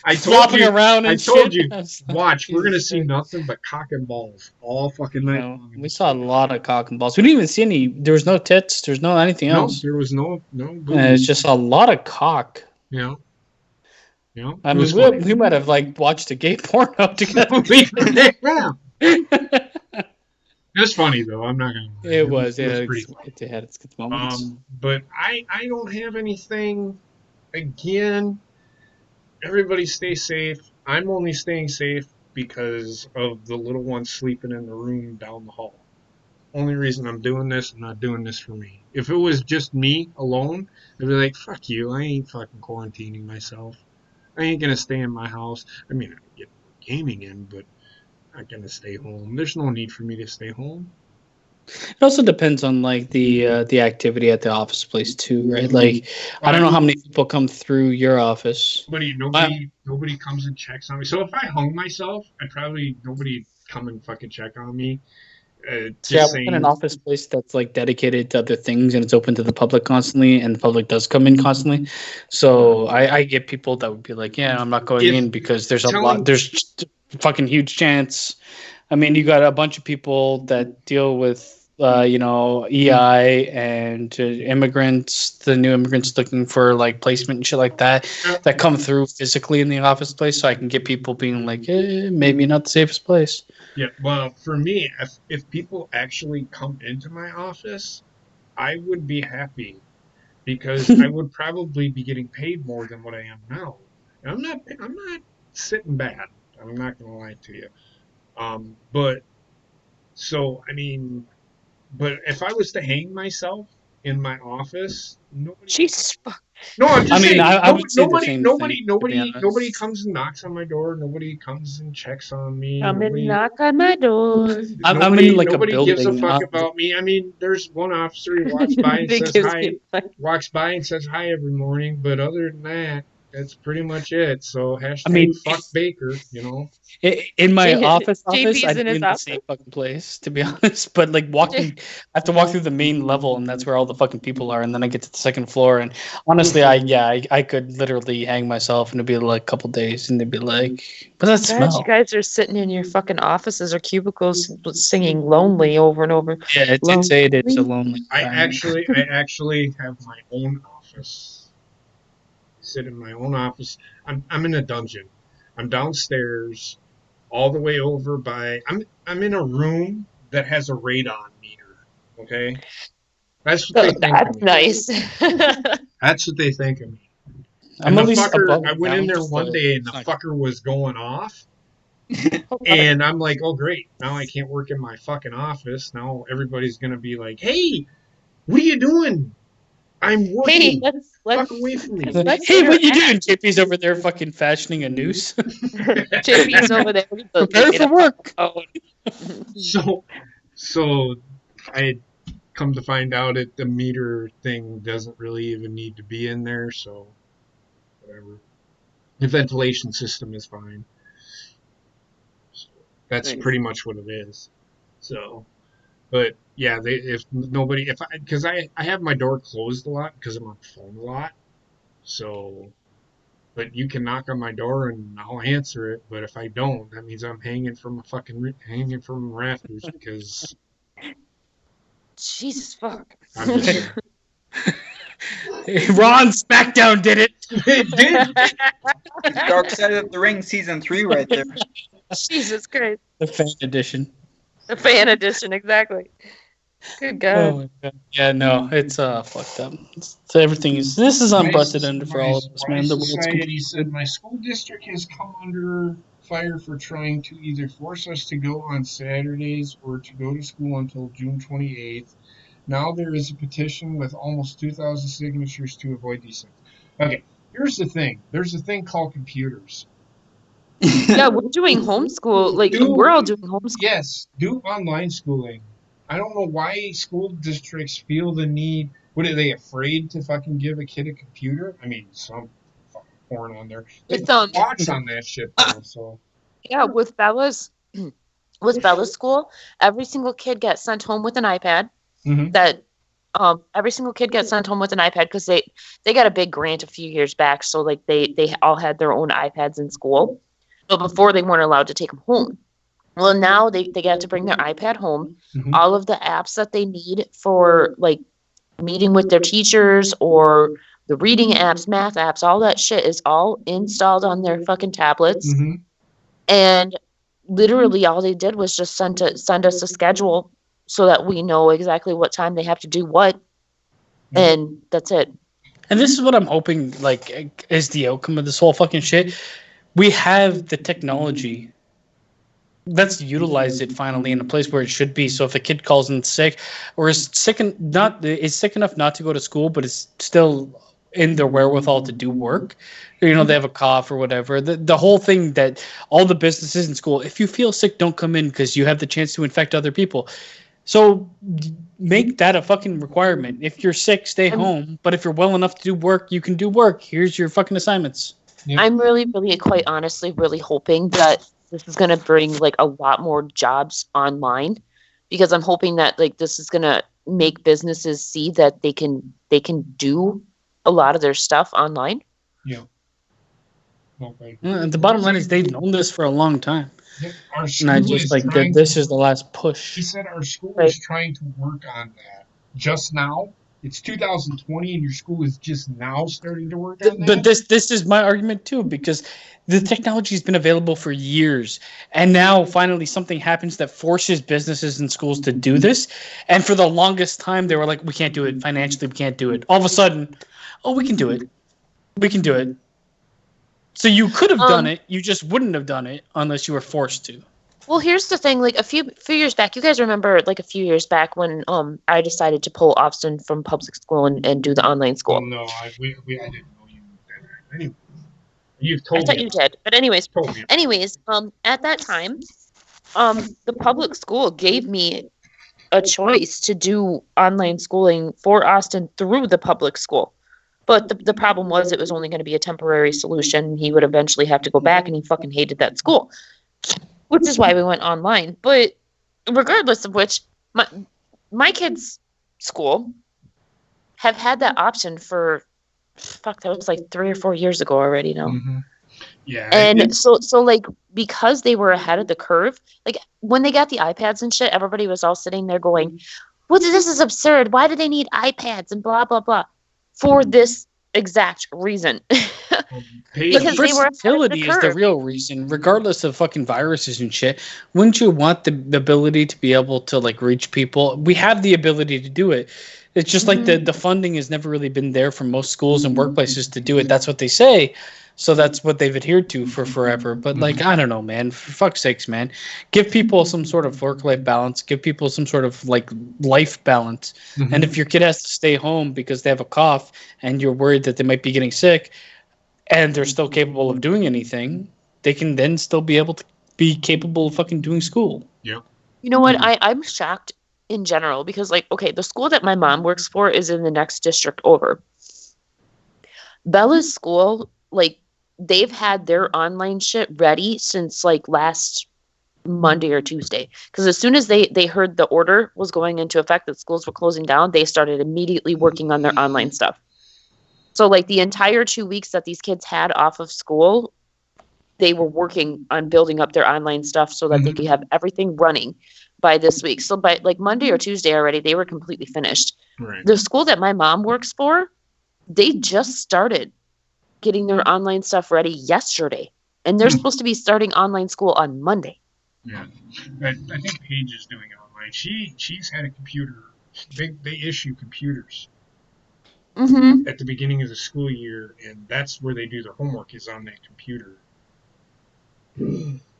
I told flopping you. around and I told shit. you. I was like, Watch, we're gonna Jesus see Christ. nothing but cock and balls all fucking night. No, long. we saw a lot of cock and balls. We didn't even see any. There was no tits. There's no anything No, else. there was no It's boobies. just a lot of cock. Yeah. I It mean, was funny. we might have like watched a gay porno together. Yeah. It was funny though. I'm not gonna. Lie. It was, yeah. It was pretty funny. It had its good moments. But I don't have anything. Again, everybody stay safe. I'm only staying safe because of the little one sleeping in the room down the hall. Only reason I'm doing this, I'm not doing this for me. If it was just me alone, I'd be like, fuck you, I ain't fucking quarantining myself. I ain't gonna stay in my house. I mean, I can get gaming in, but I'm not gonna stay home. There's no need for me to stay home. It also depends on like the activity at the office place too, right? Like, I don't know how many people come through your office. Nobody comes and checks on me. So if I hung myself, nobody come and fucking check on me. Yeah, Just within an saying. office place that's like dedicated to other things and it's open to the public constantly, and the public does come in constantly. So I get people that would be like, "Yeah, I'm not going If in because there's a telling- lot, there's just a fucking huge chance." I mean, you got a bunch of people that deal with, EI and immigrants, the new immigrants looking for like placement and shit like that, that come through physically in the office place. So I can get people being like, maybe not the safest place. Yeah, well, for me, if people actually come into my office, I would be happy because I would probably be getting paid more than what I am now. And I'm not sitting bad. I'm not gonna lie to you. But so I mean, but if I was to hang myself in my office, nobody. Jesus. No, I'm just I mean, saying. I would say the same Nobody, thing, to be nobody, nobody honest. comes and knocks on my door. Nobody comes and checks on me. Come and Nobody, knock on my door. I'm in like a nobody gives a building. fuck about me. I mean, there's one officer who walks by and They says gives hi, me like- every morning, but other than that, that's pretty much it. So hashtag mean, fuck Baker, you know. In my J- office, JP's I'd in be his in the office. same fucking place, to be honest. But like I have to walk through the main level, and that's where all the fucking people are. And then I get to the second floor, and honestly, I could literally hang myself, and it'd be like a couple days, and they'd be like, "But that God, smell." you guys are sitting in your fucking offices or cubicles singing "Lonely" over and over. Yeah, it's a lonely I environment. actually have my own office. Sit in my own office. I'm in a dungeon. I'm downstairs, all the way over by. I'm in a room that has a radon meter. Okay, that's what So they think of that's me. nice. That's what they think of me. I'm And the at least fucker, above I it went now, in there just one like, day and the it's not- fucker was going off. And I'm like, oh, great. Now I can't work in my fucking office. Now everybody's going to be like, hey, what are you doing? I'm Hey, working. let's Fuck away from me. let's Hey, what you interact. doing? JP's over there fucking fashioning a noose. JP's over there. Prepare for work. Oh, So I had come to find out that the meter thing doesn't really even need to be in there. So whatever. The ventilation system is fine. So that's Nice. pretty much what it is. So, but yeah, because I have my door closed a lot because I'm on the phone a lot. So, but you can knock on my door and I'll answer it. But if I don't, that means I'm hanging from hanging from rafters because Jesus fuck. I'm just saying. Ron SmackDown did it. It did. Dark Side of the Ring season 3 right there. Jesus Christ. The fan edition. The fan edition, exactly. Good God. Oh my god. Yeah, no, it's fucked up. This is unprecedented for all of us, My man. The world's society said my school district has come under fire for trying to either force us to go on Saturdays or to go to school until June 28th. Now there is a petition with almost 2,000 signatures to avoid these things. Okay, here's the thing. There's a thing called computers. Yeah, we're doing homeschool. Like, Dude. we're all doing homeschool. Yes, do online schooling. I don't know why school districts feel the need. What are they afraid to fucking give a kid a computer? I mean, some fucking porn on there. They With, watch on that shit though. So Yeah, with Bella's school, every single kid gets sent home with an iPad. Mhm. That every single kid gets sent home with an iPad because they got a big grant a few years back, so like they all had their own iPads in school. But before they weren't allowed to take them home. Well, now they get to bring their iPad home. Mhm. All of the apps that they need for like meeting with their teachers or the reading apps, math apps, all that shit is all installed on their fucking tablets. Mhm. And literally all they did was just send us a schedule so that we know exactly what time they have to do what. And that's it. And this is what I'm hoping, like, is the outcome of this whole fucking shit. We have the technology. Let's utilize it finally in a place where it should be. So if a kid calls in sick, or is sick enough not to go to school, but is still in their wherewithal to do work, they have a cough or whatever. The whole thing that all the businesses in school, if you feel sick, don't come in because you have the chance to infect other people. So make that a fucking requirement. If you're sick, stay home. But if you're well enough to do work, you can do work. Here's your fucking assignments. Yep. I'm really, really, quite honestly, really hoping that this is going to bring like a lot more jobs online because I'm hoping that like this is gonna make businesses see that they can do a lot of their stuff online. Yeah. Okay. The bottom line is they've known this for a long time. Yeah, our And I school just is like that trying this to, is the last he push. said our school Right. is trying to work on that just now. It's 2020 and your school is just now starting to work on But that. this is my argument too, because the technology has been available for years, and now finally something happens that forces businesses and schools to do this. And for the longest time, they were like, "We can't do it financially. We can't do it." All of a sudden, oh, we can do it. We can do it. So you could have done it. You just wouldn't have done it unless you were forced to. Well, here's the thing. Like a few years back, you guys remember like a few years back when I decided to pull Austin from public school and do the online Well, school. no, I didn't know you did that. Anyway, you've I told thought me. you did, but anyways, Told me. at that time, the public school gave me a choice to do online schooling for Austin through the public school. But the problem was it was only going to be a temporary solution. He would eventually have to go back, and he fucking hated that school, which is why we went online. But regardless of which, my kids' school have had that option for, fuck, that was like 3 or 4 years ago already now. Mm-hmm. Yeah. And so like because they were ahead of the curve, like when they got the iPads and shit, everybody was all sitting there going, "Well, this is absurd. Why do they need iPads and blah blah blah?" For this exact reason. Because they were ahead of the versatility is the curve. real reason, regardless of fucking viruses and shit. Wouldn't you want the ability to be able to like reach people? We have the ability to do it. It's just like the funding has never really been there for most schools and workplaces to do it. That's what they say. So that's what they've adhered to for forever. But like, I don't know, man. For fuck's sakes, man. Give people some sort of work-life balance. Give people some sort of like life balance. And if your kid has to stay home because they have a cough and you're worried that they might be getting sick, and they're still capable of doing anything, they can then still be able to be capable of fucking doing school. Yep. You know what? I'm shocked in general because, like, okay, the school that my mom works for is in the next district over. Bella's school, like, they've had their online shit ready since, like, last Monday or Tuesday. Because as soon as they heard the order was going into effect that schools were closing down, they started immediately working on their online stuff. So, like, the entire 2 weeks that these kids had off of school, they were working on building up their online stuff so that they could have everything running by this week. So by like Monday or Tuesday already, they were completely finished. Right. The school that my mom works for, they just started getting their online stuff ready yesterday. And they're supposed to be starting online school on Monday. Yeah. I think Paige is doing it online. She's had a computer. They issue computers at the beginning of the school year, and that's where they do their homework is on that computer.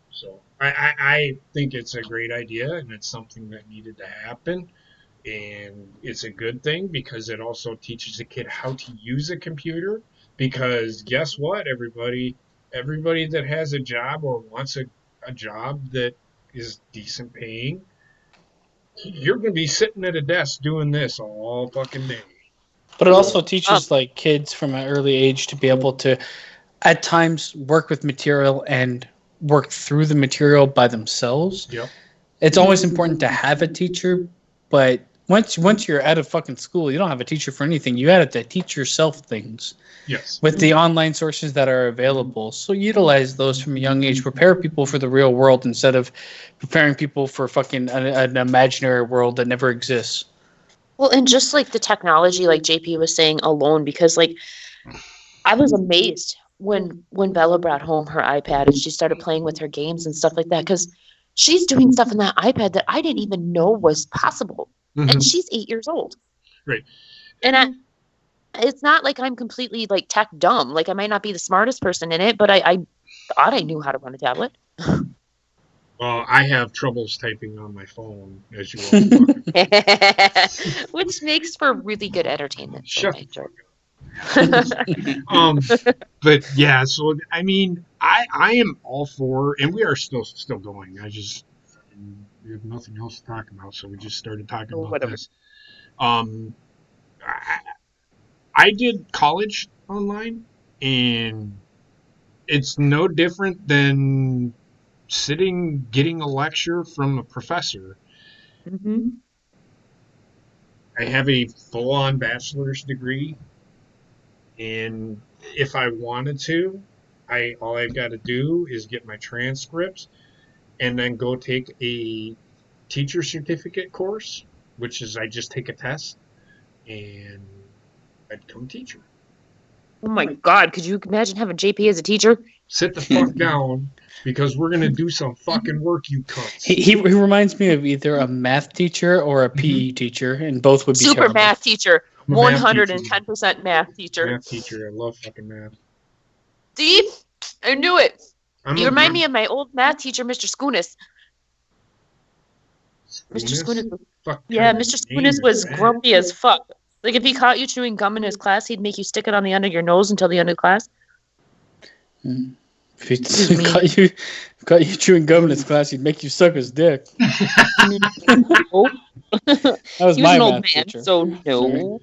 So I think it's a great idea, and it's something that needed to happen, and it's a good thing because it also teaches a kid how to use a computer. Because guess what, everybody that has a job or wants a job that is decent paying, you're going to be sitting at a desk doing this all fucking day. But it also teaches like kids from an early age to be able to, at times, work with material and work through the material by themselves. Yep. It's always important to have a teacher, but once you're out of fucking school, you don't have a teacher for anything. You have to teach yourself things. Yes. With the online sources that are available. So utilize those from a young age. Prepare people for the real world instead of preparing people for fucking an imaginary world that never exists. Well, and just like the technology, like JP was saying alone, because like I was amazed when Bella brought home her iPad and she started playing with her games and stuff like that, because she's doing stuff in that iPad that I didn't even know was possible. And she's 8 years old. Right. And it's not like I'm completely like tech dumb. Like I might not be the smartest person in it, but I thought I knew how to run a tablet. Well, I have troubles typing on my phone, as you all know. Which makes for really good entertainment. So Shut the fuck up. But yeah, so I mean, I am all for, and we are still going. We have nothing else to talk about, so we just started talking about this. I did college online, and it's no different than getting a lecture from a professor. Mm-hmm. I have a full-on bachelor's degree, and if I wanted to, all I've got to do is get my transcripts and then go take a teacher certificate course, which is I just take a test and I become a teacher. Oh my God! Could you imagine having JP as a teacher? Sit the fuck down because we're gonna do some fucking work, you cunts. He reminds me of either a math teacher or a PE teacher, and both would be Super terrible. math teacher. I'm a math 110% math teacher. Math teacher. I love fucking math. See? I knew it. I'm You a remind math- me of my old math teacher, Mr. Skunis. Mr. Skunis. Fuck Yeah, kind of Mr. name Skunis is was that? grumpy as fuck. Like, if he caught you chewing gum in his class, he'd make you stick it on the end of your nose until the end of class. If he caught you chewing gum in his class, he'd make you suck his dick. Oh. That was He was my an old math man, teacher. so no.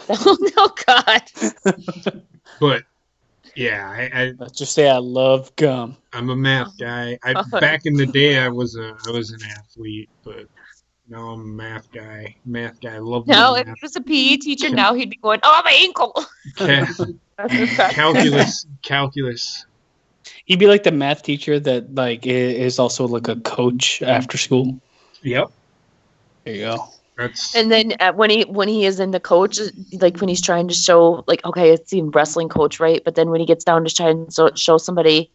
Oh, God. But yeah, Let's just say I love gum. I'm a math guy. Back in the day, I was an athlete, but now I'm a math guy. Math guy. I love Now, if he math. was a PE teacher, now he'd be going, oh, my ankle. Calculus. He'd be like the math teacher that like is also like a coach after school. Yep. There you go. That's And then when he is in the coach, like when he's trying to show, like, okay, it's the wrestling coach, right? But then when he gets down to try and show somebody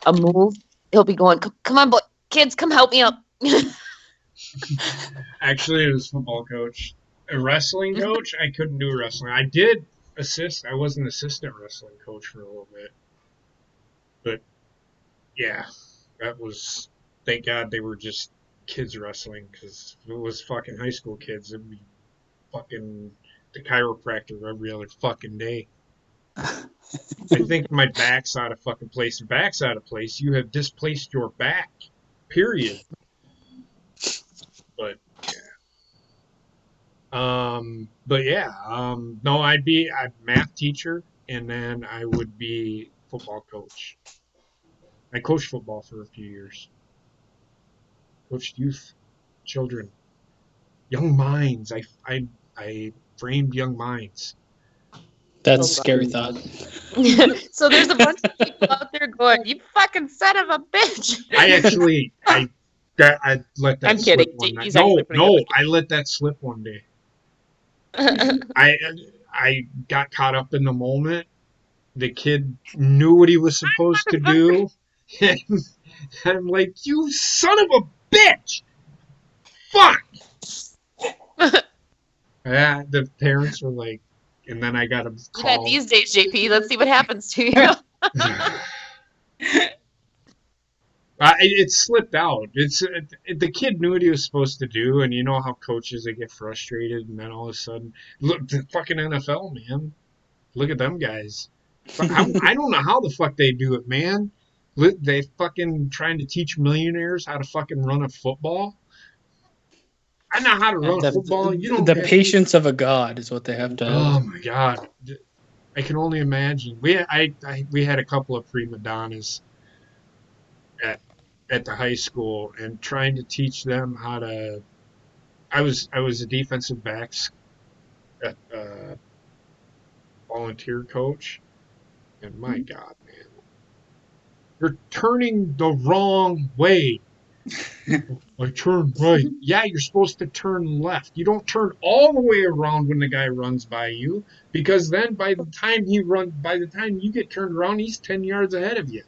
a move, he'll be going, come on, boy, kids, come help me up. actually it was football coach. A wrestling coach, I couldn't do wrestling. I did assist. I was an assistant wrestling coach for a little bit. But yeah, that was, thank God they were just kids wrestling, because if it was fucking high school kids, it'd be fucking the chiropractor every other fucking day. I think my back's out of fucking place. Back's out of place. You have displaced your back. Period. But no, I'd be a math teacher, and then I would be football coach. I coached football for a few years. Coached youth, children, young minds. I framed young minds. That's a scary thought. So there's a bunch of people out there going, you fucking son of a bitch. I let that I'm slip kidding. one night. He's actually pretty No, good. I let that slip one day. I got caught up in the moment. The kid knew what he was supposed to do. And I'm like, you son of a bitch! Fuck! Yeah, the parents were like, and then I got a Do that call. these days, JP. Let's see what happens to you. It slipped out. The kid knew what he was supposed to do, and you know how coaches, they get frustrated, and then all of a sudden, look, the fucking NFL, man. Look at them guys. I don't know how the fuck they do it, man. They fucking trying to teach millionaires how to fucking run a football. I know how to run a football. You don't. The patience of a god is what they have to have. Oh my god, I can only imagine. We had a couple of prima donnas at the high school, and trying to teach them how to. I was a defensive backs volunteer coach, and my god, man, you're turning the wrong way. I turn right. Yeah, you're supposed to turn left. You don't turn all the way around when the guy runs by you, because then by the time you get turned around, he's 10 yards ahead of you.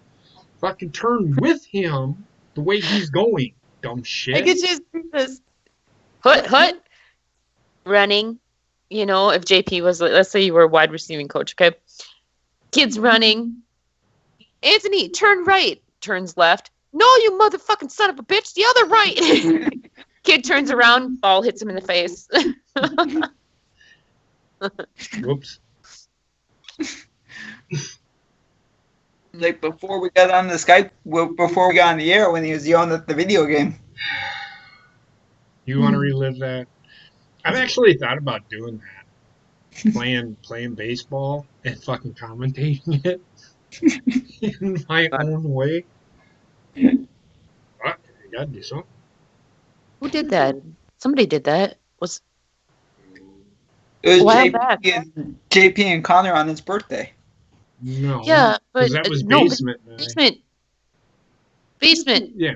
Fucking turn with him the way he's going. Dumb shit. I could just do this. Hut. Running. You know, if JP was, let's say you were a wide receiving coach, okay? Kids running. Anthony, turn right. Turns left. No, you motherfucking son of a bitch. The other right. Kid turns around. Ball hits him in the face. Whoops. Like before we got on the Skype, before we got on the air, when he was yelling at the video game. You want to relive that? I've actually thought about doing that. Playing baseball and fucking commentating it in my own way. Fuck, you gotta do something. Who did that? Somebody did that. Was It was While back. JP and Connor on his birthday. No. Yeah, but Because that was no, basement night. basement. Yeah.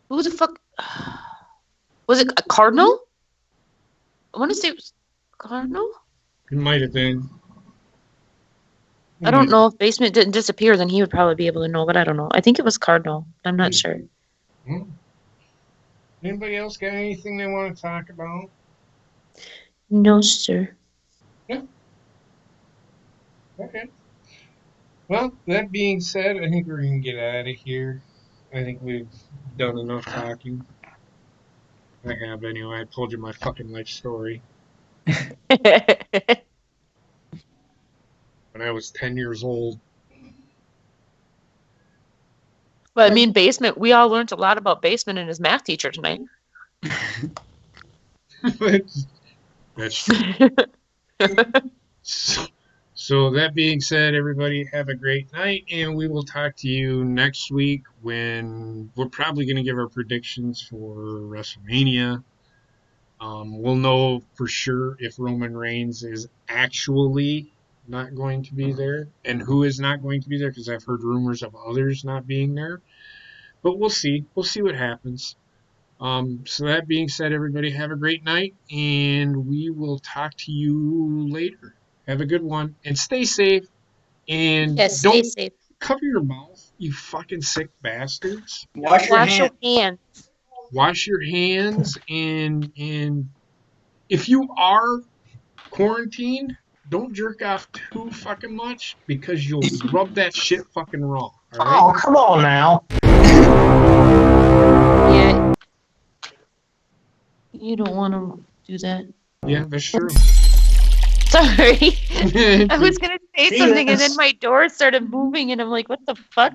Who the fuck? Was it a Cardinal? I want to say it was Cardinal. It might have been. I don't know if Basement didn't disappear, then he would probably be able to know, but I don't know. I think it was Cardinal. I'm not sure. Hmm. Anybody else got anything they want to talk about? No, sir. Okay. Well, that being said, I think we're going to get out of here. I think we've done enough talking. I have anyway. I told you my fucking life story. When I was 10 years old. But I mean, Basement, we all learned a lot about Basement and his math teacher tonight. That's true. So that being said, everybody have a great night, and we will talk to you next week when we're probably going to give our predictions for WrestleMania. We'll know for sure if Roman Reigns is actually not going to be there and who is not going to be there, because I've heard rumors of others not being there. But we'll see. We'll see what happens. So that being said, everybody have a great night, and we will talk to you later. Have a good one, and stay safe, and Yes, stay safe. cover your mouth, you fucking sick bastards. Wash your Wash hands. your hands. Wash your hands, and if you are quarantined, don't jerk off too fucking much because you'll rub that shit fucking raw. All right? Oh, come on now. Yeah. You don't want to do that. Yeah, that's true. Sorry. I was going to say See, something and then that's- my door started moving and I'm like, what the fuck?